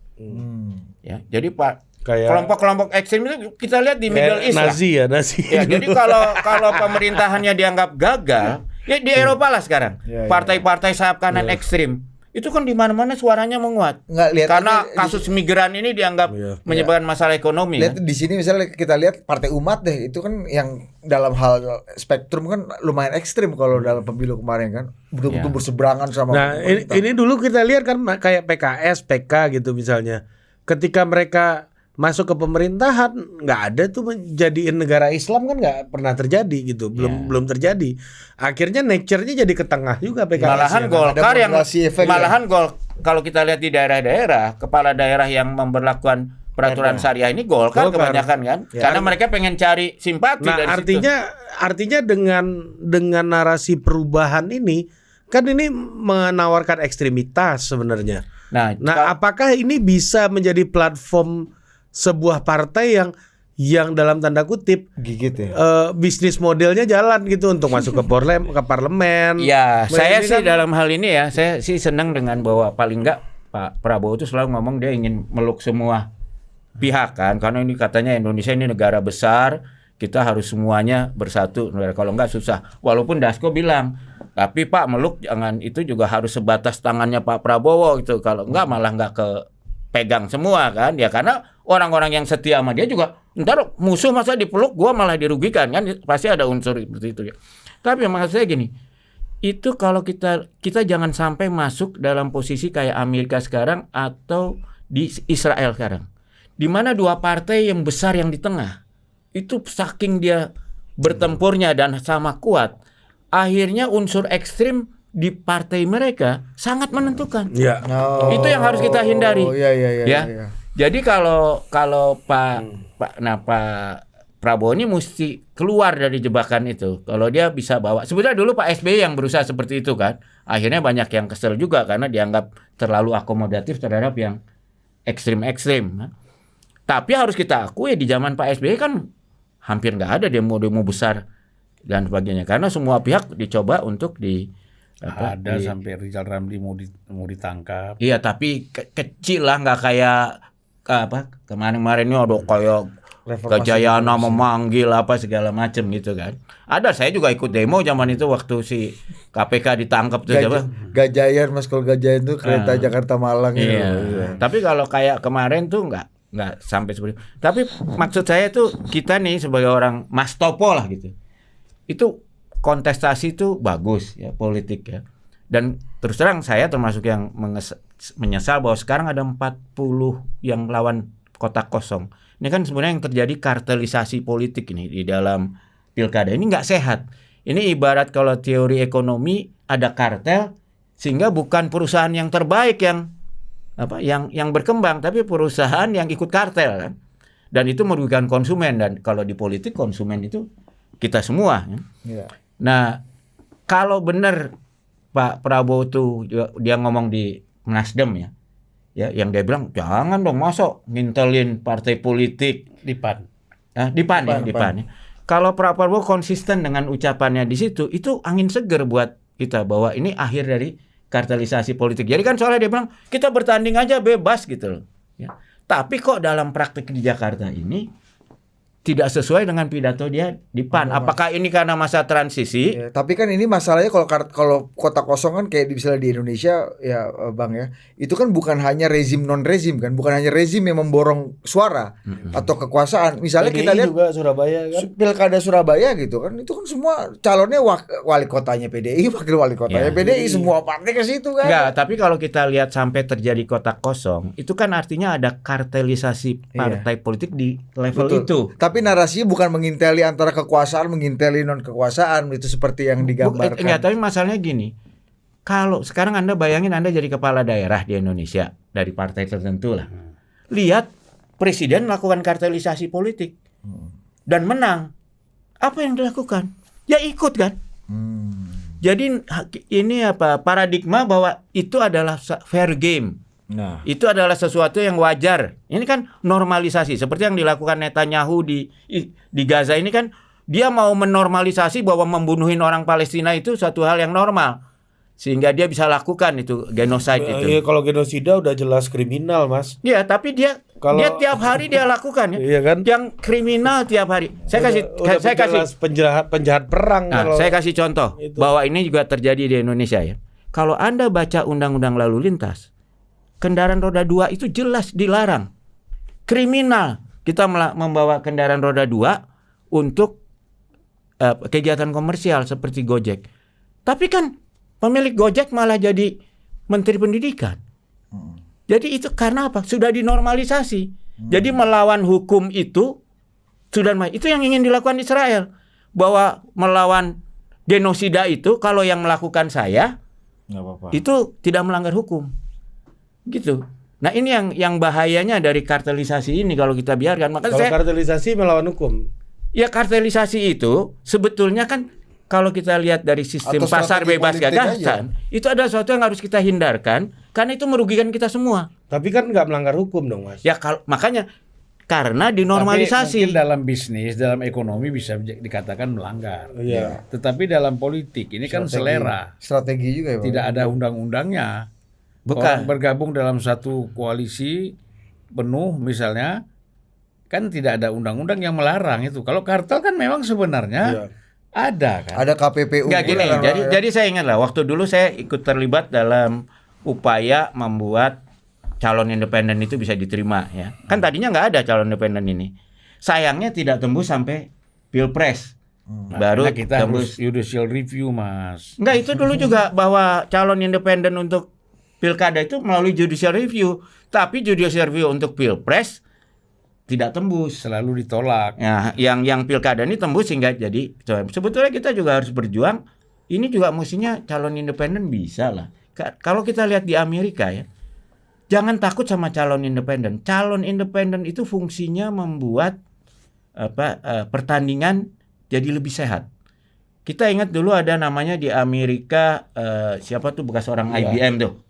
[SPEAKER 4] Ya, jadi
[SPEAKER 3] Kayak-
[SPEAKER 4] kelompok-kelompok ekstrim itu kita lihat di Middle
[SPEAKER 3] Kayak
[SPEAKER 4] East lah.
[SPEAKER 3] Nazi ya, Nazi.
[SPEAKER 4] Ya, jadi kalau pemerintahannya dianggap gagal, ya di Eropa lah sekarang.
[SPEAKER 1] Ya, ya.
[SPEAKER 4] Partai-partai sayap kanan ekstrim itu kan di mana-mana suaranya menguat.
[SPEAKER 1] Nggak, lihat
[SPEAKER 4] Karena
[SPEAKER 1] aja
[SPEAKER 4] kasus migran ini dianggap menyebabkan masalah ekonomi.
[SPEAKER 1] Lihat
[SPEAKER 4] Kan?
[SPEAKER 1] di sini misalnya kita lihat Partai Umat deh, itu kan yang dalam hal spektrum kan lumayan ekstrim kalau dalam pemilu kemarin kan, betul-betul
[SPEAKER 4] Ya.
[SPEAKER 1] berseberangan sama
[SPEAKER 3] Nah,
[SPEAKER 1] pemerintah.
[SPEAKER 3] ini dulu kita lihat kan kayak PKS, PK gitu misalnya. Ketika mereka masuk ke pemerintahan, nggak ada tuh menjadiin negara Islam kan nggak pernah terjadi gitu, belum terjadi. Akhirnya nature-nya jadi ke tengah juga PKS.
[SPEAKER 4] Malahan
[SPEAKER 3] ya kan?
[SPEAKER 4] Golkar
[SPEAKER 1] Ada
[SPEAKER 4] yang
[SPEAKER 1] moderasi efek
[SPEAKER 4] kalau kita lihat di daerah-daerah, kepala daerah yang memberlakukan peraturan syariah ini Golkar kebanyakan kan, karena mereka pengen cari simpati
[SPEAKER 3] Nah,
[SPEAKER 4] dari situ.
[SPEAKER 3] artinya dengan narasi perubahan ini kan ini menawarkan ekstremitas sebenarnya.
[SPEAKER 4] Nah,
[SPEAKER 3] Nah, apakah ini bisa menjadi platform sebuah partai yang yang dalam tanda kutip
[SPEAKER 1] Gigit ya.
[SPEAKER 3] bisnis modelnya jalan gitu untuk masuk ke parlemen.
[SPEAKER 4] Ya,
[SPEAKER 3] Nah,
[SPEAKER 4] saya
[SPEAKER 3] ini
[SPEAKER 4] sih
[SPEAKER 3] kan-
[SPEAKER 4] dalam hal ini ya, saya sih senang dengan bahwa paling enggak Pak Prabowo itu selalu ngomong dia ingin meluk semua pihak kan, karena ini katanya Indonesia ini negara besar, kita harus semuanya bersatu. Kalau enggak susah. Walaupun Dasko bilang, tapi Pak meluk jangan itu juga harus sebatas tangannya Pak Prabowo gitu. Kalau enggak malah enggak kepegang semua kan. Ya karena orang-orang yang setia sama dia juga ntar musuh masa dipeluk gua malah dirugikan kan, pasti ada unsur seperti itu ya. Tapi maksud saya gini, itu kalau kita jangan sampai masuk dalam posisi kayak Amerika sekarang atau di Israel sekarang, di mana dua partai yang besar yang di tengah itu saking dia bertempurnya dan sama kuat, akhirnya unsur ekstrim di partai mereka sangat menentukan.
[SPEAKER 3] Ya.
[SPEAKER 4] Itu yang harus kita hindari.
[SPEAKER 1] Oh iya.
[SPEAKER 4] Ya. Jadi kalau Pak Prabowo ini mesti keluar dari jebakan itu. Kalau dia bisa bawa, sebetulnya dulu Pak SBY yang berusaha seperti itu kan. Akhirnya banyak yang kesel juga karena dianggap terlalu akomodatif terhadap yang ekstrim-ekstrim. Tapi harus kita akui di zaman Pak SBY kan hampir nggak ada demo-demo besar dan sebagainya. Karena semua pihak dicoba untuk
[SPEAKER 2] Ada sampai Rizal Ramli mau ditangkap.
[SPEAKER 4] Iya, tapi kecil lah, nggak kayak kemarin-kemarin ini ada kayak Gajayana memanggil apa segala macam gitu kan. Ada, saya juga ikut demo zaman itu waktu si KPK ditangkap tuh siapa?
[SPEAKER 1] Gajayan, Mas, kalau Gajayan tuh kereta Jakarta Malang itu.
[SPEAKER 4] Iya. Tapi kalau kayak kemarin tuh nggak sampai seperti itu. Tapi maksud saya tuh kita nih sebagai orang Mas Topo lah gitu. Itu kontestasi itu bagus ya, politik ya. Dan terus terang saya termasuk yang menyesal bahwa sekarang ada 40 yang lawan kotak kosong. Ini kan sebenarnya yang terjadi kartelisasi politik ini di dalam pilkada. Ini nggak sehat. Ini ibarat kalau teori ekonomi ada kartel, sehingga bukan perusahaan yang terbaik yang berkembang, tapi perusahaan yang ikut kartel kan. Dan itu merugikan konsumen, dan kalau di politik konsumen itu kita semua.
[SPEAKER 1] Iya.
[SPEAKER 4] Nah, kalau benar Pak Prabowo tuh dia ngomong di Nasdem ya, yang dia bilang jangan dong masuk ngintelin partai politik
[SPEAKER 2] Di PAN.
[SPEAKER 4] di PAN ya. Kalau Pak Prabowo konsisten dengan ucapannya di situ, itu angin seger buat kita bahwa ini akhir dari kartelisasi politik. Jadi kan soalnya dia bilang kita bertanding aja bebas gitu loh. Ya. Tapi kok dalam praktik di Jakarta ini tidak sesuai dengan pidato dia di PAN. Apakah ini karena masa transisi?
[SPEAKER 1] Ya, tapi kan ini masalahnya kalau kota kosong kan kayak misalnya di Indonesia ya Bang ya, itu kan bukan hanya rezim non rezim kan, bukan hanya rezim yang memborong suara atau kekuasaan. Misalnya kita
[SPEAKER 3] PDI
[SPEAKER 1] lihat
[SPEAKER 3] juga Surabaya kan.
[SPEAKER 1] pilkada Surabaya gitu kan, itu kan semua calonnya wali kotanya PDI, wakil wali kotanya
[SPEAKER 4] Ya.
[SPEAKER 1] PDI, semua partai ke situ kan.
[SPEAKER 4] Enggak, tapi kalau kita lihat sampai terjadi kotak kosong, itu kan artinya ada kartelisasi partai politik di level
[SPEAKER 1] Betul.
[SPEAKER 4] itu.
[SPEAKER 1] Tapi narasinya bukan menginteli antara kekuasaan, menginteli non kekuasaan, itu seperti yang digambarkan.
[SPEAKER 4] Enggak, tapi masalahnya gini. Kalau sekarang Anda bayangin Anda jadi kepala daerah di Indonesia dari partai tertentu lah. Lihat presiden melakukan kartelisasi politik dan menang. Apa yang dilakukan? Ya ikut kan. Jadi ini paradigma bahwa itu adalah fair game.
[SPEAKER 1] Nah,
[SPEAKER 4] Itu adalah sesuatu yang wajar. Ini kan normalisasi seperti yang dilakukan Netanyahu di Gaza ini kan, dia mau menormalisasi bahwa membunuhin orang Palestina itu suatu hal yang normal. Sehingga dia bisa lakukan itu genocide itu.
[SPEAKER 3] Iya, kalau genosida udah jelas kriminal, Mas.
[SPEAKER 4] Iya, tapi dia tiap hari dia lakukan ya.
[SPEAKER 3] Iya kan?
[SPEAKER 4] Yang kriminal tiap hari. Saya kasih
[SPEAKER 3] penjahat perang.
[SPEAKER 4] Nah, saya kasih contoh
[SPEAKER 3] itu.
[SPEAKER 4] bahwa ini juga terjadi di Indonesia ya. Kalau Anda baca undang-undang lalu lintas, kendaraan roda 2 itu jelas dilarang. Kriminal kita membawa kendaraan roda 2 untuk kegiatan komersial seperti Gojek. Tapi kan pemilik Gojek malah jadi Menteri Pendidikan. Jadi itu karena apa? Sudah dinormalisasi. Jadi melawan hukum itu itu yang ingin dilakukan Israel. Bahwa melawan genosida itu kalau yang melakukan saya
[SPEAKER 1] nggak apa-apa.
[SPEAKER 4] itu tidak melanggar hukum. Gitu. Nah, ini yang bahayanya dari kartelisasi ini kalau kita biarkan. Maka
[SPEAKER 3] Kalau kartelisasi melawan hukum.
[SPEAKER 4] ya kartelisasi itu sebetulnya kan kalau kita lihat dari sistem
[SPEAKER 1] Atau
[SPEAKER 4] pasar
[SPEAKER 1] strategi
[SPEAKER 4] bebas
[SPEAKER 1] politik
[SPEAKER 4] gagasan, itu ada sesuatu yang harus kita hindarkan karena itu merugikan kita semua.
[SPEAKER 3] Tapi kan nggak melanggar hukum dong, Mas.
[SPEAKER 4] Ya makanya karena
[SPEAKER 2] Tapi
[SPEAKER 4] dinormalisasi.
[SPEAKER 2] mungkin dalam bisnis, dalam ekonomi bisa dikatakan melanggar.
[SPEAKER 3] Iya.
[SPEAKER 2] Tetapi dalam politik ini kan selera.
[SPEAKER 1] Strategi juga ya, Pak.
[SPEAKER 2] Tidak ada undang-undangnya.
[SPEAKER 4] Bukan.
[SPEAKER 2] Orang bergabung dalam satu koalisi penuh misalnya, kan tidak ada undang-undang yang melarang itu. Kalau kartel kan memang sebenarnya
[SPEAKER 3] Iya.
[SPEAKER 2] ada kan.
[SPEAKER 1] Ada KPPU.
[SPEAKER 4] Nggak gini,
[SPEAKER 1] juga kan,
[SPEAKER 4] jadi saya ingat lah, waktu dulu saya ikut terlibat dalam upaya membuat calon independen itu bisa diterima ya. Kan tadinya nggak ada calon independen ini. Sayangnya tidak tembus sampai Pilpres. Baru
[SPEAKER 2] Makanya kita
[SPEAKER 4] tembus.
[SPEAKER 2] harus judicial review, Mas.
[SPEAKER 4] Enggak, itu dulu juga bahwa calon independen untuk Pilkada itu melalui judicial review, tapi judicial review untuk Pilpres tidak tembus.
[SPEAKER 2] Selalu ditolak.
[SPEAKER 4] Ya, yang Pilkada ini tembus sehingga jadi sebetulnya kita juga harus berjuang. Ini juga mestinya calon independen bisa lah. Kalau kita lihat di Amerika ya, jangan takut sama calon independen. Calon independen itu fungsinya membuat pertandingan jadi lebih sehat. Kita ingat dulu ada namanya di Amerika siapa tuh bekas orang IBM tuh.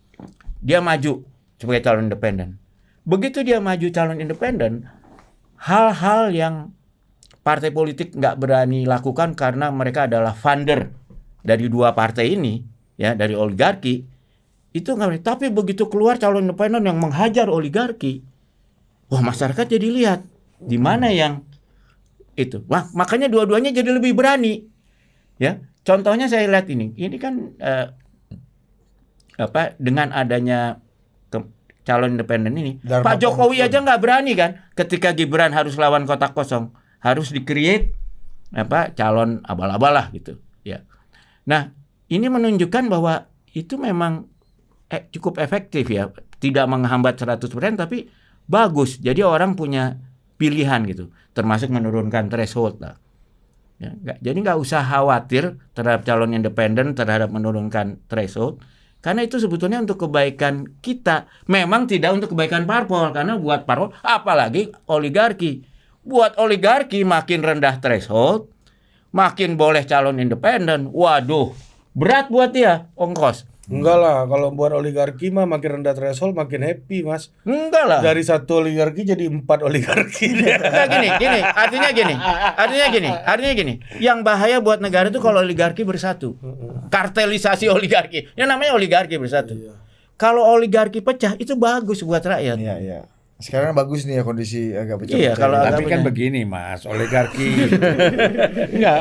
[SPEAKER 4] Dia maju sebagai calon independen. Begitu dia maju calon independen, hal-hal yang partai politik nggak berani lakukan karena mereka adalah funder dari dua partai ini, ya dari oligarki, itu nggak berani. Tapi begitu keluar calon independen yang menghajar oligarki, wah masyarakat jadi lihat di mana yang itu. Wah makanya dua-duanya jadi lebih berani, ya. Contohnya saya lihat ini kan dengan adanya calon independen ini,
[SPEAKER 1] Dharma
[SPEAKER 4] Pak Jokowi aja nggak berani kan, ketika Gibran harus lawan kotak kosong, harus di-create calon abal-abal lah gitu, ya. Nah, ini menunjukkan bahwa itu memang cukup efektif ya, tidak menghambat 100% tapi bagus. Jadi orang punya pilihan gitu, termasuk menurunkan threshold lah. Ya, jadi nggak usah khawatir terhadap calon independen, terhadap menurunkan threshold. Karena itu sebetulnya untuk kebaikan kita. Memang tidak untuk kebaikan parpol. Karena buat parpol, apalagi oligarki. Buat oligarki makin rendah threshold, makin boleh calon independen. Waduh, berat buat dia ongkos.
[SPEAKER 3] Enggak lah, kalau buat oligarki mah makin rendah threshold makin happy, Mas.
[SPEAKER 4] Enggak lah.
[SPEAKER 3] Dari 1 oligarki jadi 4 oligarki.
[SPEAKER 4] Enggak gini, artinya gini. Yang bahaya buat negara itu kalau oligarki bersatu. Kartelisasi oligarki. Yang namanya oligarki bersatu. Kalau oligarki pecah itu bagus buat rakyat.
[SPEAKER 1] Iya, iya. Sekarang bagus nih ya kondisi agak pecah.
[SPEAKER 4] Iya, kalau
[SPEAKER 2] Tapi kan
[SPEAKER 4] punya-
[SPEAKER 2] begini, Mas, oligarki.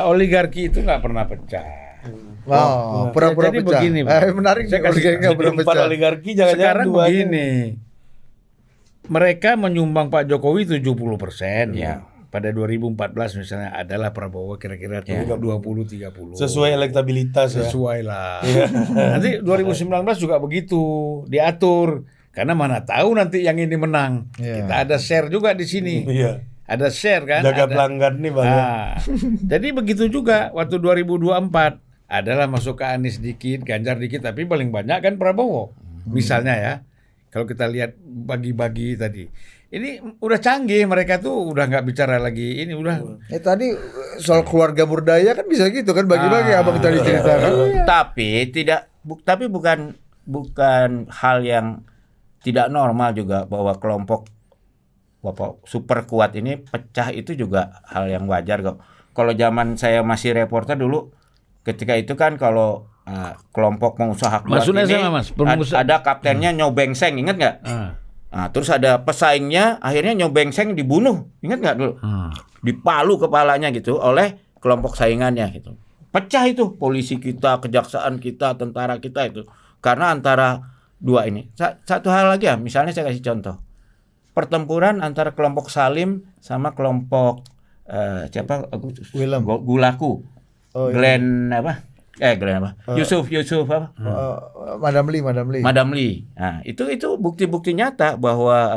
[SPEAKER 2] Oligarki itu nggak pernah pecah.
[SPEAKER 1] Oh, pura-pura
[SPEAKER 2] Jadi
[SPEAKER 1] pecah.
[SPEAKER 2] begini, Pak.
[SPEAKER 1] Menarik
[SPEAKER 2] Saya
[SPEAKER 1] nih
[SPEAKER 2] kasih
[SPEAKER 1] oligarki nggak
[SPEAKER 3] Jadi
[SPEAKER 1] pernah
[SPEAKER 3] 4
[SPEAKER 1] pecah.
[SPEAKER 3] oligarki jangan-jangan
[SPEAKER 2] Sekarang
[SPEAKER 3] duanya.
[SPEAKER 2] begini, mereka menyumbang Pak Jokowi 70%.
[SPEAKER 4] Ya.
[SPEAKER 2] Pada 2014 misalnya adalah Prabowo kira-kira
[SPEAKER 4] Ya.
[SPEAKER 2] 20-30.
[SPEAKER 3] Sesuai elektabilitas ya.
[SPEAKER 2] Sesuai lah. Nanti 2019 juga begitu, diatur. Karena mana tahu nanti yang ini menang.
[SPEAKER 1] Iya.
[SPEAKER 2] Kita ada share juga di sini.
[SPEAKER 3] Iya.
[SPEAKER 2] Ada share kan?
[SPEAKER 3] Jaga
[SPEAKER 2] Ada.
[SPEAKER 3] pelanggan nih, Bang.
[SPEAKER 2] Nah, jadi begitu juga waktu 2024 adalah masuk ke Anies dikit, Ganjar dikit, tapi paling banyak kan Prabowo. Misalnya ya, kalau kita lihat bagi-bagi tadi, ini udah canggih, mereka tuh udah nggak bicara lagi ini udah.
[SPEAKER 1] Tadi soal keluarga Burdaya kan bisa gitu kan bagi-bagi abang tadi ceritakan.
[SPEAKER 4] Tapi bukan hal yang tidak normal juga bahwa kelompok super kuat ini pecah, itu juga hal yang wajar kok. Kalau zaman saya masih reporter dulu, ketika itu kan kalau kelompok pengusaha kuat
[SPEAKER 2] Maksudnya
[SPEAKER 4] ini
[SPEAKER 2] sama, Mas, pengusaha-
[SPEAKER 4] ada kaptennya Nyobengseng, ingat nggak? Nah, terus ada pesaingnya, akhirnya Nyobengseng dibunuh, ingat nggak dulu? Dipalu kepalanya gitu oleh kelompok saingannya gitu. Pecah itu polisi kita, kejaksaan kita, tentara kita itu karena antara dua ini. Satu hal lagi ya, misalnya saya kasih contoh. Pertempuran antara kelompok Salim sama kelompok
[SPEAKER 1] Willem.
[SPEAKER 4] Gulaku.
[SPEAKER 1] Oh, iya.
[SPEAKER 4] Glenn apa? Yusuf apa?
[SPEAKER 1] Madam Lee.
[SPEAKER 4] Madam Lee. Nah, itu bukti-bukti nyata bahwa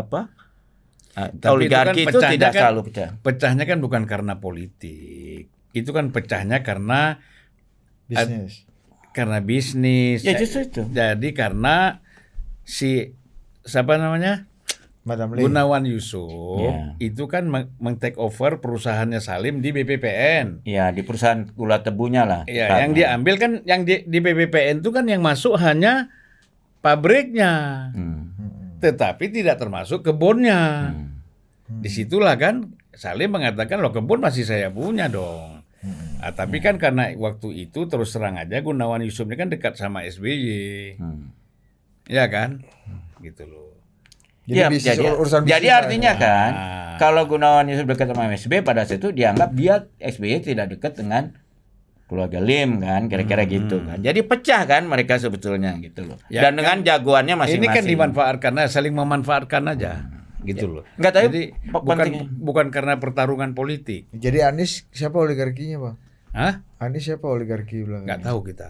[SPEAKER 2] Tapi
[SPEAKER 4] oligarki
[SPEAKER 2] itu
[SPEAKER 4] itu
[SPEAKER 2] kan
[SPEAKER 4] tidak
[SPEAKER 2] pecahnya
[SPEAKER 4] selalu pecah.
[SPEAKER 2] Pecahnya kan bukan karena politik. Itu kan pecahnya karena
[SPEAKER 1] Bisnis.
[SPEAKER 4] Ya justru itu.
[SPEAKER 2] Jadi karena siapa namanya?
[SPEAKER 1] Madam Lee.
[SPEAKER 2] Gunawan Yusuf
[SPEAKER 4] Ya.
[SPEAKER 2] itu kan meng-take over perusahaannya Salim di BPPN.
[SPEAKER 4] Ya, di perusahaan gula tebunya lah.
[SPEAKER 2] Ya, yang dia ambil kan yang di BPPN itu kan yang masuk hanya pabriknya.
[SPEAKER 4] Hmm.
[SPEAKER 2] Tetapi tidak termasuk kebunnya. Disitulah kan Salim mengatakan loh kebun masih saya punya dong. Tapi kan karena waktu itu terus terang aja Gunawan Yusuf ini kan dekat sama SBY. Ya kan? Gitu loh.
[SPEAKER 1] Jadi bisnis, urusan bisnis
[SPEAKER 4] jadi artinya
[SPEAKER 1] aja.
[SPEAKER 4] kan kalau Gunawan Yusuf dekat sama SBY pada saat itu dianggap dia SBY tidak dekat dengan keluarga Lim kan, kira-kira gitu kan. Jadi pecah kan mereka sebetulnya gitu loh.
[SPEAKER 2] Ya
[SPEAKER 4] Dan dengan jagoannya masing-masing.
[SPEAKER 2] Ini kan dimanfaatkan, saling memanfaatkan aja. Gitu loh.
[SPEAKER 4] Enggak tahu
[SPEAKER 2] Jadi bukan karena pertarungan politik.
[SPEAKER 1] Jadi Anies siapa oligarkinya, Bang?
[SPEAKER 2] Hah?
[SPEAKER 1] Anies siapa oligarki belakangnya?
[SPEAKER 2] Nggak tahu kita.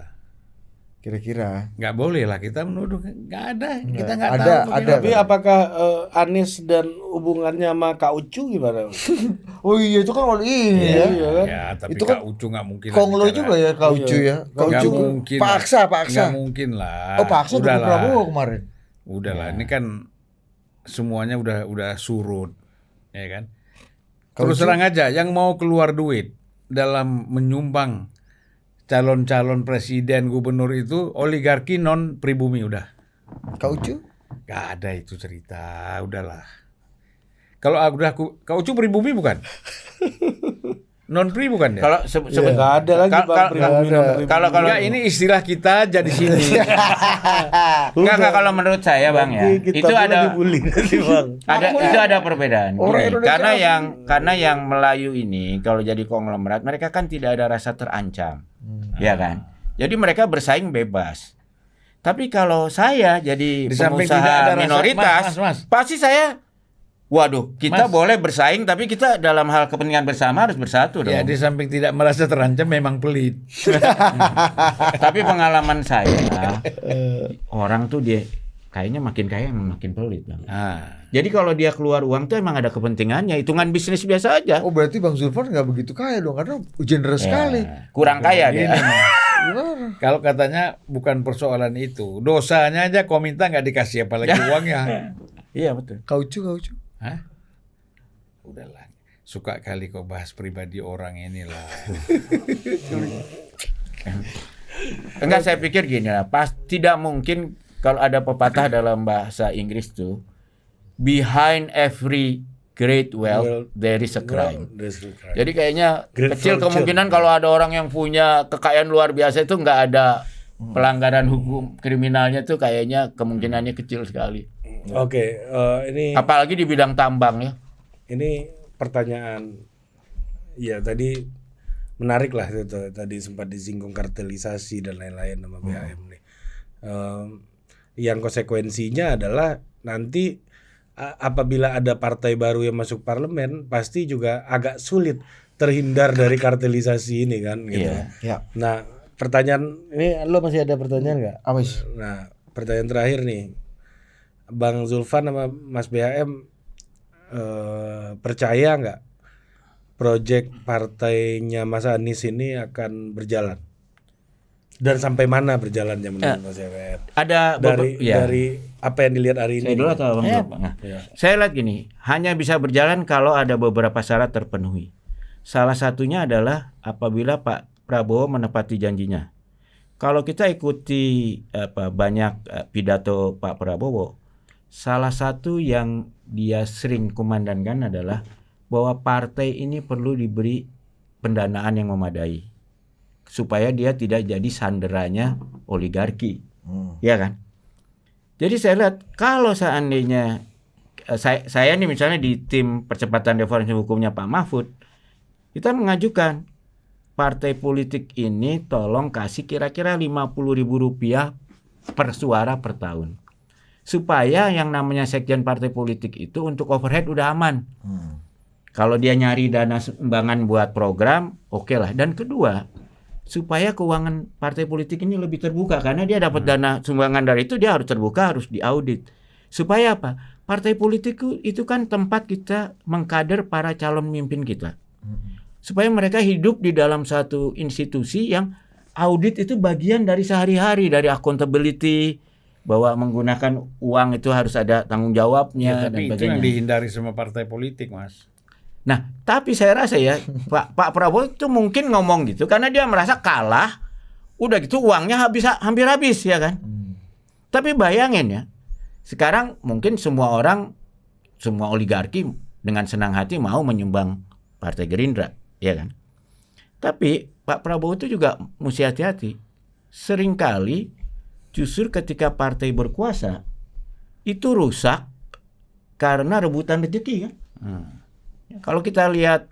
[SPEAKER 1] Kira-kira.
[SPEAKER 2] Nggak boleh lah kita menuduh. Nggak ada. Kita nggak
[SPEAKER 1] Ada,
[SPEAKER 2] tahu.
[SPEAKER 1] ada.
[SPEAKER 3] Tapi apakah Anies dan hubungannya sama Kak Ucu gimana?
[SPEAKER 1] Oh iya itu kan ini ya.
[SPEAKER 3] Iya kan?
[SPEAKER 2] Ya, tapi
[SPEAKER 1] Itu kan
[SPEAKER 2] Kak Ucu nggak mungkin.
[SPEAKER 1] Konglo
[SPEAKER 2] bicara.
[SPEAKER 1] juga ya Kak Ucu ya. Kak
[SPEAKER 2] Nggak
[SPEAKER 1] Ucu
[SPEAKER 2] mungkin.
[SPEAKER 1] Pak Aksa, Pak Aksa.
[SPEAKER 2] Nggak mungkin lah.
[SPEAKER 1] Oh Pak Aksa dukung
[SPEAKER 2] Udahlah.
[SPEAKER 1] Prabowo kemarin.
[SPEAKER 2] Udahlah. Ini kan semuanya udah surut, ya kan.
[SPEAKER 1] Kak
[SPEAKER 2] Terus
[SPEAKER 1] Ucu?
[SPEAKER 2] terang aja, yang mau keluar duit dalam menyumbang calon-calon presiden, gubernur itu oligarki non pribumi udah.
[SPEAKER 1] Kak Ucu?
[SPEAKER 2] Gak ada itu cerita, udahlah. Kalau udah Kak Ucu pribumi bukan? Non pri bukan ya?
[SPEAKER 4] Kalau
[SPEAKER 3] Nggak ada lagi Bang pribumi non pribumi.
[SPEAKER 4] kalau
[SPEAKER 2] Enggak, ini istilah kita jadi sini.
[SPEAKER 4] enggak kalau menurut saya Bang ya,
[SPEAKER 3] Nanti kita
[SPEAKER 4] itu ada
[SPEAKER 3] dibully nanti Bang.
[SPEAKER 4] itu ada perbedaan.
[SPEAKER 1] Orang
[SPEAKER 4] Gini,
[SPEAKER 1] Indonesia
[SPEAKER 4] karena yang Melayu ini kalau jadi konglomerat mereka kan tidak ada rasa terancam. Ya kan? Jadi mereka bersaing bebas. Tapi kalau saya jadi
[SPEAKER 2] Di samping tidak ada
[SPEAKER 4] pengusaha
[SPEAKER 2] rasa-
[SPEAKER 4] minoritas,
[SPEAKER 2] Mas.
[SPEAKER 4] pasti saya waduh, kita
[SPEAKER 2] Mas.
[SPEAKER 4] boleh bersaing tapi kita dalam hal kepentingan bersama harus bersatu dong.
[SPEAKER 2] Ya, di samping tidak merasa terancam memang pelit.
[SPEAKER 4] Tapi pengalaman saya orang tuh dia kayaknya makin kaya makin pelit Bang.
[SPEAKER 2] Nah,
[SPEAKER 4] Jadi kalau dia keluar uang tuh emang ada kepentingannya, hitungan bisnis biasa aja.
[SPEAKER 1] Oh berarti Bang Zulfan nggak begitu kaya dong karena generous
[SPEAKER 4] Ya,
[SPEAKER 1] sekali.
[SPEAKER 4] kurang kaya dia.
[SPEAKER 2] Gini, Mas.
[SPEAKER 1] Gimana?
[SPEAKER 2] Kalau katanya bukan persoalan itu, dosanya aja Kominta nggak dikasih apalagi uangnya.
[SPEAKER 4] Iya betul.
[SPEAKER 1] Kak Ucu, Kak Ucu.
[SPEAKER 2] Hah? Udahlah, suka kali kau bahas pribadi orang inilah.
[SPEAKER 4] Enggak, saya pikir gini lah, tidak mungkin kalau ada pepatah dalam bahasa Inggris tuh, behind every great wealth there is a crime. Jadi kayaknya
[SPEAKER 3] Great
[SPEAKER 4] kecil
[SPEAKER 3] fortune.
[SPEAKER 4] kemungkinan kalau ada orang yang punya kekayaan luar biasa itu nggak ada pelanggaran hukum kriminalnya tuh kayaknya kemungkinannya kecil sekali.
[SPEAKER 3] Oke, ini
[SPEAKER 4] Apalagi di bidang tambang ya.
[SPEAKER 3] ini pertanyaan. Ya tadi menarik lah itu tadi sempat disinggung kartelisasi dan lain-lain sama BHM nih. Yang konsekuensinya adalah nanti apabila ada partai baru yang masuk parlemen pasti juga agak sulit terhindar dari kartelisasi ini kan gitu.
[SPEAKER 4] Iya.
[SPEAKER 1] Ya.
[SPEAKER 3] Nah, pertanyaan ini lo masih ada pertanyaan nggak?
[SPEAKER 1] Amis.
[SPEAKER 3] Nah, pertanyaan terakhir nih. Bang Zulfan sama Mas BHM percaya nggak proyek partainya Mas Anies ini akan berjalan? Dan sampai mana berjalannya menurut Mas BHM?
[SPEAKER 4] Ada
[SPEAKER 3] Dari apa yang dilihat hari ini?
[SPEAKER 4] Saya dulu atau Bang Zulfan? Nah, saya lihat gini, hanya bisa berjalan kalau ada beberapa syarat terpenuhi. Salah satunya adalah apabila Pak Prabowo menepati janjinya. Kalau kita ikuti banyak pidato Pak Prabowo, salah satu yang dia sering kumandangkan adalah bahwa partai ini perlu diberi pendanaan yang memadai supaya dia tidak jadi sanderanya oligarki, ya kan? Jadi saya lihat kalau seandainya saya nih misalnya di tim percepatan reformasi hukumnya Pak Mahfud, kita mengajukan partai politik ini tolong kasih kira-kira Rp50.000 per suara per tahun. Supaya yang namanya sekjen partai politik itu untuk overhead udah aman. Kalau dia nyari dana sumbangan buat program, oke lah. Dan kedua, supaya keuangan partai politik ini lebih terbuka. Karena dia dapat dana sumbangan dari itu, dia harus terbuka, harus diaudit. Supaya apa? Partai politik itu kan tempat kita mengkader para calon pemimpin kita. Supaya mereka hidup di dalam satu institusi yang audit itu bagian dari sehari-hari, dari accountability, bahwa menggunakan uang itu harus ada tanggung jawabnya
[SPEAKER 2] Ya,
[SPEAKER 4] dan
[SPEAKER 2] tapi itu
[SPEAKER 4] sebagainya.
[SPEAKER 2] yang dihindari sama partai politik, Mas.
[SPEAKER 4] Nah, tapi saya rasa ya Pak Prabowo itu mungkin ngomong gitu karena dia merasa kalah, udah gitu uangnya hampir habis ya kan. Tapi bayangin ya, sekarang mungkin semua orang, semua oligarki dengan senang hati mau menyumbang Partai Gerindra, ya kan? Tapi Pak Prabowo itu juga mesti hati-hati. Seringkali justru ketika partai berkuasa itu rusak karena rebutan rezeki kan. Kalau kita lihat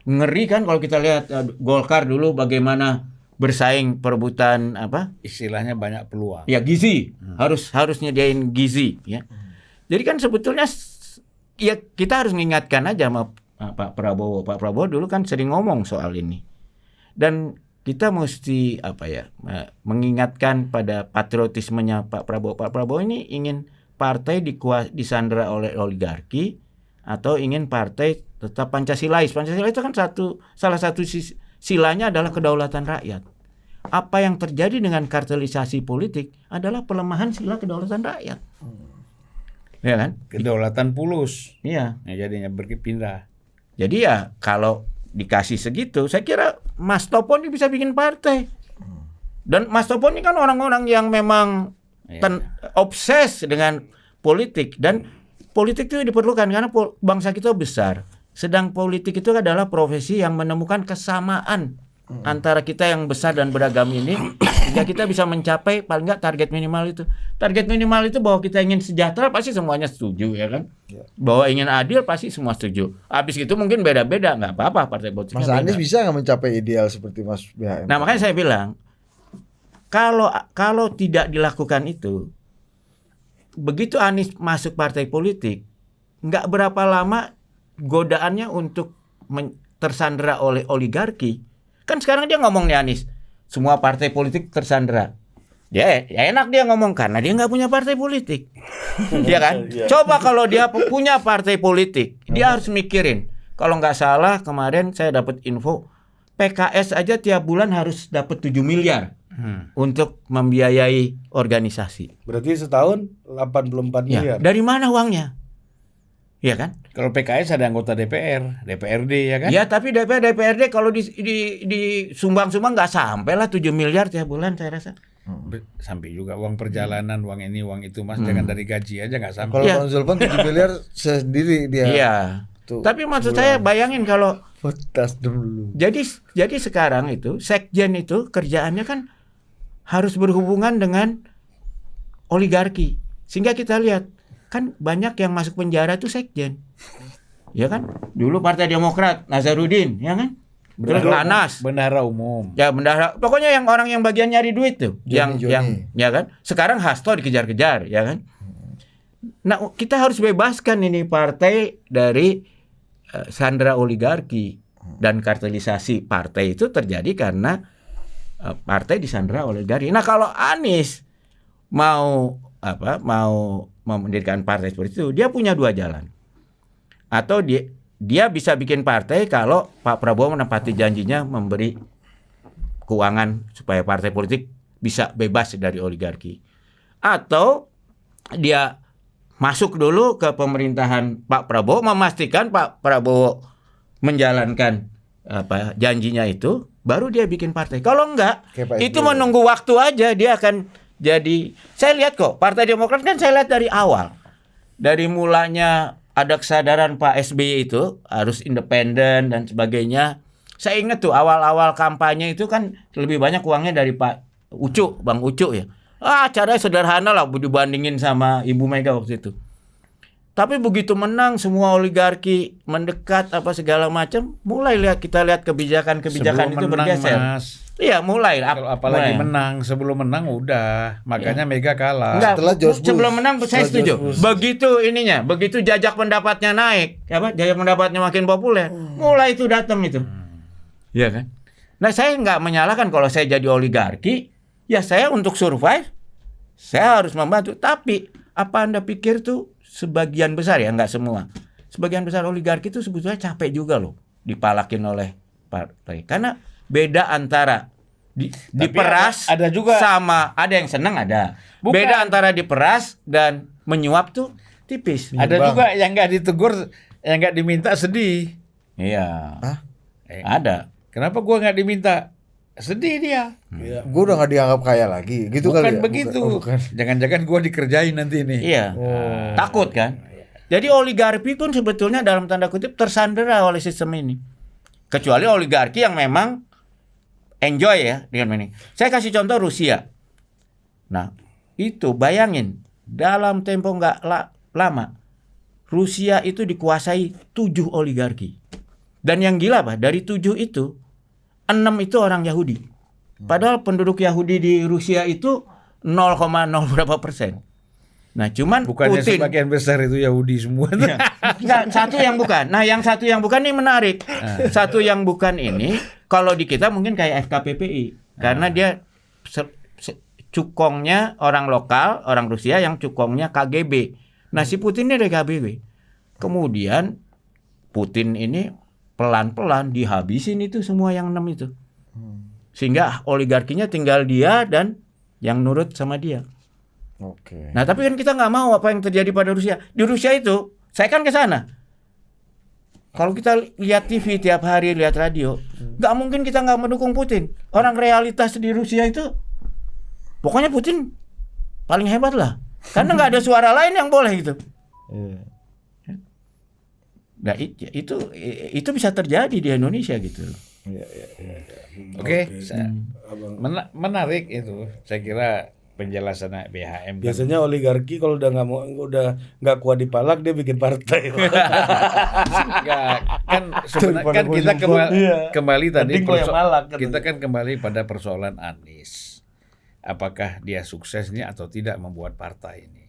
[SPEAKER 4] ngeri kan kalau kita lihat Golkar dulu bagaimana bersaing perebutan apa?
[SPEAKER 2] Istilahnya banyak peluang.
[SPEAKER 4] Ya gizi, harus nyediain gizi ya. Jadi kan sebetulnya ya kita harus mengingatkan aja sama Pak Prabowo. Pak Prabowo dulu kan sering ngomong soal ini. Dan kita mesti mengingatkan pada patriotismenya Pak Prabowo. Pak Prabowo ini ingin partai disandera oleh oligarki atau ingin partai tetap Pancasilais. Pancasila itu kan salah satu silanya adalah kedaulatan rakyat. Apa yang terjadi dengan kartelisasi politik adalah pelemahan sila kedaulatan rakyat. Ya kan?
[SPEAKER 2] Kedaulatan pulus.
[SPEAKER 4] Iya.
[SPEAKER 2] Ya, jadinya berpindah.
[SPEAKER 4] Jadi ya kalau dikasih segitu, saya kira Mas Topo ini bisa bikin partai. Dan Mas Topo ini kan orang-orang yang memang obses dengan politik. Dan politik itu diperlukan karena bangsa kita besar. Sedang politik itu adalah profesi yang menemukan kesamaan antara kita yang besar dan beragam ini, sehingga kita bisa mencapai paling nggak target minimal itu. Target minimal itu bahwa kita ingin sejahtera pasti semuanya setuju, ya kan? Bahwa ingin adil pasti semua setuju. Habis itu mungkin beda-beda, nggak apa-apa partai politik.
[SPEAKER 1] Mas Anies bisa nggak mencapai ideal seperti Mas BHM?
[SPEAKER 4] Nah makanya saya bilang kalau tidak dilakukan itu, begitu Anies masuk partai politik, nggak berapa lama godaannya untuk tersandera oleh oligarki. Kan sekarang dia ngomong nih Anies, semua partai politik tersandera. Ya enak dia ngomong karena dia nggak punya partai politik, ya kan? Coba kalau dia punya partai politik, dia harus mikirin. Kalau nggak salah kemarin saya dapat info, PKS aja tiap bulan harus dapat 7 miliar untuk membiayai organisasi.
[SPEAKER 3] Berarti setahun 84 miliar.
[SPEAKER 4] Dari mana uangnya? Ya kan?
[SPEAKER 2] Kalau PKS ada anggota DPR, DPRD ya kan?
[SPEAKER 4] Ya tapi DPRD kalau di sumbang-sumbang nggak sampai lah 7 miliar tiap bulan saya rasa.
[SPEAKER 2] Sampai juga uang perjalanan, uang ini, uang itu Mas. Jangan dari gaji aja nggak sampai.
[SPEAKER 1] Kalau Bang Zulfan 7 miliar sendiri dia.
[SPEAKER 4] Iya.
[SPEAKER 1] Tuh,
[SPEAKER 4] Tapi maksud saya bayangin kalau
[SPEAKER 1] tas dulu.
[SPEAKER 4] jadi sekarang itu sekjen itu kerjaannya kan harus berhubungan dengan oligarki. Sehingga kita lihat kan banyak yang masuk penjara itu sekjen. Ya kan? Dulu Partai Demokrat Nazarudin, ya kan? Terus Anas.
[SPEAKER 2] Bendahara umum.
[SPEAKER 4] Ya bendahara. Pokoknya yang orang yang bagian nyari duit tuh, yang ya kan? Sekarang Hasto dikejar-kejar, ya kan? Nah, kita harus bebaskan ini partai dari sandera oligarki, dan kartelisasi partai itu terjadi karena partai disandera oligarki. Nah, kalau Anies mau mendirikan partai seperti itu, dia punya dua jalan. Atau dia bisa bikin partai kalau Pak Prabowo menepati janjinya memberi keuangan supaya partai politik bisa bebas dari oligarki. Atau dia masuk dulu ke pemerintahan Pak Prabowo, memastikan Pak Prabowo menjalankan janjinya itu, baru dia bikin partai. Kalau enggak, itu menunggu waktu aja, dia akan jadi. Saya lihat kok Partai Demokrat kan saya lihat dari awal, dari mulanya ada kesadaran Pak SBY itu harus independen dan sebagainya. Saya ingat tuh awal-awal kampanye itu kan lebih banyak uangnya dari Pak Ucu, Bang Ucu ya. Caranya sederhana lah dibandingin sama Ibu Mega waktu itu. Tapi begitu menang semua oligarki mendekat apa segala macam, mulai kita lihat kebijakan-kebijakan itu bergeser.
[SPEAKER 2] Mas.
[SPEAKER 4] Iya, mulai.
[SPEAKER 2] Kalau apalagi menang, sebelum menang udah, makanya Mega kalah.
[SPEAKER 4] Enggak, sebelum menang saya setuju. Begitu jajak pendapatnya naik, jajak pendapatnya makin populer, mulai itu datang itu. Iya kan? Nah, saya nggak menyalahkan kalau saya jadi oligarki, ya saya untuk survive, saya harus membantu. Tapi apa Anda pikir tuh sebagian besar, ya nggak semua, sebagian besar oligarki itu sebetulnya capek juga loh dipalakin oleh partai. Karena beda antara diperas
[SPEAKER 2] ada juga
[SPEAKER 4] sama ada yang senang ada. Bukan. Beda antara diperas dan menyuap tuh tipis.
[SPEAKER 2] Ada juga yang nggak ditegur, yang nggak diminta sedih.
[SPEAKER 4] Iya. Ada.
[SPEAKER 2] Kenapa gua nggak diminta? Sedih dia.
[SPEAKER 1] Gue udah gak dianggap kaya lagi. Gitu
[SPEAKER 2] bukan
[SPEAKER 1] kali ya?
[SPEAKER 2] Begitu. Jangan-jangan gue dikerjain nanti nih.
[SPEAKER 4] Iya. Takut kan? Jadi oligarki pun sebetulnya dalam tanda kutip tersandera oleh sistem ini. Kecuali oligarki yang memang enjoy ya dengan ini. Saya kasih contoh Rusia. Nah, itu bayangin dalam tempo nggak lama Rusia itu dikuasai 7 oligarki. Dan yang gila Pak, dari 7 itu 6 itu orang Yahudi. Padahal penduduk Yahudi di Rusia itu 0,0 berapa persen. Nah, cuman
[SPEAKER 2] Bukannya
[SPEAKER 4] Putin
[SPEAKER 2] sebagian besar itu Yahudi semua.
[SPEAKER 4] Nggak, satu yang bukan. Nah, yang satu yang bukan ini menarik. Satu yang bukan ini kalau di kita mungkin kayak FKPPI karena dia cukongnya orang lokal, orang Rusia yang cukongnya KGB. Nah, si Putin ini dari KGB. Kemudian Putin ini pelan-pelan dihabisin itu semua yang 6 itu. Sehingga oligarkinya tinggal dia dan yang nurut sama dia.
[SPEAKER 1] Oke.
[SPEAKER 4] Nah, tapi kan kita nggak mau apa yang terjadi pada Rusia. Di Rusia itu, saya kan ke sana. Kalau kita lihat TV tiap hari, lihat radio, nggak mungkin kita nggak mendukung Putin. Orang realitas di Rusia itu, pokoknya Putin paling hebat lah. Karena nggak ada suara lain yang boleh gitu. Nah, itu bisa terjadi di Indonesia gitu.
[SPEAKER 2] Oke, menarik itu. Saya kira penjelasan BHM.
[SPEAKER 3] Biasanya oligarki kalau udah nggak kuat dipalak dia bikin partai.
[SPEAKER 2] Enggak, kan sebenarnya kan kita kembali tadi kita kan kembali pada persoalan Anies. Apakah dia suksesnya atau tidak membuat partai ini?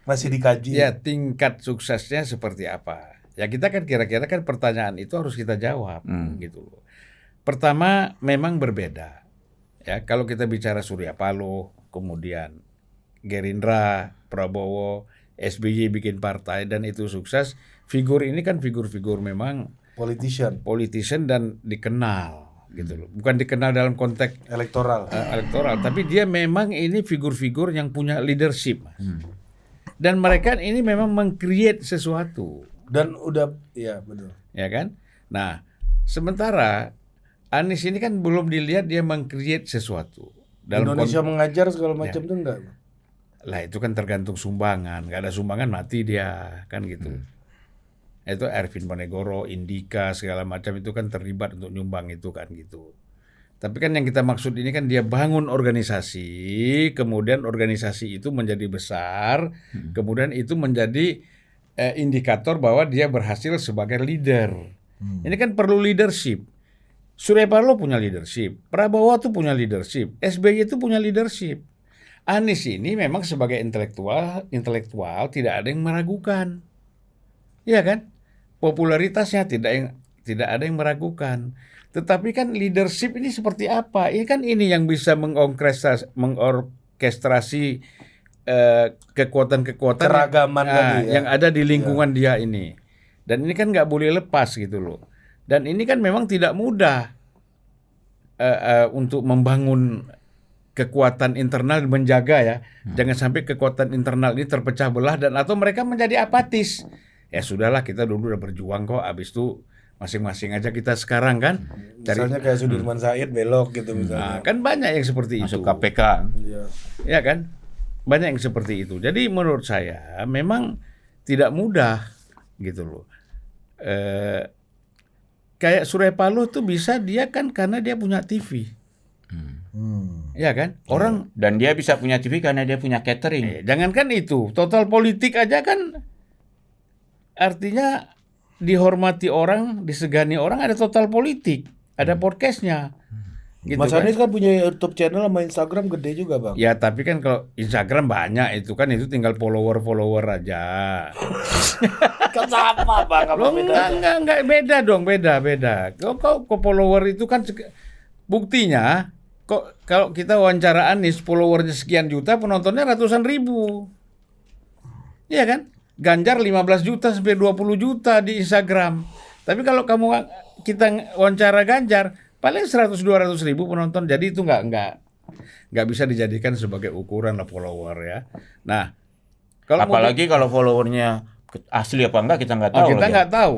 [SPEAKER 3] Masih dikaji.
[SPEAKER 2] Ya, tingkat suksesnya seperti apa? Ya kita kan kira-kira kan pertanyaan itu harus kita jawab gitu loh. Pertama memang berbeda. Ya, kalau kita bicara Surya Paloh, kemudian Gerindra, Prabowo, SBY bikin partai dan itu sukses, figur ini kan figur-figur memang politician dan dikenal gitu loh. Bukan dikenal dalam konteks
[SPEAKER 3] elektoral,
[SPEAKER 2] tapi dia memang ini figur-figur yang punya leadership. Dan mereka ini memang meng-create sesuatu.
[SPEAKER 3] Dan udah, ya betul.
[SPEAKER 2] Ya kan? Nah, sementara Anies ini kan belum dilihat dia meng-create sesuatu. Dalam
[SPEAKER 3] Indonesia mengajar segala macam tuh enggak?
[SPEAKER 2] Lah itu kan tergantung sumbangan. Nggak ada sumbangan mati dia, kan gitu. Itu Ervin Monegoro, Indika segala macam itu kan terlibat untuk nyumbang itu kan gitu. Tapi kan yang kita maksud ini kan dia bangun organisasi, kemudian organisasi itu menjadi besar, kemudian itu menjadi indikator bahwa dia berhasil sebagai leader. Ini kan perlu leadership. Surya Paloh punya leadership, Prabowo tuh punya leadership, SBY itu punya leadership. Anies ini memang sebagai intelektual tidak ada yang meragukan. Iya kan? Popularitasnya tidak ada yang meragukan. Tetapi kan leadership ini seperti apa? Ini kan ini yang bisa mengorkestrasi kekuatan-kekuatan
[SPEAKER 3] keragaman
[SPEAKER 2] yang ada di lingkungan dia ini. Dan ini kan nggak boleh lepas gitu loh. Dan ini kan memang tidak mudah untuk membangun kekuatan internal, menjaga ya. Jangan sampai kekuatan internal ini terpecah belah dan atau mereka menjadi apatis. Ya sudahlah, kita dulu udah berjuang kok, abis itu masing-masing aja kita sekarang kan.
[SPEAKER 3] Misalnya kayak Sudirman Said belok gitu misalnya.
[SPEAKER 2] Nah, kan banyak yang seperti
[SPEAKER 4] Masuk
[SPEAKER 2] itu.
[SPEAKER 4] KPK.
[SPEAKER 2] Ya kan? Banyak yang seperti itu. Jadi menurut saya memang tidak mudah gitu loh. Kayak Surya Paloh tuh bisa dia kan karena dia punya TV. Ya kan? Orang
[SPEAKER 4] dan dia bisa punya TV karena dia punya catering.
[SPEAKER 2] Jangankan itu, total politik aja kan artinya dihormati orang, disegani orang, ada total politik, ada podcastnya. Gitu
[SPEAKER 3] Mas
[SPEAKER 2] kan?
[SPEAKER 3] Anies kan punya YouTube channel sama Instagram gede juga bang.
[SPEAKER 2] Ya tapi kan kalau Instagram banyak itu kan itu tinggal follower aja.
[SPEAKER 3] Kan sama bang.
[SPEAKER 2] Loh, enggak beda dong, beda. Kau follower itu kan buktinya kok kalau kita wawancara Anies followernya sekian juta, penontonnya ratusan ribu. Iya kan? Ganjar 15 juta sampai 20 juta di Instagram. Tapi kalau kita wawancara Ganjar paling 100-200 ribu penonton. Jadi itu nggak bisa dijadikan sebagai ukuran lah follower ya. Nah,
[SPEAKER 4] apalagi kalau followernya asli apa enggak kita nggak tahu.
[SPEAKER 2] Kita nggak tahu.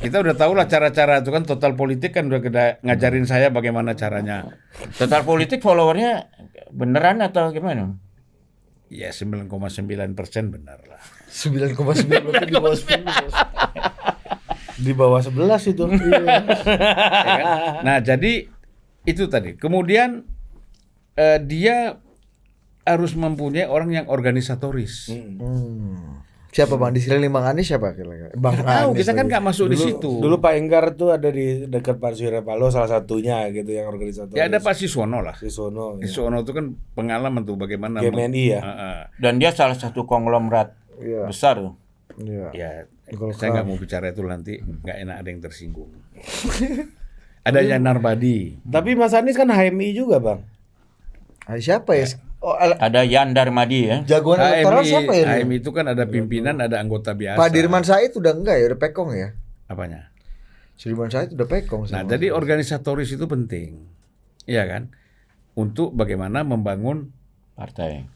[SPEAKER 2] Kita udah tahu lah cara-cara itu kan total politik kan udah ngajarin saya bagaimana caranya.
[SPEAKER 4] Total politik followernya beneran atau gimana?
[SPEAKER 2] Ya 9,9% benar lah.
[SPEAKER 1] 9,9 berarti di bawah 10. Bos.
[SPEAKER 3] Di bawah 11 itu.
[SPEAKER 2] Ya kan? Nah, jadi itu tadi. Kemudian dia harus mempunyai orang yang organisatoris.
[SPEAKER 1] Siapa Bang? Di sekeliling Bang Anies siapa kira-kira? Bang
[SPEAKER 2] Nggak tahu,
[SPEAKER 1] Anies
[SPEAKER 2] kita kan
[SPEAKER 1] lagi.
[SPEAKER 2] nggak masuk di situ.
[SPEAKER 3] Dulu Pak Enggar tuh ada di dekat Pak Surya Paloh salah satunya gitu yang organisator.
[SPEAKER 2] Ya ada Pak Siswono lah.
[SPEAKER 3] Siswono. Ya.
[SPEAKER 2] Siswono itu kan pengalaman tuh bagaimana
[SPEAKER 3] GMNI ya.
[SPEAKER 4] Dan dia salah satu konglomerat
[SPEAKER 1] Iya.
[SPEAKER 4] besar tuh.
[SPEAKER 1] Iya.
[SPEAKER 2] Ya,
[SPEAKER 1] Golkar.
[SPEAKER 2] saya nggak mau bicara itu nanti nggak enak ada yang tersinggung. Ada Yanar Badi.
[SPEAKER 3] Tapi Mas Anies kan HMI juga, Bang.
[SPEAKER 1] Siapa ya? Oh,
[SPEAKER 4] Ada Yan Darmadi ya.
[SPEAKER 1] jagoan elektoral siapa ya?
[SPEAKER 2] HMI itu kan ada pimpinan, ada anggota biasa.
[SPEAKER 1] Pak Dirman Said udah enggak ya? Udah pekong ya?
[SPEAKER 2] Apanya?
[SPEAKER 1] Sudirman Said udah pekong.
[SPEAKER 2] Nah,
[SPEAKER 1] sama.
[SPEAKER 2] jadi organisatoris itu penting. Iya kan? Untuk bagaimana membangun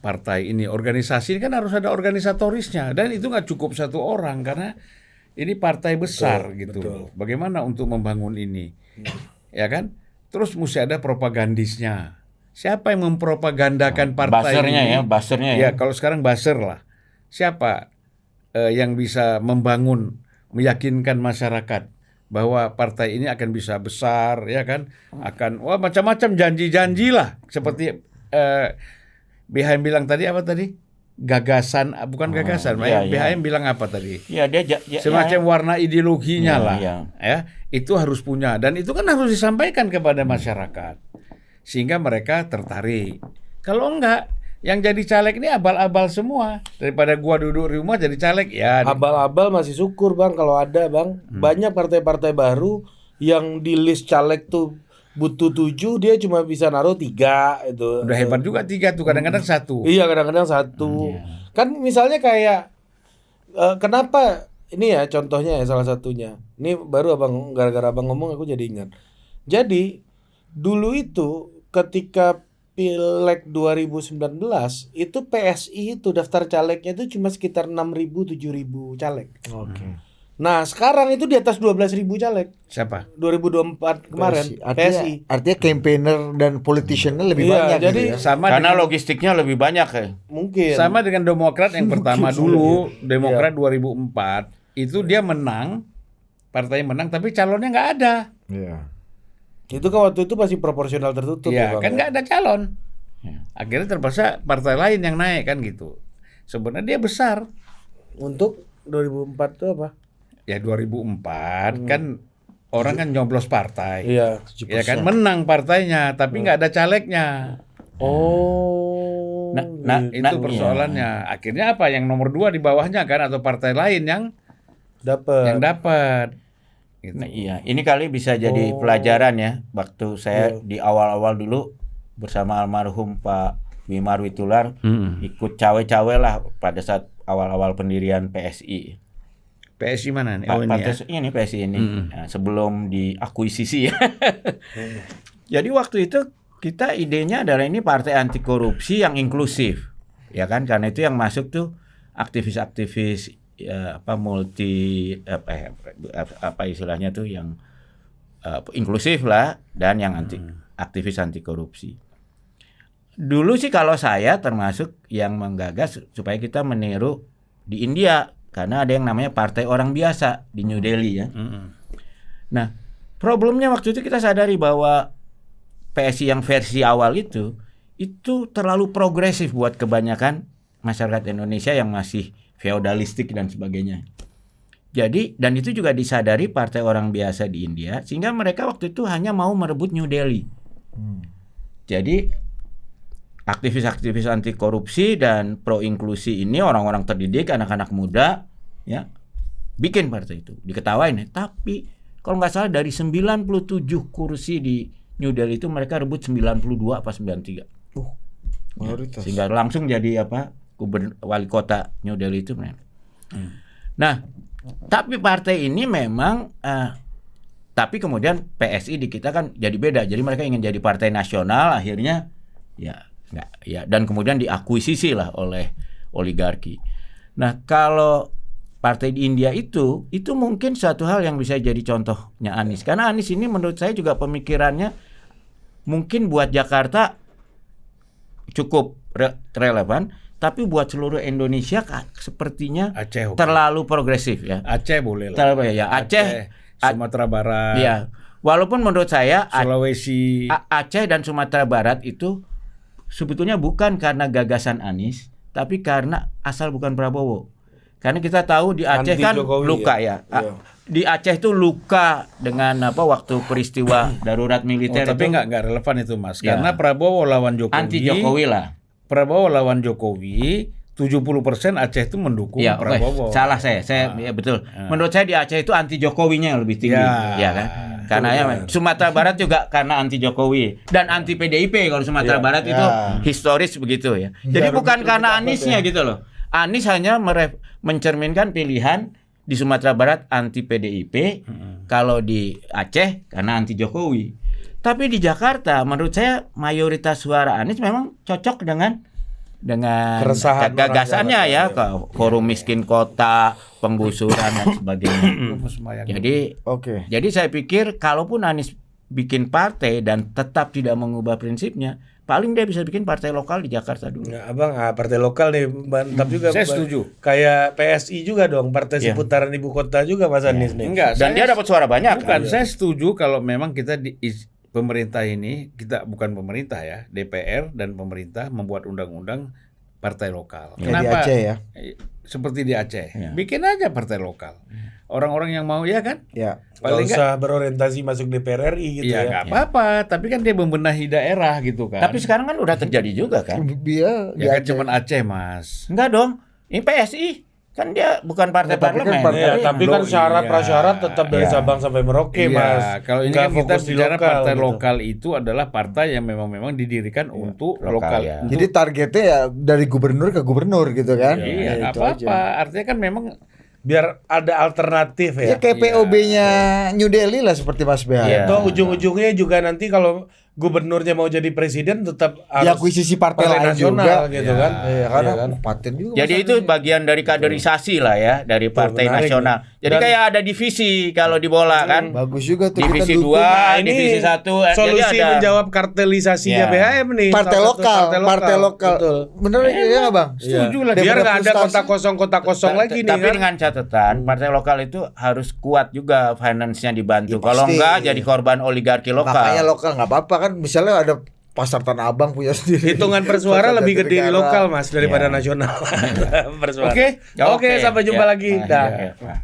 [SPEAKER 2] partai ini. Organisasi ini kan harus ada organisatorisnya. Dan itu nggak cukup satu orang karena ini partai besar gitu loh. Bagaimana untuk membangun ini? Ya kan? Terus mesti ada propagandisnya. Siapa yang mempropagandakan partai ini?
[SPEAKER 4] Buzzernya ya.
[SPEAKER 2] Ya, kalau sekarang buzzer lah. Siapa yang bisa membangun, meyakinkan masyarakat bahwa partai ini akan bisa besar, ya kan? Akan macam-macam janji-janji lah. Seperti BHM bilang tadi apa tadi? Gagasan, bukan gagasan.
[SPEAKER 4] iya,
[SPEAKER 2] BHM bilang apa tadi?
[SPEAKER 4] Iya, dia
[SPEAKER 2] Semacam warna ideologinya
[SPEAKER 4] Iya,
[SPEAKER 2] lah.
[SPEAKER 4] iya.
[SPEAKER 2] Ya, itu harus punya dan itu kan harus disampaikan kepada masyarakat. Sehingga mereka tertarik. Kalau enggak, yang jadi caleg ini abal-abal semua. Daripada gua duduk di rumah jadi caleg ya.
[SPEAKER 3] Abal-abal masih syukur, Bang, kalau ada, Bang. Banyak partai-partai baru yang di list caleg tuh butuh 7, dia cuma bisa naruh 3 itu.
[SPEAKER 2] Udah hebat juga 3 tuh, kadang-kadang 1.
[SPEAKER 3] Iya, kadang-kadang 1. Kan misalnya kayak kenapa ini ya contohnya ya salah satunya. Ini baru Abang gara-gara Abang ngomong aku jadi ingat. Jadi dulu itu ketika Pileg 2019 itu PSI itu daftar calegnya itu cuma sekitar 6.000 7.000 caleg.
[SPEAKER 1] Oke.
[SPEAKER 3] Nah, sekarang itu di atas 12.000 caleg.
[SPEAKER 2] Siapa?
[SPEAKER 3] 2024 kemarin PSI.
[SPEAKER 1] Artinya campaigner dan politiciannya lebih
[SPEAKER 3] Iya,
[SPEAKER 1] banyak
[SPEAKER 3] jadi
[SPEAKER 1] gitu ya.
[SPEAKER 2] Sama
[SPEAKER 4] Karena
[SPEAKER 2] dengan,
[SPEAKER 4] logistiknya lebih banyak ya.
[SPEAKER 3] Mungkin.
[SPEAKER 2] sama dengan Demokrat yang pertama dulu, Demokrat 2004 itu dia menang, partainya menang tapi calonnya nggak ada.
[SPEAKER 1] Iya.
[SPEAKER 3] Itu kan waktu itu masih proporsional tertutup
[SPEAKER 2] Iya,
[SPEAKER 3] ya, Bang.
[SPEAKER 2] kan nggak ada calon. Akhirnya terpaksa partai lain yang naik kan gitu. Sebenarnya dia besar.
[SPEAKER 3] Untuk 2004 itu apa?
[SPEAKER 2] Ya 2004 kan orang kan nyoblos partai.
[SPEAKER 3] Iya.
[SPEAKER 2] Ya kan menang partainya tapi nggak ada calegnya.
[SPEAKER 3] Oh.
[SPEAKER 2] Itu persoalannya. Akhirnya apa? Yang nomor 2 di bawahnya kan atau partai lain yang
[SPEAKER 3] dapat.
[SPEAKER 2] Gitu.
[SPEAKER 4] Nah, iya, ini kali bisa jadi pelajaran ya. Waktu saya di awal-awal dulu bersama almarhum Pak Wimar Witular ikut cawe-cawe lah pada saat awal-awal pendirian PSI.
[SPEAKER 2] PSI mana nih?
[SPEAKER 4] Ini PSI ini nah, sebelum diakuisisi ya. Jadi waktu itu kita idenya adalah ini partai anti korupsi yang inklusif, ya kan? Karena itu yang masuk tuh aktivis-aktivis ya, apa istilahnya tuh yang inklusif lah dan yang aktivis anti korupsi. Dulu sih kalau saya termasuk yang menggagas supaya kita meniru di India karena ada yang namanya Partai Orang Biasa di New Delhi ya. Nah, problemnya waktu itu kita sadari bahwa PSI yang versi awal itu terlalu progresif buat kebanyakan masyarakat Indonesia yang masih feodalistik dan sebagainya. Jadi dan itu juga disadari Partai Orang Biasa di India sehingga mereka waktu itu hanya mau merebut New Delhi. Jadi aktivis-aktivis anti korupsi dan pro inklusi ini orang-orang terdidik, anak-anak muda ya bikin partai itu. Diketawain ya, tapi kalau nggak salah dari 97 kursi di New Delhi itu mereka rebut 92 apa 93.
[SPEAKER 1] Mayoritas.
[SPEAKER 4] Sehingga langsung jadi wali kota New Delhi itu. Nah, tapi partai ini memang tapi kemudian PSI di kita kan jadi beda. Jadi mereka ingin jadi partai nasional akhirnya dan kemudian diakuisisi lah oleh oligarki. Nah, kalau partai di India itu mungkin suatu hal yang bisa jadi contohnya Anies. Karena Anies ini menurut saya juga pemikirannya mungkin buat Jakarta cukup relevan, tapi buat seluruh Indonesia sepertinya
[SPEAKER 2] Aceh oke.
[SPEAKER 4] terlalu progresif ya.
[SPEAKER 2] Aceh boleh lah.
[SPEAKER 4] Terlalu ya. Aceh,
[SPEAKER 2] Sumatera Barat,
[SPEAKER 4] ya. Walaupun menurut saya
[SPEAKER 2] Sulawesi.
[SPEAKER 4] Aceh dan Sumatera Barat itu sebetulnya bukan karena gagasan Anies, tapi karena asal bukan Prabowo. Karena kita tahu di Aceh
[SPEAKER 3] Anti
[SPEAKER 4] kan
[SPEAKER 3] Jokowi,
[SPEAKER 4] luka
[SPEAKER 3] ya.
[SPEAKER 4] ya. Di Aceh itu luka dengan waktu peristiwa darurat militer
[SPEAKER 2] Tapi
[SPEAKER 4] itu
[SPEAKER 2] nggak relevan itu Mas,
[SPEAKER 4] Ya.
[SPEAKER 2] karena Prabowo lawan Jokowi.
[SPEAKER 4] anti Jokowi lah.
[SPEAKER 2] Prabowo lawan Jokowi, 70% Aceh itu mendukung
[SPEAKER 4] Ya, oke.
[SPEAKER 2] Prabowo.
[SPEAKER 4] Salah saya ya, betul. Menurut saya di Aceh itu anti Jokowinya yang lebih tinggi,
[SPEAKER 2] Ya.
[SPEAKER 4] kan? Karena ya Sumatera Barat juga karena anti Jokowi dan anti PDIP kalau Sumatera Barat itu historis begitu ya. Jadi bukan karena Aniesnya gitu loh. Anies hanya mencerminkan pilihan di Sumatera Barat anti PDIP, kalau di Aceh karena anti Jokowi. Tapi di Jakarta menurut saya mayoritas suara Anies memang cocok dengan
[SPEAKER 3] Keresahan
[SPEAKER 4] gagasannya
[SPEAKER 3] orang
[SPEAKER 4] ya,
[SPEAKER 3] Jakarta,
[SPEAKER 4] ke forum miskin kota, penggusuran dan sebagainya. Jadi
[SPEAKER 1] Oke.
[SPEAKER 4] jadi saya pikir kalaupun Anies bikin partai dan tetap tidak mengubah prinsipnya, paling dia bisa bikin partai lokal di Jakarta dulu.
[SPEAKER 3] Nah, Abang, partai lokal nih mantap juga.
[SPEAKER 2] Saya setuju.
[SPEAKER 3] Kayak PSI juga dong, partai
[SPEAKER 4] Iya.
[SPEAKER 3] seputaran ibu kota juga Mas Anies nih.
[SPEAKER 2] Enggak,
[SPEAKER 4] Dan dia dapat suara banyak.
[SPEAKER 2] Bukan, saya setuju kalau memang kita di pemerintah ini, kita bukan pemerintah ya, DPR dan pemerintah membuat undang-undang partai lokal.
[SPEAKER 1] Kayak di Aceh ya.
[SPEAKER 2] Seperti di Aceh.
[SPEAKER 4] Ya.
[SPEAKER 2] Bikin aja partai lokal. Orang-orang yang mau ya kan?
[SPEAKER 1] Ya.
[SPEAKER 3] Nggak
[SPEAKER 2] Paling nggak,
[SPEAKER 3] usah berorientasi masuk DPR RI gitu
[SPEAKER 2] ya
[SPEAKER 3] ya.
[SPEAKER 2] nggak apa-apa. Tapi kan dia membenahi daerah gitu kan.
[SPEAKER 4] Tapi sekarang kan udah terjadi juga kan?
[SPEAKER 1] Dia di
[SPEAKER 2] ya kan
[SPEAKER 1] Aceh.
[SPEAKER 2] cuman Aceh Mas.
[SPEAKER 4] Enggak dong. Ini PSI kan dia bukan partai
[SPEAKER 1] Tapi kan
[SPEAKER 4] parlemen.
[SPEAKER 1] partai-
[SPEAKER 3] Ya, tapi kan
[SPEAKER 2] Loh,
[SPEAKER 3] syarat
[SPEAKER 2] iya.
[SPEAKER 3] prasyarat tetap dari
[SPEAKER 4] Iya.
[SPEAKER 3] Sabang sampai Merauke,
[SPEAKER 2] Iya,
[SPEAKER 3] Mas.
[SPEAKER 2] kalau ini
[SPEAKER 3] Nggak
[SPEAKER 2] kan kita
[SPEAKER 3] fokus di
[SPEAKER 2] bicara partai
[SPEAKER 3] gitu.
[SPEAKER 2] lokal itu adalah partai yang memang didirikan untuk
[SPEAKER 4] lokal,
[SPEAKER 2] lokal.
[SPEAKER 4] ya.
[SPEAKER 2] Untuk-
[SPEAKER 1] Jadi targetnya ya dari gubernur ke gubernur gitu kan.
[SPEAKER 2] iya,
[SPEAKER 1] Ya,
[SPEAKER 2] nggak
[SPEAKER 1] itu
[SPEAKER 2] apa-apa.
[SPEAKER 1] aja.
[SPEAKER 2] Artinya kan memang
[SPEAKER 3] Biar ada alternatif
[SPEAKER 1] Ya
[SPEAKER 3] ya.
[SPEAKER 1] kayak POB-nya New Delhi lah seperti Mas BH.
[SPEAKER 4] Iya.
[SPEAKER 3] Atau ujung-ujungnya juga nanti kalau gubernurnya mau jadi presiden tetap
[SPEAKER 1] Ya
[SPEAKER 3] harus
[SPEAKER 1] akuisisi partai lain
[SPEAKER 3] nasional
[SPEAKER 1] juga.
[SPEAKER 3] gitu
[SPEAKER 2] Ya.
[SPEAKER 3] kan.
[SPEAKER 1] Iya, karena
[SPEAKER 3] Iya kan?
[SPEAKER 1] paten juga.
[SPEAKER 4] Jadi
[SPEAKER 1] Mas
[SPEAKER 4] itu
[SPEAKER 1] Anies.
[SPEAKER 4] bagian dari kaderisasi lah ya dari partai
[SPEAKER 3] menarik
[SPEAKER 4] nasional.
[SPEAKER 3] nih.
[SPEAKER 4] Jadi
[SPEAKER 3] Dan-
[SPEAKER 4] kayak ada divisi kalau di bola kan.
[SPEAKER 1] Bagus juga tuh
[SPEAKER 4] Divisi
[SPEAKER 1] kita dukung.
[SPEAKER 4] 2,
[SPEAKER 3] Ini
[SPEAKER 4] divisi 1.
[SPEAKER 3] solusi menjawab kartelisasinya
[SPEAKER 4] Ya.
[SPEAKER 3] BHM nih.
[SPEAKER 1] Partai
[SPEAKER 3] salah satu
[SPEAKER 1] lokal, partai lokal.
[SPEAKER 3] Betul.
[SPEAKER 1] Bener ya nggak Bang?
[SPEAKER 2] setuju lah.
[SPEAKER 3] Biar
[SPEAKER 1] Daripada
[SPEAKER 3] nggak ada
[SPEAKER 1] frustasi.
[SPEAKER 3] kota kosong lagi nih
[SPEAKER 4] Tapi
[SPEAKER 3] kan.
[SPEAKER 4] dengan catatan partai lokal itu harus kuat juga finance-nya dibantu.
[SPEAKER 1] Ya,
[SPEAKER 4] Kalau
[SPEAKER 1] pasti.
[SPEAKER 4] enggak jadi korban oligarki lokal.
[SPEAKER 1] Makanya lokal nggak apa-apa kan. Misalnya ada pasar Tanah Abang punya sendiri.
[SPEAKER 3] Hitungan per suara
[SPEAKER 1] Pasar
[SPEAKER 3] lebih gede di
[SPEAKER 1] Jatinegara.
[SPEAKER 3] lokal Mas daripada
[SPEAKER 4] Ya.
[SPEAKER 3] nasional. Per suara.
[SPEAKER 2] Oke.
[SPEAKER 3] Oke, sampai jumpa
[SPEAKER 4] Ya.
[SPEAKER 3] lagi.
[SPEAKER 4] Nah,
[SPEAKER 3] Dah.
[SPEAKER 4] ya.